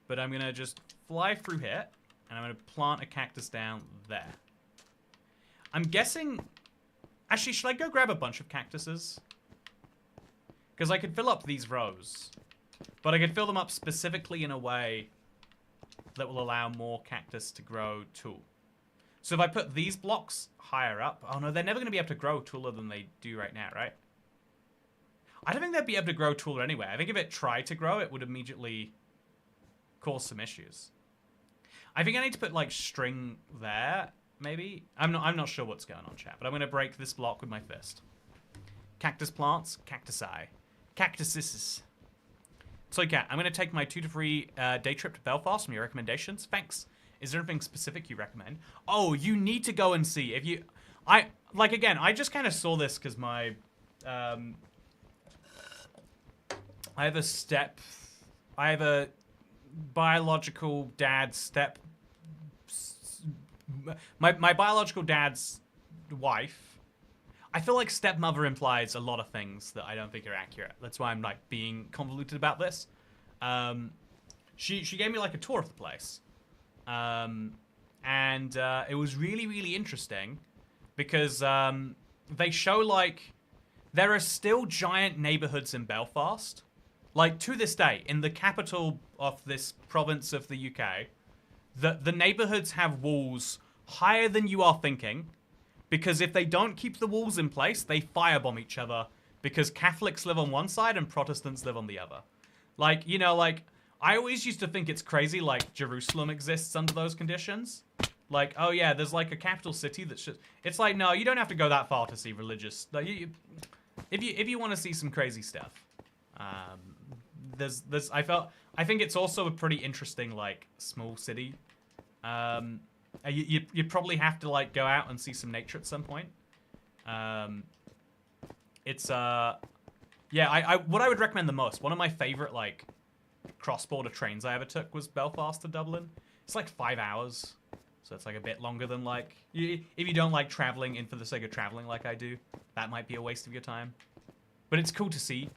But I'm going to just fly through here, and I'm going to plant a cactus down there. I'm guessing... Actually, should I go grab a bunch of cactuses? Because I could fill up these rows. But I could fill them up specifically in a way that will allow more cactus to grow tall. So if I put these blocks higher up... Oh no, they're never going to be able to grow taller than they do right now, right? I don't think they'd be able to grow taller anyway. I think if it tried to grow, it would immediately cause some issues. I think I need to put, like, string there, maybe? I'm not sure what's going on, chat. But I'm going to break this block with my fist. Cactus plants, cactusi. Cactuses. So, Cat, I'm going to take my 2 to 3 day trip to Belfast from your recommendations. Thanks. Is there anything specific you recommend? Oh, you need to go and see. If you... Like, again, I just kind of saw this because my... I have a biological dad step... My biological dad's wife... I feel like stepmother implies a lot of things that I don't think are accurate. That's why I'm, like, being convoluted about this. She gave me, like, a tour of the place. And it was really, really interesting because they show, like, there are still giant neighborhoods in Belfast. Like, to this day, in the capital of this province of the UK, the neighborhoods have walls higher than you are thinking. Because if they don't keep the walls in place, they firebomb each other. Because Catholics live on one side and Protestants live on the other. Like, you know, like, I always used to think it's crazy, like, Jerusalem exists under those conditions. Like, oh yeah, there's like a capital city that's just... It's like, no, you don't have to go that far to see religious... Like, if you want to see some crazy stuff. I think it's also a pretty interesting, like, small city. You'd probably have to, like, go out and see some nature at some point. Yeah, what I would recommend the most, one of my favorite, like, cross-border trains I ever took was Belfast to Dublin. It's like 5 hours, so it's like a bit longer than, like, if you don't like traveling in for the sake of traveling like I do, that might be a waste of your time. But it's cool to see,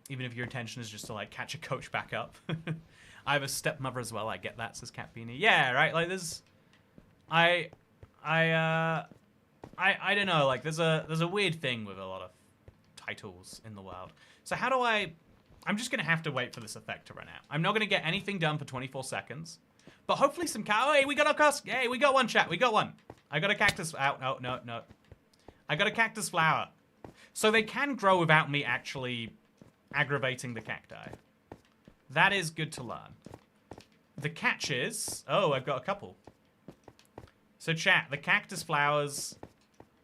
even if your intention is just to, like, catch a coach back up. I have a stepmother as well. I get that, says Cat Beanie. Yeah, right. Like there's, I don't know. Like there's a weird thing with a lot of titles in the world. So how do I'm just gonna have to wait for this effect to run out. I'm not gonna get anything done for 24 seconds, but hopefully some hey, we got our cast. Hey, we got one, chat. We got one. I got a cactus out. Oh no. I got a cactus flower. So they can grow without me actually aggravating the cacti. That is good to learn. The catch is... Oh, I've got a couple. So chat, the cactus flowers,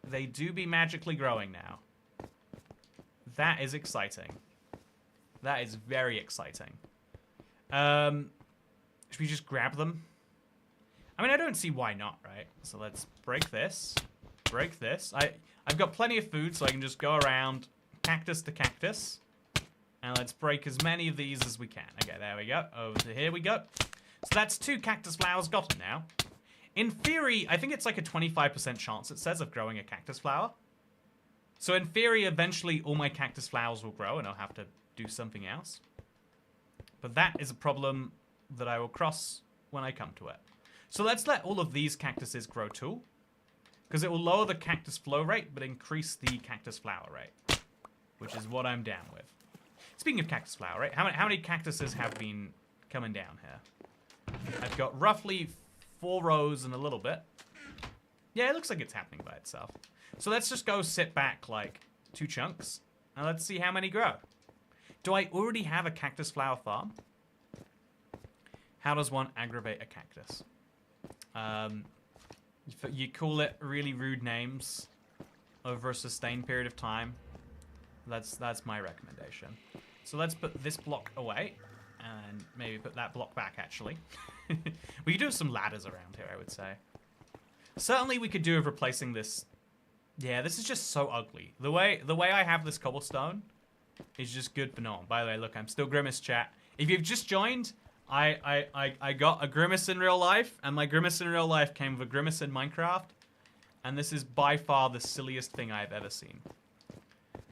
they do be magically growing now. That is exciting. That is very exciting. Should we just grab them? I mean, I don't see why not, right? So let's break this. Break this. I've got plenty of food, so I can just go around cactus to cactus. And let's break as many of these as we can. Okay, there we go. Over to here we go. So that's 2 cactus flowers gotten now. In theory, I think it's like a 25% chance, it says, of growing a cactus flower. So in theory, eventually all my cactus flowers will grow and I'll have to do something else. But that is a problem that I will cross when I come to it. So let's let all of these cactuses grow too. Because it will lower the cactus flow rate, but increase the cactus flower rate. Which is what I'm down with. Speaking of cactus flower rate, how many cactuses have been coming down here? I've got roughly 4 rows and a little bit. Yeah, it looks like it's happening by itself. So let's just go sit back like 2 chunks. And let's see how many grow. Do I already have a cactus flower farm? How does one aggravate a cactus? You call it really rude names over a sustained period of time. That's my recommendation. So let's put this block away. And maybe put that block back, actually. We could do some ladders around here, I would say. Certainly we could do with replacing this. Yeah, this is just so ugly. The way I have this cobblestone is just good for no one. By the way, look, I'm still Grimace, chat. If you've just joined, I got a Grimace in real life, and my Grimace in real life came with a Grimace in Minecraft. And this is by far the silliest thing I've ever seen.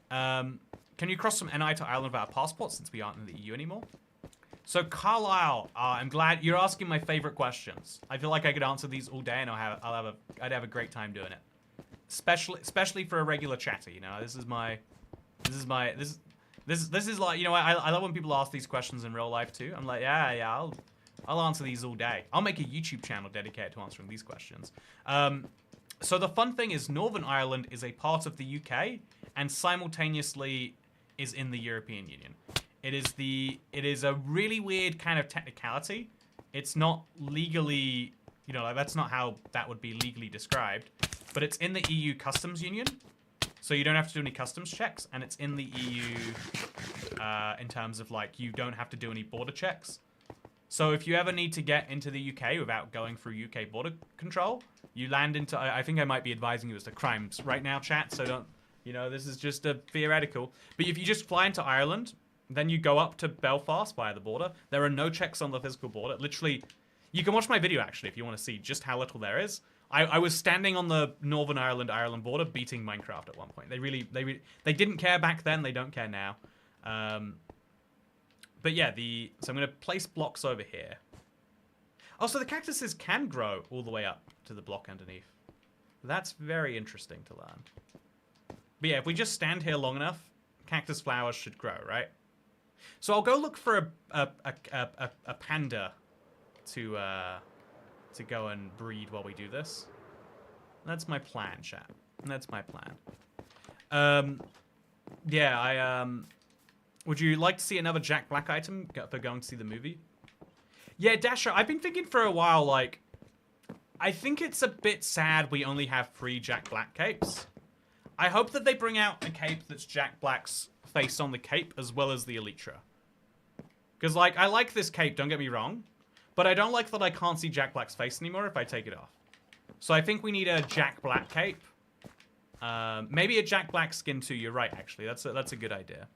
Can you cross from NI to Ireland without a passport since we aren't in the EU anymore? So Carlisle, I'm glad you're asking my favorite questions. I feel like I could answer these all day, and I'd have a great time doing it. Especially for a regular chatter, you know. This is like, you know, I love when people ask these questions in real life too. I'm like, yeah, I'll answer these all day. I'll make a YouTube channel dedicated to answering these questions. So the fun thing is Northern Ireland is a part of the UK and simultaneously is in the European Union. It is a really weird kind of technicality. It's not legally, you know, like that's not how that would be legally described, but it's in the EU customs union. So you don't have to do any customs checks, and it's in the EU in terms of like you don't have to do any border checks. So if you ever need to get into the UK without going through UK border control, you land into, I think I might be advising you as to crimes right now, chat, so don't, you know, this is just a theoretical. But if you just fly into Ireland, then you go up to Belfast via the border. There are no checks on the physical border. Literally, you can watch my video actually if you want to see just how little there is. I was standing on the Northern Ireland border beating Minecraft at one point. They didn't care back then. They don't care now. But yeah, so I'm going to place blocks over here. Oh, so the cactuses can grow all the way up to the block underneath. That's very interesting to learn. But yeah, if we just stand here long enough, cactus flowers should grow, right? So I'll go look for a panda to go and breed while we do this. That's my plan, chat. That's my plan. Yeah, would you like to see another Jack Black item for going to see the movie? Yeah, Dasher, I've been thinking for a while, like, I think it's a bit sad we only have 3 Jack Black capes. I hope that they bring out a cape that's Jack Black's face on the cape as well as the Elytra. Because, like, I like this cape, don't get me wrong. But I don't like that I can't see Jack Black's face anymore if I take it off. So I think we need a Jack Black cape. Maybe a Jack Black skin too, you're right, actually. That's a good idea.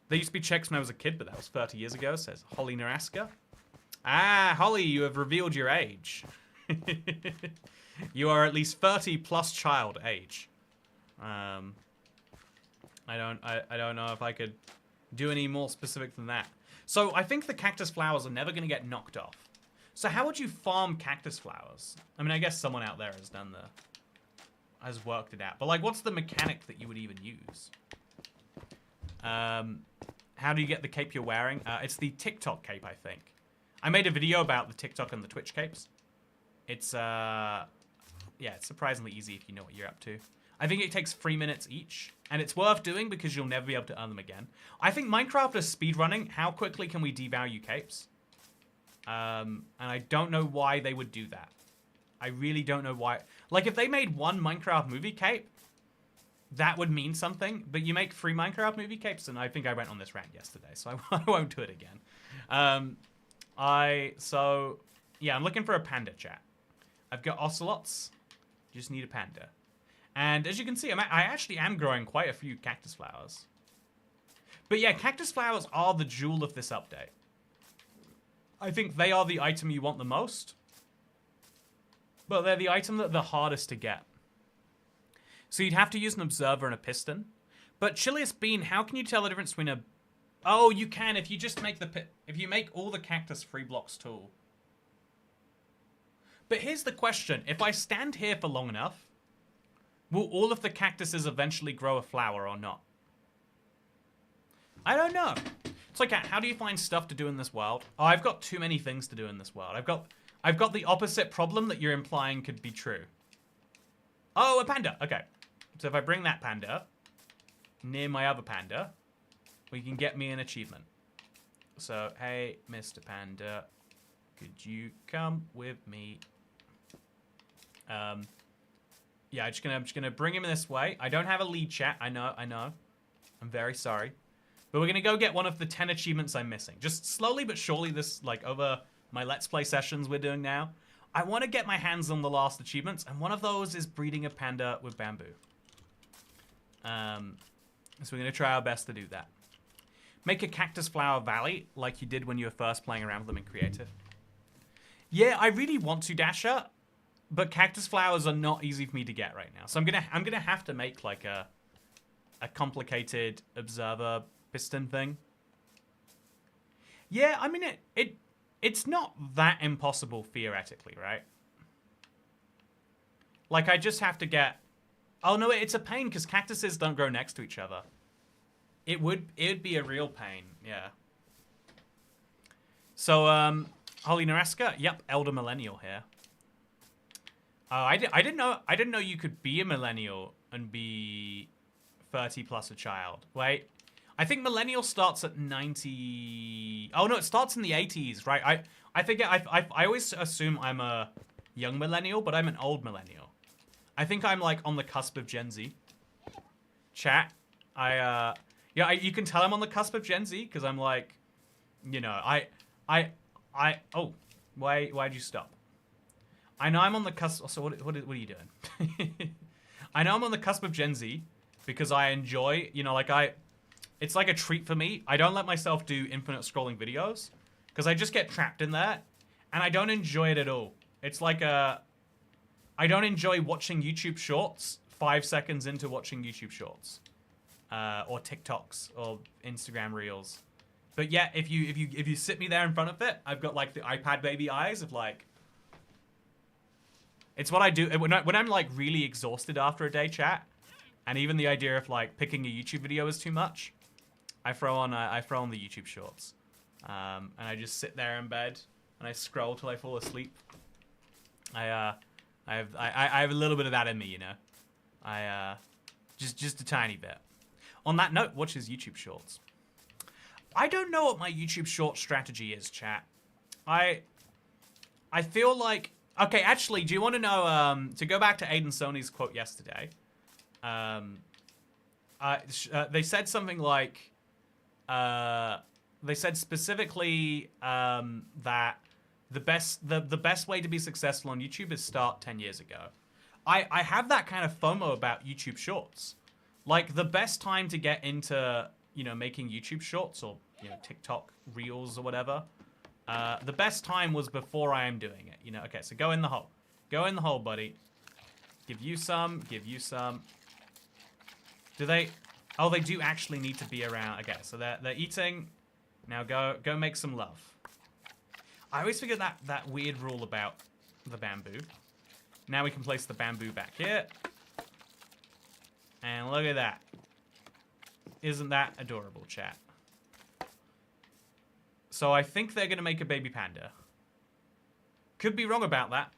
There used to be checks when I was a kid, but that was 30 years ago, says Holly Naraska. Ah, Holly, you have revealed your age. You are at least 30 plus child age. I don't know if I could do any more specific than that. So I think the cactus flowers are never going to get knocked off. So how would you farm cactus flowers? I mean, I guess someone out there has worked it out. But like, what's the mechanic that you would even use? How do you get the cape you're wearing? It's the TikTok cape, I think. I made a video about the TikTok and the Twitch capes. It's, yeah, it's surprisingly easy if you know what you're up to. I think it takes 3 minutes each, and it's worth doing because you'll never be able to earn them again. I think Minecraft is speedrunning. How quickly can we devalue capes? And I don't know why they would do that. I really don't know why. Like, if they made one Minecraft movie cape, that would mean something. But you make 3 Minecraft movie capes, and I think I went on this rant yesterday, so I won't do it again. Yeah, I'm looking for a panda, chat. I've got ocelots. Just need a panda. And as you can see, I actually am growing quite a few cactus flowers. But yeah, cactus flowers are the jewel of this update. I think they are the item you want the most. But they're the item that the hardest to get. So you'd have to use an observer and a piston. But Chiliest Bean, how can you tell the difference between a... Oh, you can if you just make if you make all the cactus 3 blocks tall. But here's the question. If I stand here for long enough, will all of the cactuses eventually grow a flower or not? I don't know. It's like, how do you find stuff to do in this world? Oh, I've got too many things to do in this world. I've got the opposite problem that you're implying could be true. Oh, a panda. Okay. So if I bring that panda near my other panda, we can get me an achievement. So, hey, Mr. Panda, could you come with me? Yeah, I'm just gonna bring him this way. I don't have a lead, chat. I know. I'm very sorry. But we're gonna go get one of the 10 achievements I'm missing. Just slowly but surely, this, like, over my Let's Play sessions we're doing now, I want to get my hands on the last achievements, and one of those is breeding a panda with bamboo. So we're gonna try our best to do that. Make a cactus flower valley, like you did when you were first playing around with them in creative. Yeah, I really want to, Dasher, but cactus flowers are not easy for me to get right now. So I'm gonna have to make like a complicated observer piston thing. Yeah, I mean it's not that impossible theoretically, right? Like I just have to get... Oh no, it's a pain because cactuses don't grow next to each other. It'd be a real pain, yeah. So Holly Nareska, yep, Elder Millennial here. I didn't know you could be a millennial and be 30 plus a child. Wait, I think millennial starts at 90. Oh no, it starts in the 80s, right? I think I always assume I'm a young millennial, but I'm an old millennial. I think I'm like on the cusp of Gen Z. Chat, yeah, you can tell I'm on the cusp of Gen Z because I'm like, you know, oh, why'd you stop? I know I'm on the cusp. So what are you doing? I know I'm on the cusp of Gen Z because I enjoy, you know, like it's like a treat for me. I don't let myself do infinite scrolling videos because I just get trapped in that and I don't enjoy it at all. It's like I don't enjoy watching YouTube shorts 5 seconds into watching YouTube shorts, or TikToks or Instagram reels. But yeah, if you sit me there in front of it, I've got like the iPad baby eyes of like. It's what I do when I'm like really exhausted after a day, chat, and even the idea of like picking a YouTube video is too much. I throw on the YouTube shorts, and I just sit there in bed and I scroll till I fall asleep. I have a little bit of that in me, you know. Just a tiny bit. On that note, watch his YouTube shorts. I don't know what my YouTube short strategy is, chat. I feel like... Okay, actually, do you want to know, to go back to Aiden Sony's quote yesterday, they said something like, they said specifically that the best way to be successful on YouTube is start 10 years ago. I have that kind of FOMO about YouTube Shorts. Like, the best time to get into, you know, making YouTube Shorts or, you know, TikTok Reels or whatever, the best time was before I am doing it, you know. Okay, so go in the hole. Go in the hole, buddy. Give you some. Give you some. Do they... Oh, they do actually need to be around. Okay, so they're eating. Now go make some love. I always figured that weird rule about the bamboo. Now we can place the bamboo back here. And look at that. Isn't that adorable, chat? So I think they're going to make a baby panda. Could be wrong about that.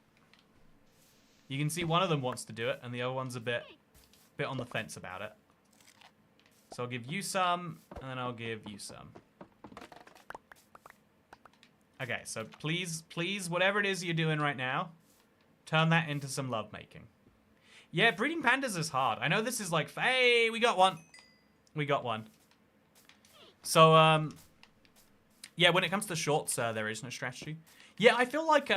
You can see one of them wants to do it, and the other one's a bit bit on the fence about it. So I'll give you some, and then I'll give you some. Okay, so please, whatever it is you're doing right now, turn that into some lovemaking. Yeah, breeding pandas is hard. I know this is like, hey, we got one. We got one. So, yeah, when it comes to shorts, there is no strategy. Yeah, I feel like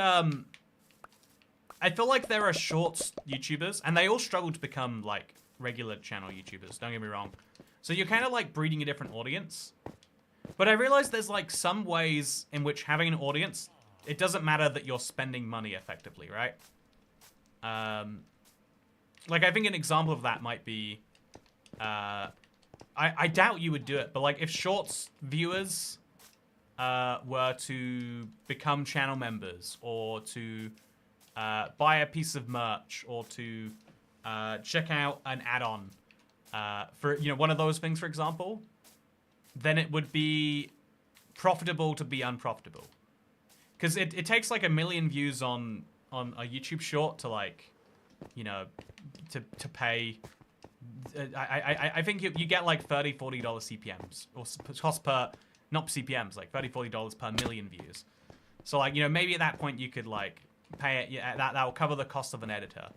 there are shorts YouTubers, and they all struggle to become, like, regular channel YouTubers, don't get me wrong. So you're kind of, like, breeding a different audience. But I realize there's, like, some ways in which having an audience, it doesn't matter that you're spending money effectively, right? Like, I think an example of that might be, I doubt you would do it, but, like, if shorts viewers were to become channel members, or to buy a piece of merch, or to check out an add-on for, you know, one of those things, for example, then it would be profitable to be unprofitable. Because it takes like 1 million views on a YouTube short to, like, you know, to pay. I think you get like $30, $40 CPMs, or cost per, not CPMs, like $30, $40 per million views. So, like, you know, maybe at that point you could, like, pay it. Yeah, that will cover the cost of an editor.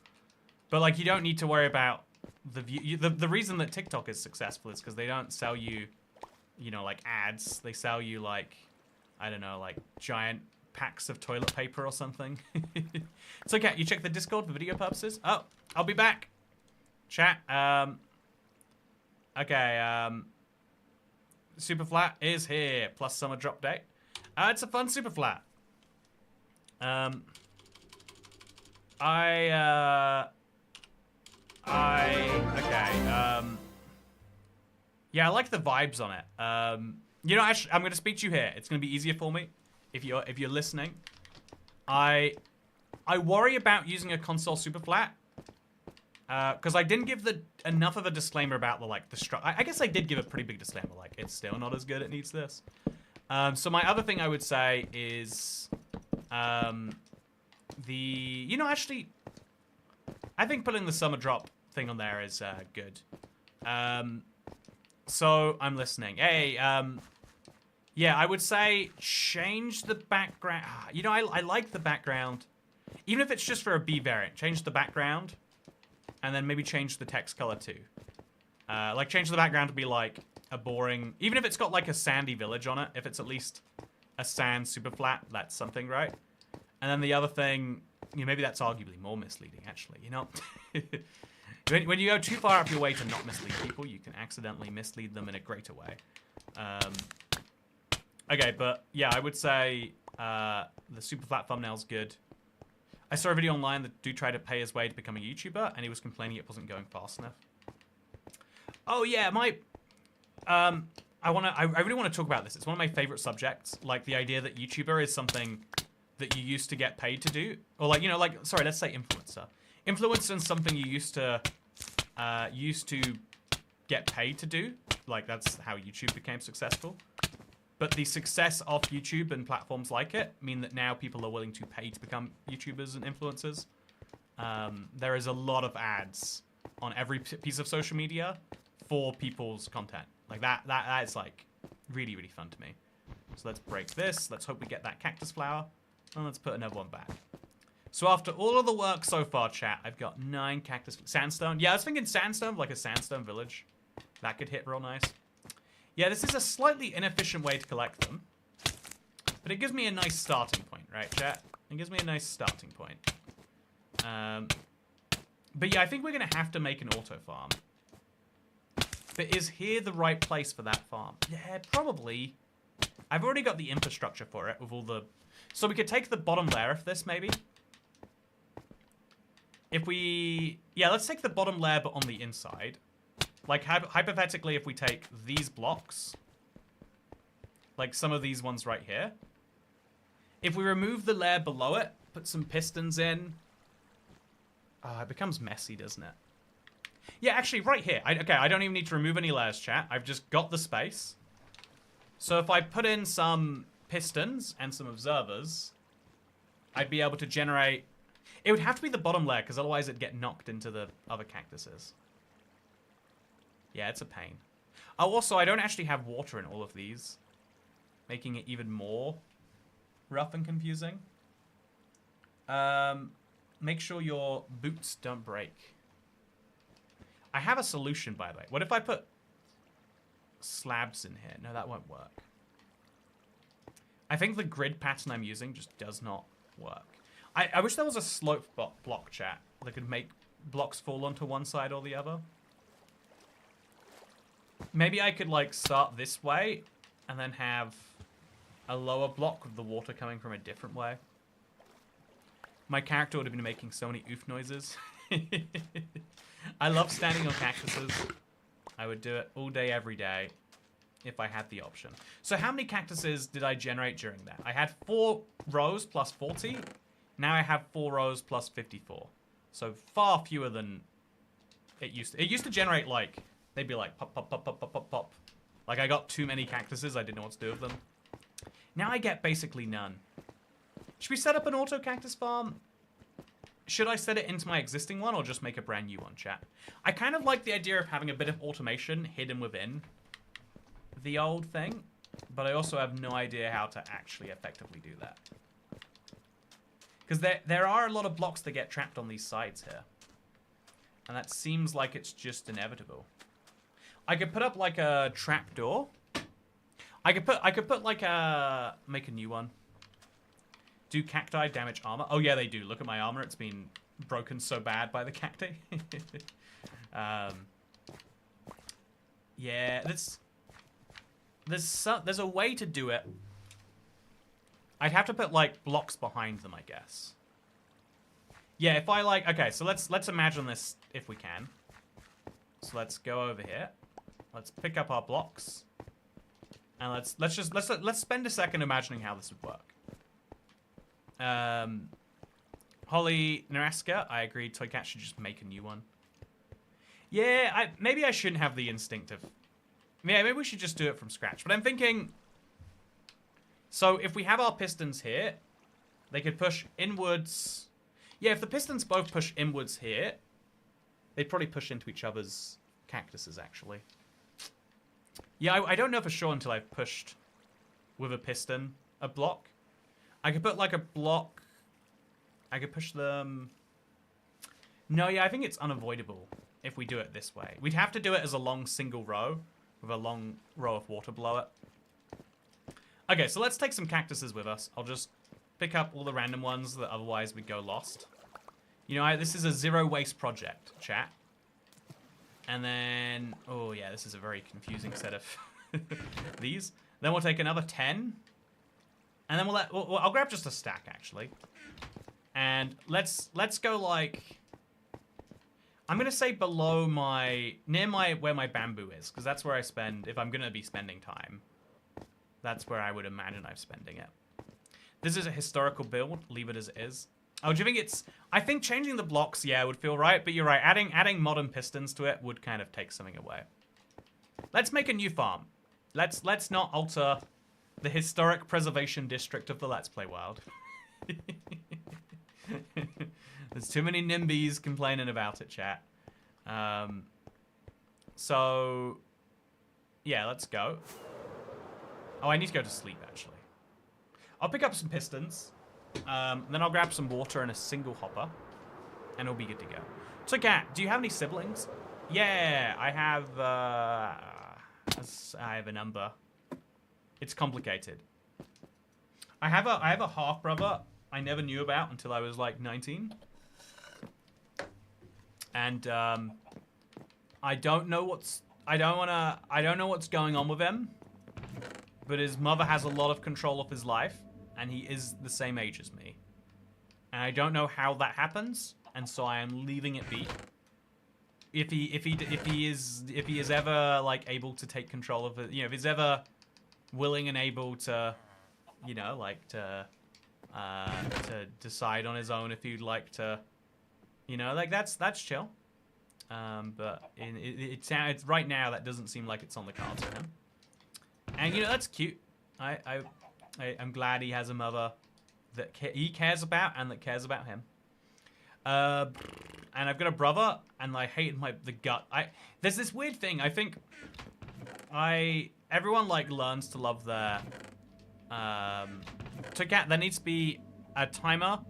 But, like, you don't need to worry about the view. The reason that TikTok is successful is because they don't sell you, you know, like, ads. They sell you, like, I don't know, like, giant packs of toilet paper or something. It's okay. You check the Discord for video purposes. Oh, I'll be back. Chat. Okay. Super flat is here. Plus summer drop date. It's a fun super flat. Okay. Yeah, I like the vibes on it. You know, actually, I'm gonna speak to you here. It's gonna be easier for me if you're listening. I worry about using a console super flat because I didn't give enough of a disclaimer about the I guess I did give a pretty big disclaimer, like, it's still not as good. It needs this. So my other thing I would say is you know, actually, I think putting the summer drop thing on there is good. So I'm listening. Hey, yeah, I would say change the background. You know, I like the background. Even if it's just for a B variant, change the background. And then maybe change the text color too. Like, change the background to be like a boring... Even if it's got like a sandy village on it, if it's at least a sand super flat, that's something, right? And then the other thing, you know, maybe that's arguably more misleading, actually, you know? When you go too far up your way to not mislead people, you can accidentally mislead them in a greater way. Okay, but yeah, I would say the super flat thumbnail's good. I saw a video online that dude tried to pay his way to become a YouTuber, and he was complaining it wasn't going fast enough. Oh yeah, I really want to talk about this. It's one of my favorite subjects. Like, the idea that YouTuber is something that you used to get paid to do, or, like, you know, like, sorry, let's say influencer. Influencer is something you used to get paid to do. Like, that's how YouTube became successful. But the success of YouTube and platforms like it mean that now people are willing to pay to become YouTubers and influencers. There is a lot of ads on every piece of social media for people's content. Like, that is, like, really, really fun to me. So let's break this. Let's hope we get that cactus flower. And let's put another one back. So after all of the work so far, chat, I've got 9 cactus... Sandstone? Yeah, I was thinking sandstone, like a sandstone village. That could hit real nice. Yeah, this is a slightly inefficient way to collect them. But it gives me a nice starting point, right, chat? It gives me a nice starting point. But yeah, I think we're going to have to make an auto farm. But is here the right place for that farm? Yeah, probably. I've already got the infrastructure for it with all the... So we could take the bottom layer of this, maybe. If we... Yeah, let's take the bottom layer, but on the inside. Like, hypothetically, if we take these blocks, like some of these ones right here, if we remove the layer below it, put some pistons in, it becomes messy, doesn't it? Yeah, actually, right here. Okay, I don't even need to remove any layers, chat. I've just got the space. So if I put in some pistons and some observers, I'd be able to generate... It would have to be the bottom layer, because otherwise it'd get knocked into the other cactuses. Yeah, it's a pain. Oh, also, I don't actually have water in all of these, making it even more rough and confusing. Make sure your boots don't break. I have a solution, by the way. What if I put slabs in here? No, that won't work. I think the grid pattern I'm using just does not work. I wish there was a slope block chat that could make blocks fall onto one side or the other. Maybe I could, like, start this way and then have a lower block with the water coming from a different way. My character would have been making so many oof noises. I love standing on cactuses. I would do it all day, every day, if I had the option. So how many cactuses did I generate during that? I had 4 rows plus 40. Now I have 4 rows plus 54. So far fewer than it used to. It used to generate, like, they'd be like pop, pop, pop, pop, pop, pop, pop. Like, I got too many cactuses. I didn't know what to do with them. Now I get basically none. Should we set up an auto cactus farm? Should I set it into my existing one or just make a brand new one, chat? I kind of like the idea of having a bit of automation hidden within the old thing, but I also have no idea how to actually effectively do that. Because there are a lot of blocks that get trapped on these sides here. And that seems like it's just inevitable. I could put up like a trapdoor. I could put like a... Make a new one. Do cacti damage armor? Oh yeah, they do. Look at my armor. It's been broken so bad by the cacti. Yeah, there's a way to do it. I'd have to put like blocks behind them, I guess. Yeah, if I like, okay, so let's imagine this if we can. So let's go over here. Let's pick up our blocks, and let's spend a second imagining how this would work. Holly Naraska, I agree. Toycat should just make a new one. Yeah, maybe I shouldn't have the instinct of. Yeah, maybe we should just do it from scratch. But I'm thinking. So if we have our pistons here, they could push inwards. Yeah, if the pistons both push inwards here, they'd probably push into each other's cactuses, actually. Yeah, I don't know for sure until I've pushed with a piston a block. I could put like a block. I could push them. No, yeah, I think it's unavoidable if we do it this way. We'd have to do it as a long single row with a long row of water below it. Okay, so let's take some cactuses with us. I'll just pick up all the random ones that otherwise would go lost. You know, this is a zero waste project, chat. And then, oh yeah, this is a very confusing set of these. Then we'll take another 10. And then I'll grab just a stack, actually. And let's go like, I'm gonna say below where my bamboo is, because that's where I spend, if I'm gonna be spending time. That's where I would imagine I'm spending it. This is a historical build. Leave it as it is. Oh, do you think it's... I think changing the blocks, yeah, would feel right. But you're right. Adding modern pistons to it would kind of take something away. Let's make a new farm. Let's not alter the historic preservation district of the Let's Play world. There's too many NIMBYs complaining about it, chat. So... Yeah, let's go. Oh, I need to go to sleep, actually. I'll pick up some pistons. Then I'll grab some water in a single hopper. And it'll be good to go. So, Kat, do you have any siblings? Yeah, I have a number. It's complicated. I have a half-brother I never knew about until I was, like, 19. And, I don't know what's going on with him. But his mother has a lot of control of his life, and he is the same age as me. And I don't know how that happens, and so I am leaving it be. If he is ever like able to take control of it, you know, if he's ever willing and able to, you know, like to decide on his own if he'd like to, you know, like that's chill. But it's right now that doesn't seem like it's on the cards for him. And, you know, that's cute. I'm glad he has a mother that he cares about and that cares about him. And and I've got a brother, and I hate the gut. There's this weird thing. I think everyone like learns to love their there needs to be a timer,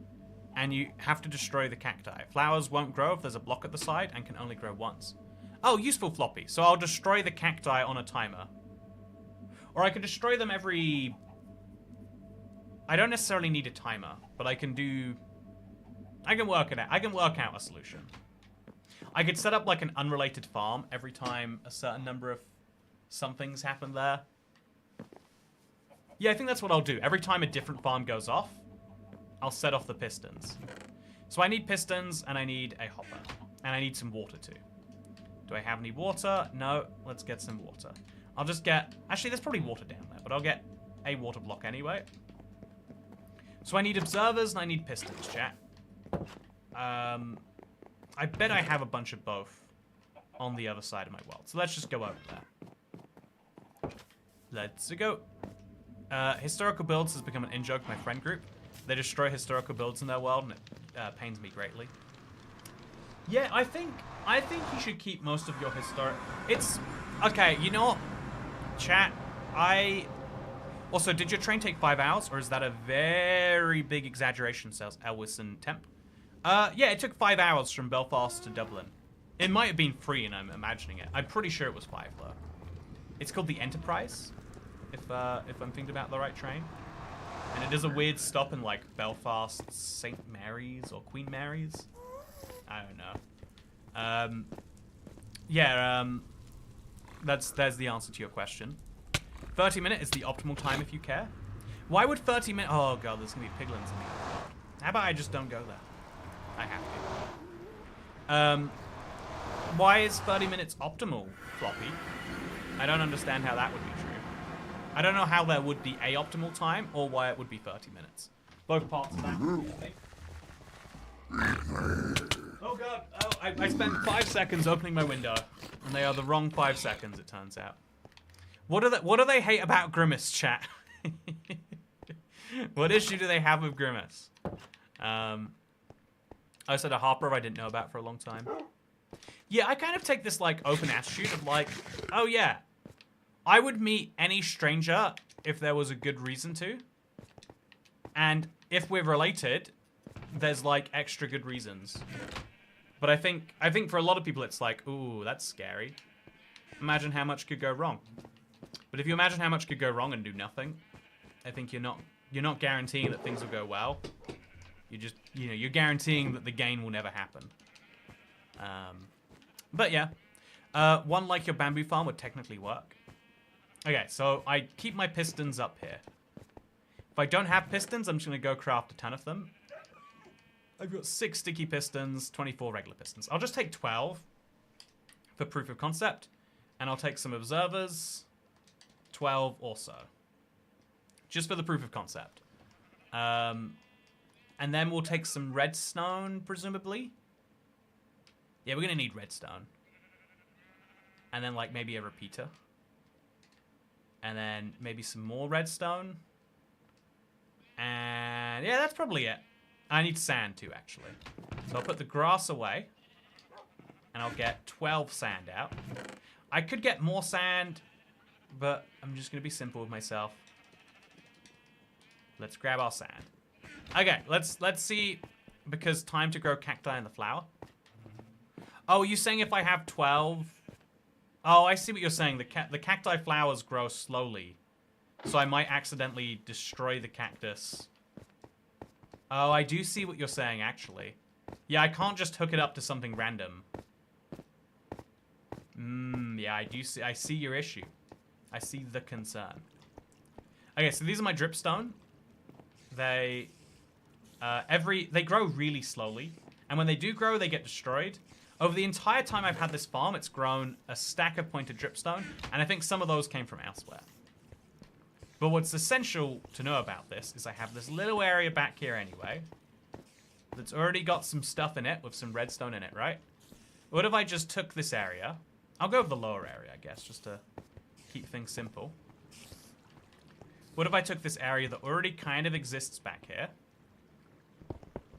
and you have to destroy the cacti. Flowers won't grow if there's a block at the side and can only grow once. Oh, useful floppy. So I'll destroy the cacti on a timer. Or I could destroy them every... I don't necessarily need a timer, but I can work it out. I can work out a solution. I could set up like an unrelated farm every time a certain number of somethings happen there. Yeah, I think that's what I'll do. Every time a different farm goes off, I'll set off the pistons. So I need pistons, and I need a hopper. And I need some water too. Do I have any water? No. Let's get some water. I'll just get... Actually, there's probably water down there, but I'll get a water block anyway. So I need observers, and I need pistons, chat. I bet I have a bunch of both on the other side of my world. So let's just go over there. Let's go. Historical builds has become an in-joke in my friend group. They destroy historical builds in their world, and it pains me greatly. Yeah, I think you should keep most of your historic... It's... Okay, you know what? Chat, Also, did your train take 5 hours, or is that a very big exaggeration, says Elwison Temp? Yeah, it took 5 hours from Belfast to Dublin. It might have been 3, and I'm imagining it. I'm pretty sure it was 5, though. It's called the Enterprise, if I'm thinking about the right train. And it does a weird stop in, like, Belfast, St. Mary's, or Queen Mary's. I don't know. There's the answer to your question. 30 minutes is the optimal time if you care. Why would 30 minutes... Oh, God, there's going to be piglins in the other world. How about I just don't go there? I have to. Why is 30 minutes optimal, Floppy? I don't understand how that would be true. I don't know how there would be a optimal time or why it would be 30 minutes. Both parts of that, I think. Oh, God. Oh, I spent 5 seconds opening my window, and they are the wrong 5 seconds, it turns out. What do they hate about Grimace, chat? What issue do they have with Grimace? I said a Harper I didn't know about for a long time. Yeah, I kind of take this, like, open attitude of, like, oh, yeah. I would meet any stranger if there was a good reason to. And if we're related, there's, like, extra good reasons. But I think for a lot of people it's like, ooh, that's scary. Imagine how much could go wrong. But if you imagine how much could go wrong and do nothing, I think you're not guaranteeing that things will go well. You just, you're guaranteeing that the gain will never happen. But yeah, one like your bamboo farm would technically work. Okay, so I keep my pistons up here. If I don't have pistons, I'm just gonna go craft a ton of them. I've got 6 sticky pistons, 24 regular pistons. I'll just take 12 for proof of concept, and I'll take some observers, 12 also, just for the proof of concept. And then we'll take some redstone, presumably. Yeah, we're gonna need redstone. And then, like, maybe a repeater. And then maybe some more redstone. And yeah, that's probably it. I need sand too, actually. So I'll put the grass away. And I'll get 12 sand out. I could get more sand, but I'm just gonna be simple with myself. Let's grab our sand. Okay, let's see, because time to grow cacti in the flower. Oh, are you saying if I have 12? Oh, I see what you're saying. The cacti flowers grow slowly, so I might accidentally destroy the cactus. Oh, I do see what you're saying, actually. Yeah, I can't just hook it up to something random. Yeah, I see your issue. I see the concern. Okay, so these are my dripstone. They grow really slowly, and when they do grow, they get destroyed. Over the entire time I've had this farm, it's grown a stack of pointed dripstone, and I think some of those came from elsewhere. But what's essential to know about this is I have this little area back here anyway that's already got some stuff in it with some redstone in it, right? What if I just took this area? I'll go with the lower area, I guess, just to keep things simple. What if I took this area that already kind of exists back here?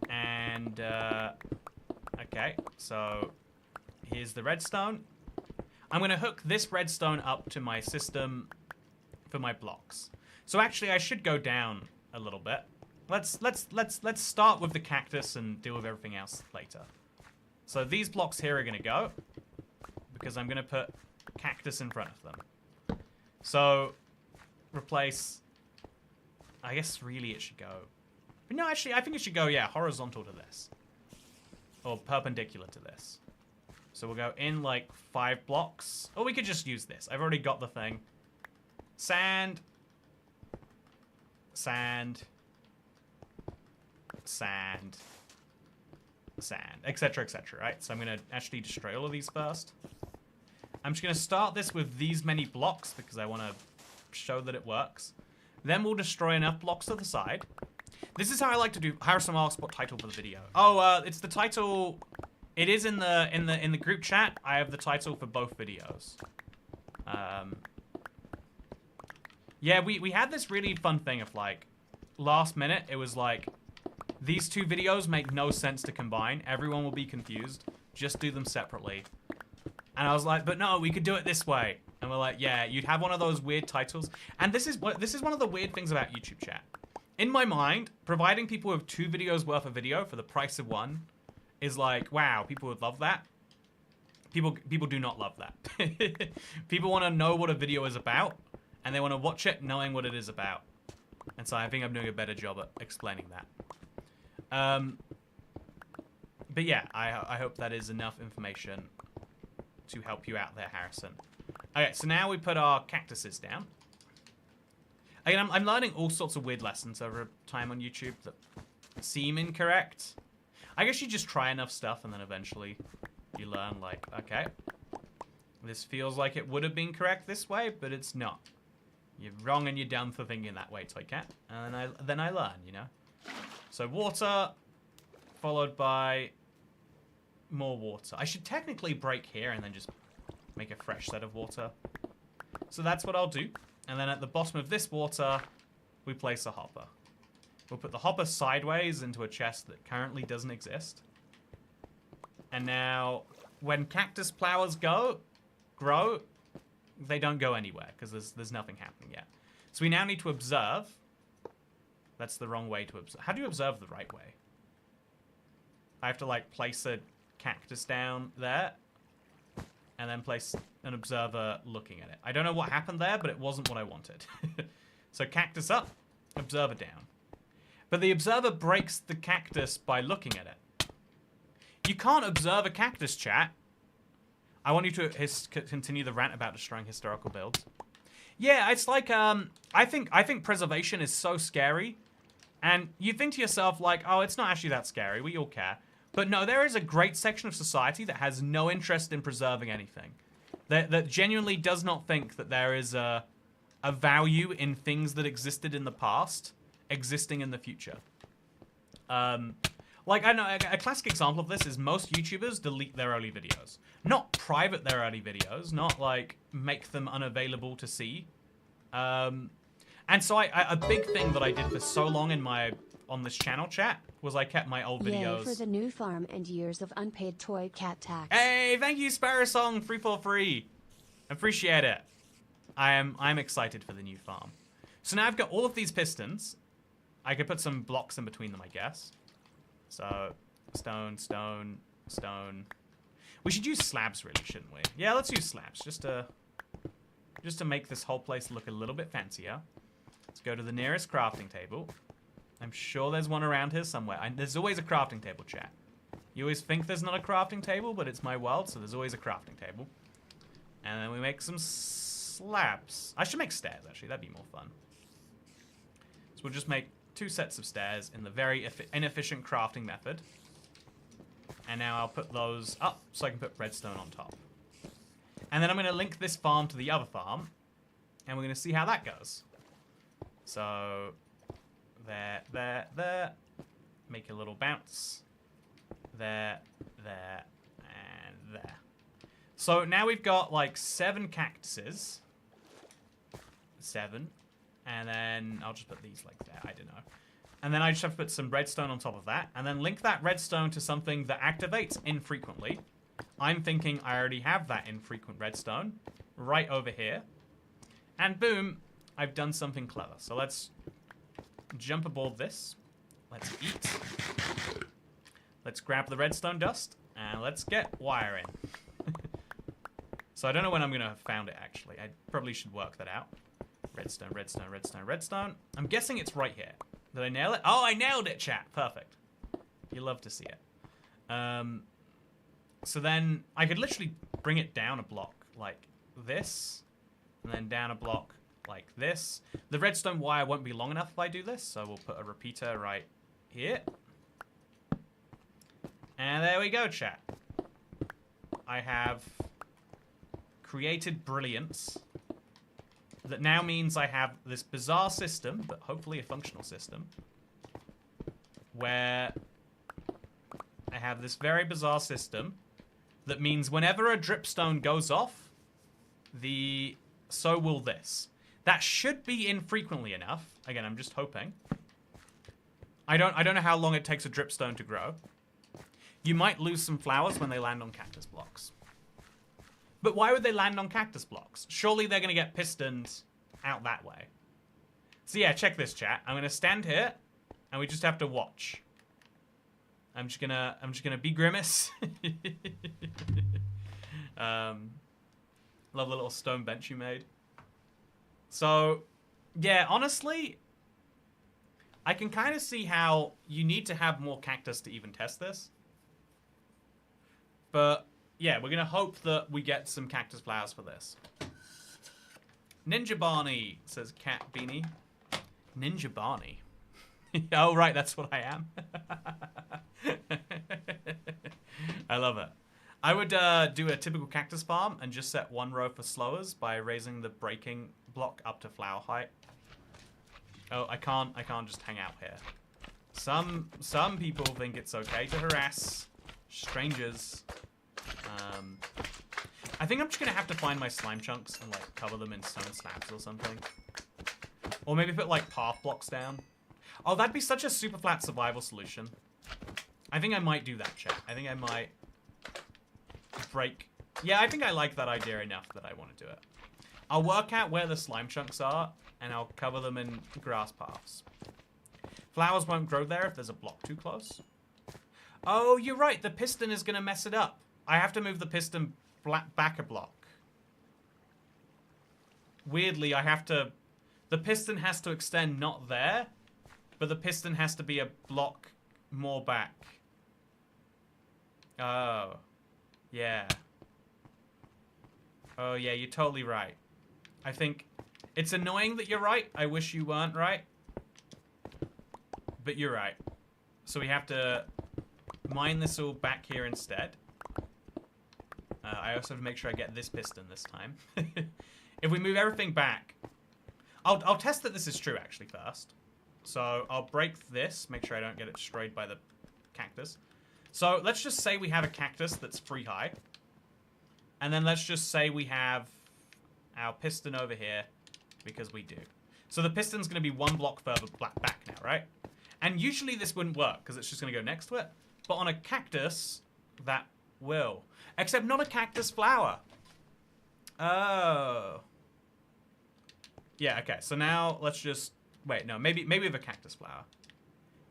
And, I Okay, so here's the redstone. I'm going to hook this redstone up to my system for my blocks. So actually, I should go down a little bit. Let's start with the cactus and deal with everything else later. So these blocks here are going to go because I'm going to put cactus in front of them. So replace. I guess really it should go. But no, actually, I think it should go, yeah, horizontal to this. Or perpendicular to this. So we'll go in like 5 blocks. Or we could just use this. I've already got the thing. Sand. Sand. Sand. Sand. Etc, etc, right? So I'm going to actually destroy all of these first. I'm just going to start this with these many blocks because I want to show that it works. Then we'll destroy enough blocks to the side. This is how I like to do. Harrison asks what title for the video. Oh, it's the title. It is in the group chat. I have the title for both videos. Yeah, we had this really fun thing of like last minute. It was like these 2 videos make no sense to combine. Everyone will be confused. Just do them separately. And I was like, but no, we could do it this way. And we're like, yeah, you'd have one of those weird titles. And this is one of the weird things about YouTube chat. In my mind, providing people with 2 videos worth of video for the price of 1 is like, wow, people would love that. People do not love that. People want to know what a video is about, and they want to watch it knowing what it is about. And so I think I'm doing a better job at explaining that. But yeah, I hope that is enough information to help you out there, Harrison. Okay, so now we put our cactuses down. Again, I'm learning all sorts of weird lessons over time on YouTube that seem incorrect. I guess you just try enough stuff and then eventually you learn, like, okay, this feels like it would have been correct this way, but it's not. You're wrong and you're dumb for thinking that way, Toy Cat. And then I learn, you know? So water, followed by more water. I should technically break here and then just make a fresh set of water. So that's what I'll do. And then at the bottom of this water, we place a hopper. We'll put the hopper sideways into a chest that currently doesn't exist. And now, when cactus flowers grow, they don't go anywhere because there's nothing happening yet. So we now need to observe. That's the wrong way to observe. How do you observe the right way? I have to like place a cactus down there and then place an observer looking at it. I don't know what happened there, but it wasn't what I wanted. So cactus up, observer down. But the observer breaks the cactus by looking at it. You can't observe a cactus, chat. I want you to continue the rant about destroying historical builds. Yeah, it's like, I think preservation is so scary. And you think to yourself, like, oh, it's not actually that scary. We all care. But no, there is a great section of society that has no interest in preserving anything. That genuinely does not think that there is a value in things that existed in the past existing in the future. Like, I know, a classic example of this is most YouTubers delete their early videos. Not private their early videos, not, like, make them unavailable to see. And so a big thing that I did for so long on this channel chat was I kept my old videos. Yay for the new farm and years of unpaid toy cat tax. Hey, thank you, Sparrow Song 343. Appreciate it. I'm excited for the new farm. So now I've got all of these pistons. I could put some blocks in between them, I guess. So stone, stone, stone. We should use slabs, really, shouldn't we? Yeah, let's use slabs just to make this whole place look a little bit fancier. Let's go to the nearest crafting table. I'm sure there's one around here somewhere. There's always a crafting table, chat. You always think there's not a crafting table, but it's my world, so there's always a crafting table. And then we make some slabs. I should make stairs, actually. That'd be more fun. So we'll just make 2 sets of stairs in the very inefficient crafting method. And now I'll put those up so I can put redstone on top. And then I'm going to link this farm to the other farm. And we're going to see how that goes. So, there, there, there. Make a little bounce. There, there, and there. So now we've got like 7 cactuses. 7. And then I'll just put these like there. I don't know. And then I just have to put some redstone on top of that, and then link that redstone to something that activates infrequently. I'm thinking I already have that infrequent redstone right over here. And boom, I've done something clever. So let's jump aboard this. Let's eat. Let's grab the redstone dust, and let's get wiring. So I don't know when I'm going to have found it, actually. I probably should work that out. Redstone, redstone, redstone, redstone. I'm guessing it's right here. Did I nail it? Oh, I nailed it, chat. Perfect. You love to see it. So then I could literally bring it down a block like this, and then down a block like this. The redstone wire won't be long enough if I do this, so we'll put a repeater right here. And there we go, chat. I have created brilliance. That now means I have this bizarre system, but hopefully a functional system, where I have this very bizarre system that means whenever a dripstone goes off, so will this. That should be infrequently enough. Again, I'm just hoping. I don't know how long it takes a dripstone to grow. You might lose some flowers when they land on cactus blocks. But why would they land on cactus blocks? Surely they're going to get pistoned out that way. So yeah, check this, chat. I'm going to stand here, and we just have to watch. I'm just gonna be Grimace. Love the little stone bench you made. So, yeah, honestly, I can kind of see how you need to have more cactus to even test this. But yeah, we're going to hope that we get some cactus flowers for this. Ninja Barney, says Cat Beanie. Ninja Barney. Oh, right, that's what I am. I love it. I would do a typical cactus farm and just set one row for slowers by raising the breaking block up to flower height. Oh, I can't just hang out here. Some people think it's okay to harass strangers. I think I'm just gonna have to find my slime chunks and like cover them in stone slabs or something. Or maybe put like path blocks down. Oh, that'd be such a super flat survival solution. I think I might do that, chat. I think I might break. Yeah, I think I like that idea enough that I want to do it. I'll work out where the slime chunks are, and I'll cover them in grass paths. Flowers won't grow there if there's a block too close. Oh, you're right. The piston is going to mess it up. I have to move the piston back a block. Weirdly, I have to... The piston has to extend not there, but the piston has to be a block more back. Oh. Yeah. Oh, yeah, you're totally right. I think it's annoying that you're right. I wish you weren't right. But you're right. So we have to mine this all back here instead. I also have to make sure I get this piston this time. If we move everything back... I'll test that this is true, actually, first. So I'll break this, make sure I don't get it destroyed by the cactus. So let's just say we have a cactus that's free high. And then let's just say we have our piston over here, because we do. So the piston's going to be one block further back now, right? And usually this wouldn't work, because it's just going to go next to it. But on a cactus, that will. Except not a cactus flower. Oh. Yeah, okay. So now let's just... Wait, no. Maybe we have a cactus flower.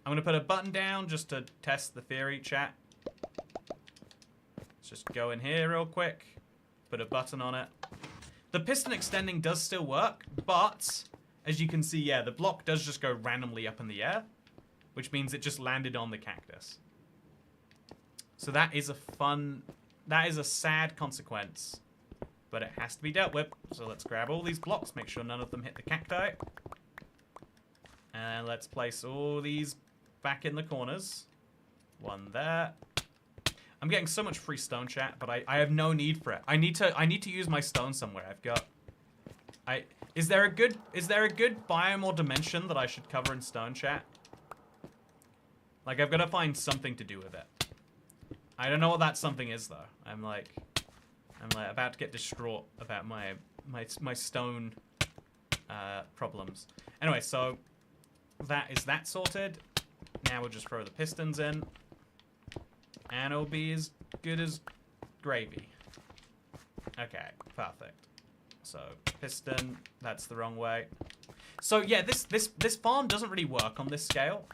I'm going to put a button down just to test the theory, chat. Let's just go in here real quick. Put a button on it. The piston extending does still work, but as you can see, yeah, the block does just go randomly up in the air, which means it just landed on the cactus. So that is a sad consequence, but it has to be dealt with. So let's grab all these blocks, make sure none of them hit the cacti. And let's place all these back in the corners. One there. I'm getting so much free stone, chat, but I have no need for it. I need to use my stone somewhere. I've got... Is there a good biome or dimension that I should cover in stone, chat? Like, I've got to find something to do with it. I don't know what that something is, though. I'm like about to get distraught about my stone problems. Anyway, so that is that sorted. Now we'll just throw the pistons in. And it'll be as good as gravy. Okay, perfect. So, piston, that's the wrong way. So yeah, this farm doesn't really work on this scale.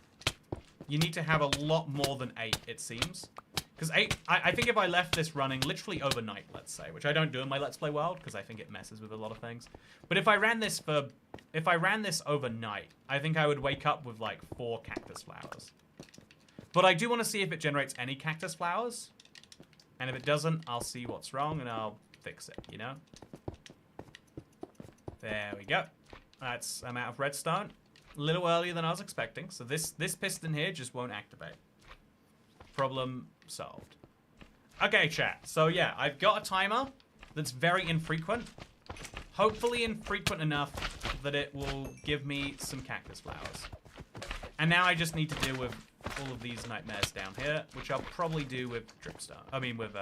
You need to have a lot more than 8, it seems. Because 8, I think if I left this running literally overnight, let's say, which I don't do in my Let's Play world, because I think it messes with a lot of things. But if I ran this overnight, I think I would wake up with like 4 cactus flowers. But I do want to see if it generates any cactus flowers. And if it doesn't, I'll see what's wrong and I'll fix it, you know? There we go. I'm out of redstone. A little earlier than I was expecting. So this piston here just won't activate. Problem solved. Okay, chat. So yeah, I've got a timer that's very infrequent. Hopefully infrequent enough that it will give me some cactus flowers. And now I just need to deal with all of these nightmares down here, which I'll probably do with dripstone. I mean with,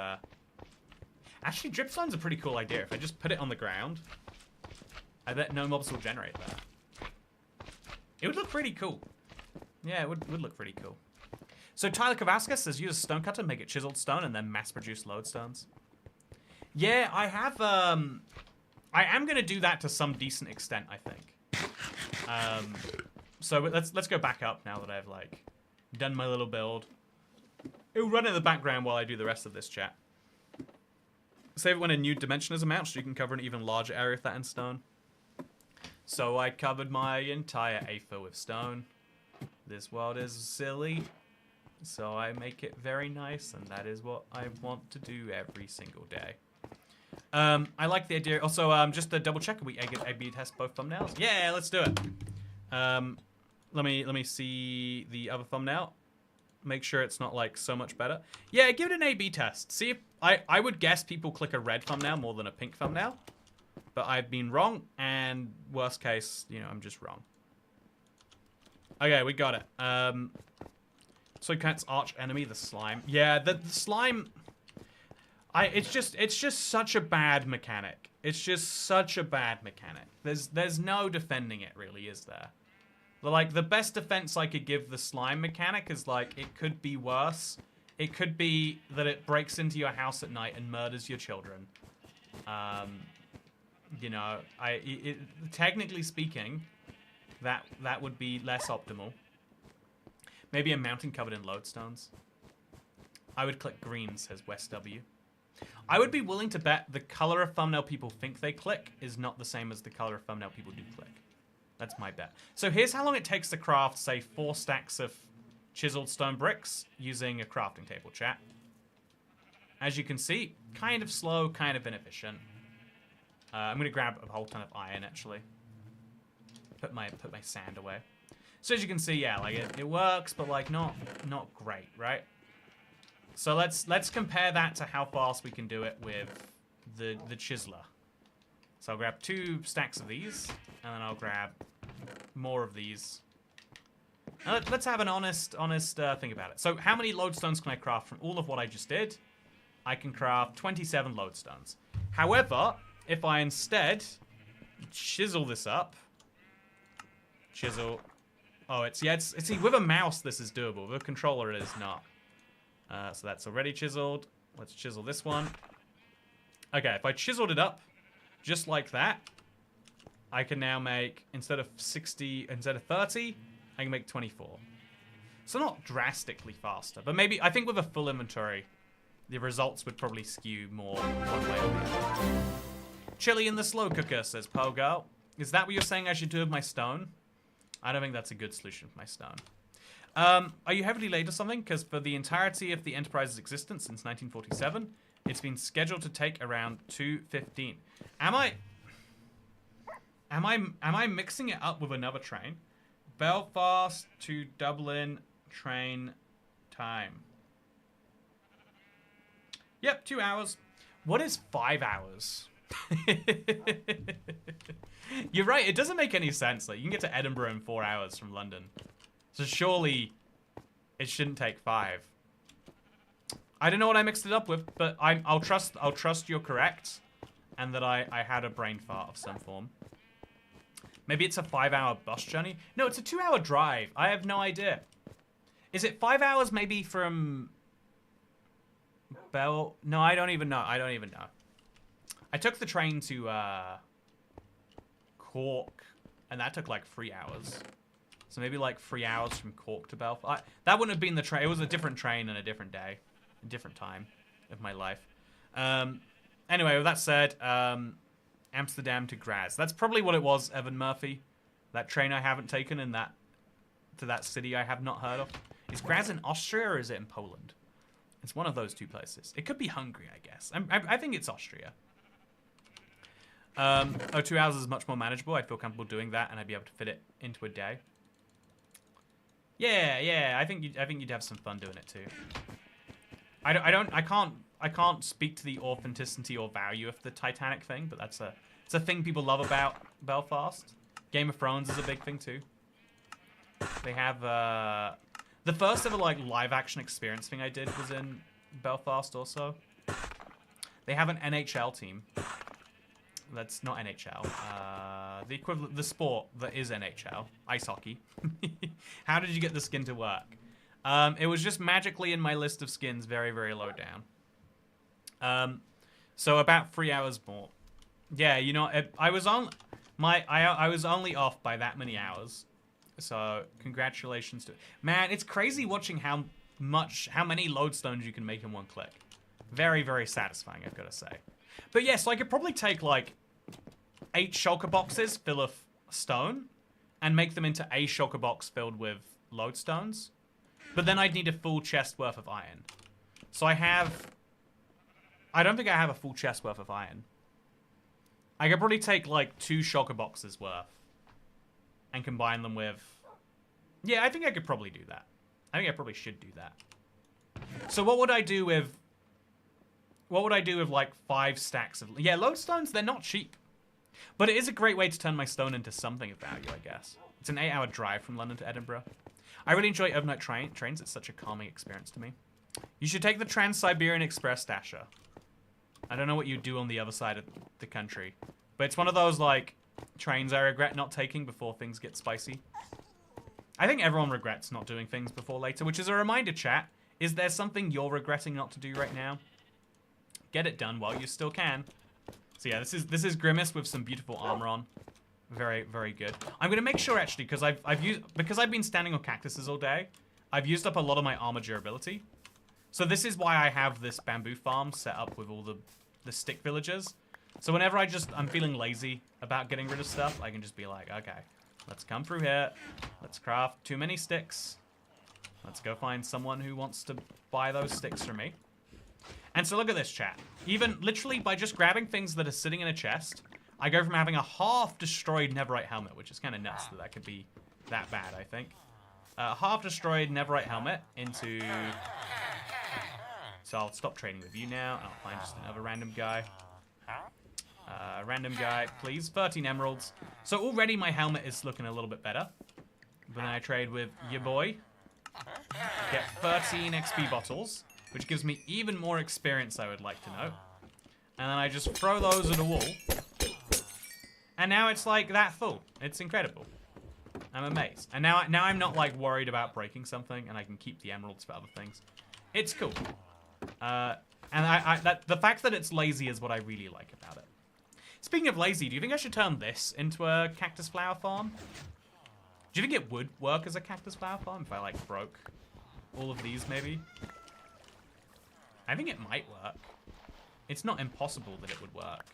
Actually, dripstone's a pretty cool idea. If I just put it on the ground, I bet no mobs will generate that. It would look pretty cool. Yeah, it would look pretty cool. So Tyler Kavaskas says use a stone cutter, make it chiseled stone, and then mass produce lodestones. Yeah, I have, I am going to do that to some decent extent, I think. So let's go back up now that I've, like, done my little build. It'll run in the background while I do the rest of this chat. Save it when a new dimension is announced, so you can cover an even larger area of that in stone. So I covered my entire AFA with stone. This world is silly, so I make it very nice, and that is what I want to do every single day. I like the idea. Also, just to double check, we A/B test both thumbnails. Yeah, let's do it. Let me see the other thumbnail. Make sure it's not like so much better. Yeah, give it an A/B test. See if I would guess people click a red thumbnail more than a pink thumbnail, but I've been wrong. And worst case, you know, I'm just wrong. Okay, we got it. Soy Cat's arch enemy, the slime. Yeah, the slime. It's just such a bad mechanic. It's just such a bad mechanic. There's no defending it, really, is there? Like, the best defense I could give the slime mechanic is, like, it could be worse. It could be that it breaks into your house at night and murders your children. You know, technically speaking, that would be less optimal. Maybe a mountain covered in lodestones. I would click green, says West W. I would be willing to bet the color of thumbnail people think they click is not the same as the color of thumbnail people do click. That's my bet. So here's how long it takes to craft, say, 4 stacks of chiseled stone bricks using a crafting table, chat. As you can see, kind of slow, kind of inefficient. I'm going to grab a whole ton of iron, actually. Put my sand away. So as you can see, yeah, like it works, but like not great, right? So let's compare that to how fast we can do it with the chiseler. So I'll grab 2 stacks of these, and then I'll grab more of these. Now let's have an honest think about it. So how many lodestones can I craft from all of what I just did? I can craft 27 lodestones. However, if I instead chisel this up, chisel. Oh, see, with a mouse this is doable. With a controller it is not. So that's already chiseled. Let's chisel this one. Okay, if I chiseled it up just like that, I can now make, instead of 30, I can make 24. So not drastically faster, but maybe, I think with a full inventory, the results would probably skew more one way or the other. Chili in the slow cooker, says Pogo. Is that what you're saying I should do with my stone? I don't think that's a good solution for my stone. Are you heavily late or something? Because for the entirety of the Enterprise's existence since 1947, it's been scheduled to take around 2:15. Am I mixing it up with another train? Belfast to Dublin train time. Yep, 2 hours. What is 5 hours? You're right, it doesn't make any sense. Like, you can get to Edinburgh in 4 hours from London. So surely it shouldn't take 5. I don't know what I mixed it up with, but I'll trust you're correct, and that I had a brain fart of some form. Maybe it's a 5-hour bus journey. No, it's a 2-hour drive. I have no idea. Is it 5 hours maybe from Bell? No, I don't even know. I don't even know. I took the train to Cork, and that took like 3 hours. So maybe like 3 hours from Cork to Belfast. That wouldn't have been the train. It was a different train and a different day, a different time of my life. Anyway, with that said, Amsterdam to Graz. That's probably what it was, Evan Murphy. That train I haven't taken in to that city I have not heard of. Is Graz in Austria or is it in Poland? It's one of those two places. It could be Hungary, I guess. I think it's Austria. 2 hours is much more manageable. I'd feel comfortable doing that, and I'd be able to fit it into a day. Yeah. I think you'd have some fun doing it too. I can't speak to the authenticity or value of the Titanic thing, but it's a thing people love about Belfast. Game of Thrones is a big thing too. They have the first ever like live action experience thing I did was in Belfast also. They have an NHL team. That's not NHL. The equivalent, the sport that is NHL, ice hockey. How did you get the skin to work? It was just magically in my list of skins, very, very low down. So about 3 hours more. Yeah, you know, I was only off by that many hours. So congratulations to man. It's crazy watching how many lodestones you can make in one click. Very, very satisfying, I've got to say. But yes, I could probably take like 8 shulker boxes full of stone and make them into a shulker box filled with lodestones. But then I'd need a full chest worth of iron. So I don't think I have a full chest worth of iron. I could probably take like 2 shulker boxes worth and combine them with... Yeah, I think I could probably do that. I think I probably should do that. So what would I do with... What would I do with like 5 stacks of... Yeah, lodestones, they're not cheap. But it is a great way to turn my stone into something of value, I guess. It's an 8-hour drive from London to Edinburgh. I really enjoy overnight trains. It's such a calming experience to me. You should take the Trans-Siberian Express, Dasher. I don't know what you do on the other side of the country. But it's one of those, like, trains I regret not taking before things get spicy. I think everyone regrets not doing things before later, which is a reminder, chat. Is there something you're regretting not to do right now? Get it done while you still can. So yeah, this is Grimace with some beautiful armor on. Very, very good. I'm gonna make sure actually, because I've been standing on cactuses all day, I've used up a lot of my armor durability. So this is why I have this bamboo farm set up with all the stick villagers. So whenever I'm feeling lazy about getting rid of stuff, I can just be like, okay, let's come through here. Let's craft too many sticks. Let's go find someone who wants to buy those sticks from me. And so look at this, chat. Even literally by just grabbing things that are sitting in a chest, I go from having a half-destroyed Netherite helmet, which is kind of nuts that could be that bad, I think. Half-destroyed Netherite helmet into... So I'll stop trading with you now, and I'll find just another random guy. Random guy, please. 13 emeralds. So already my helmet is looking a little bit better. But then I trade with your boy. Get 13 XP bottles, which gives me even more experience, I would like to know. And then I just throw those at a wall. And now it's like that full. It's incredible. I'm amazed. And now I'm not like worried about breaking something, and I can keep the emeralds for other things. It's cool. And the fact that it's lazy is what I really like about it. Speaking of lazy, do you think I should turn this into a cactus flower farm? Do you think it would work as a cactus flower farm if I like broke all of these maybe? I think it might work. It's not impossible that it would work.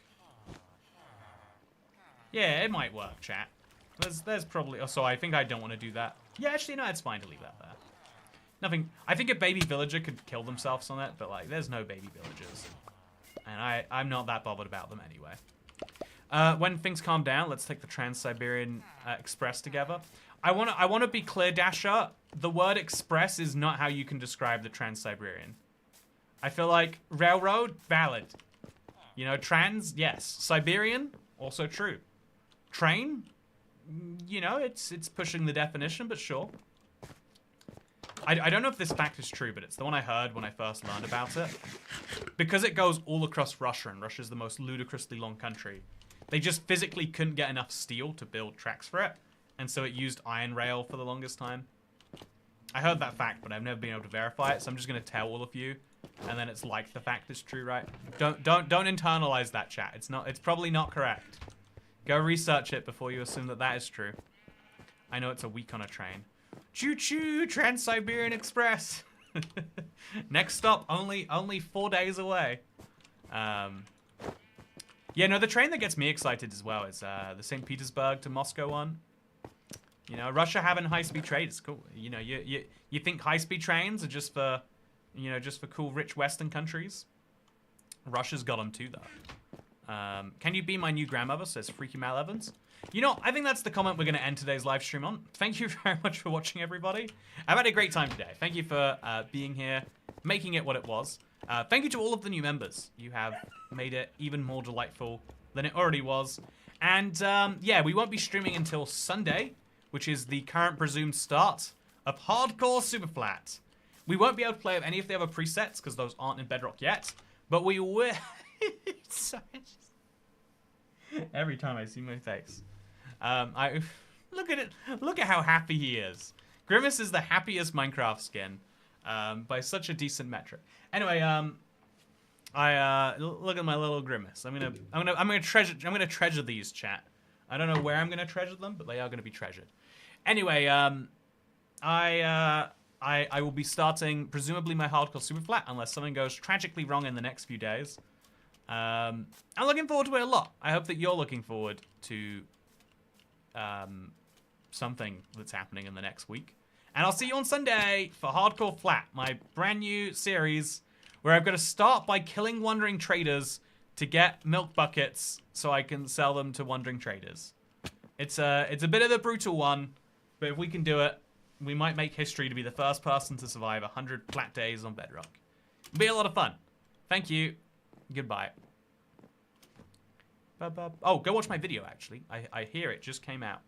Yeah, it might work, chat. There's probably... Oh, so I think I don't want to do that. Yeah, actually, no, it's fine to leave that there. Nothing... I think a baby villager could kill themselves on it, but, like, there's no baby villagers. And I'm not that bothered about them anyway. When things calm down, let's take the Trans-Siberian Express together. I want to be clear, Dasher. The word express is not how you can describe the Trans-Siberian. I feel like railroad, valid. You know, trans, yes. Siberian, also true. Train, you know, it's pushing the definition, but sure. I don't know if this fact is true, but it's the one I heard when I first learned about it. Because it goes all across Russia, and Russia's the most ludicrously long country. They just physically couldn't get enough steel to build tracks for it, and so it used iron rail for the longest time. I heard that fact, but I've never been able to verify it, so I'm just gonna tell all of you, and then it's like the fact is true, right? Don't internalize that, chat. It's probably not correct. Go research it before you assume that that is true. I know it's a week on a train. Choo choo, Trans-Siberian Express. Next stop, only 4 days away. Yeah, no, the train that gets me excited as well is the St. Petersburg to Moscow one. You know, Russia having high-speed trade is cool. You know, you think high-speed trains are just for, you know, just for cool rich Western countries? Russia's got them too, though. Can you be my new grandmother? Says Freaky Mal Evans. You know, I think that's the comment we're going to end today's live stream on. Thank you very much for watching, everybody. I've had a great time today. Thank you for being here, making it what it was. Thank you to all of the new members. You have made it even more delightful than it already was. And yeah, we won't be streaming until Sunday, which is the current presumed start of Hardcore Superflat. We won't be able to play with any of the other presets because those aren't in Bedrock yet, but we will. Every time I see my face, I look at it. Look at how happy he is. Grimace is the happiest Minecraft skin by such a decent metric. Anyway, I look at my little Grimace. I'm gonna treasure these, chat. I don't know where I'm gonna treasure them, but they are gonna be treasured. Anyway, I will be starting presumably my hardcore super flat unless something goes tragically wrong in the next few days. I'm looking forward to it a lot. I hope that you're looking forward to something that's happening in the next week. And I'll see you on Sunday for Hardcore Flat, my brand new series where I've got to start by killing wandering traders to get milk buckets so I can sell them to wandering traders. It's a bit of a brutal one, but if we can do it, we might make history to be the first person to survive 100 flat days on Bedrock. It'll be a lot of fun. Thank you. Goodbye. Oh, go watch my video, actually. I hear it just came out.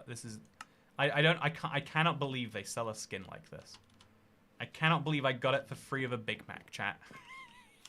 This is... I cannot believe they sell a skin like this. I cannot believe I got it for free of a Big Mac, chat.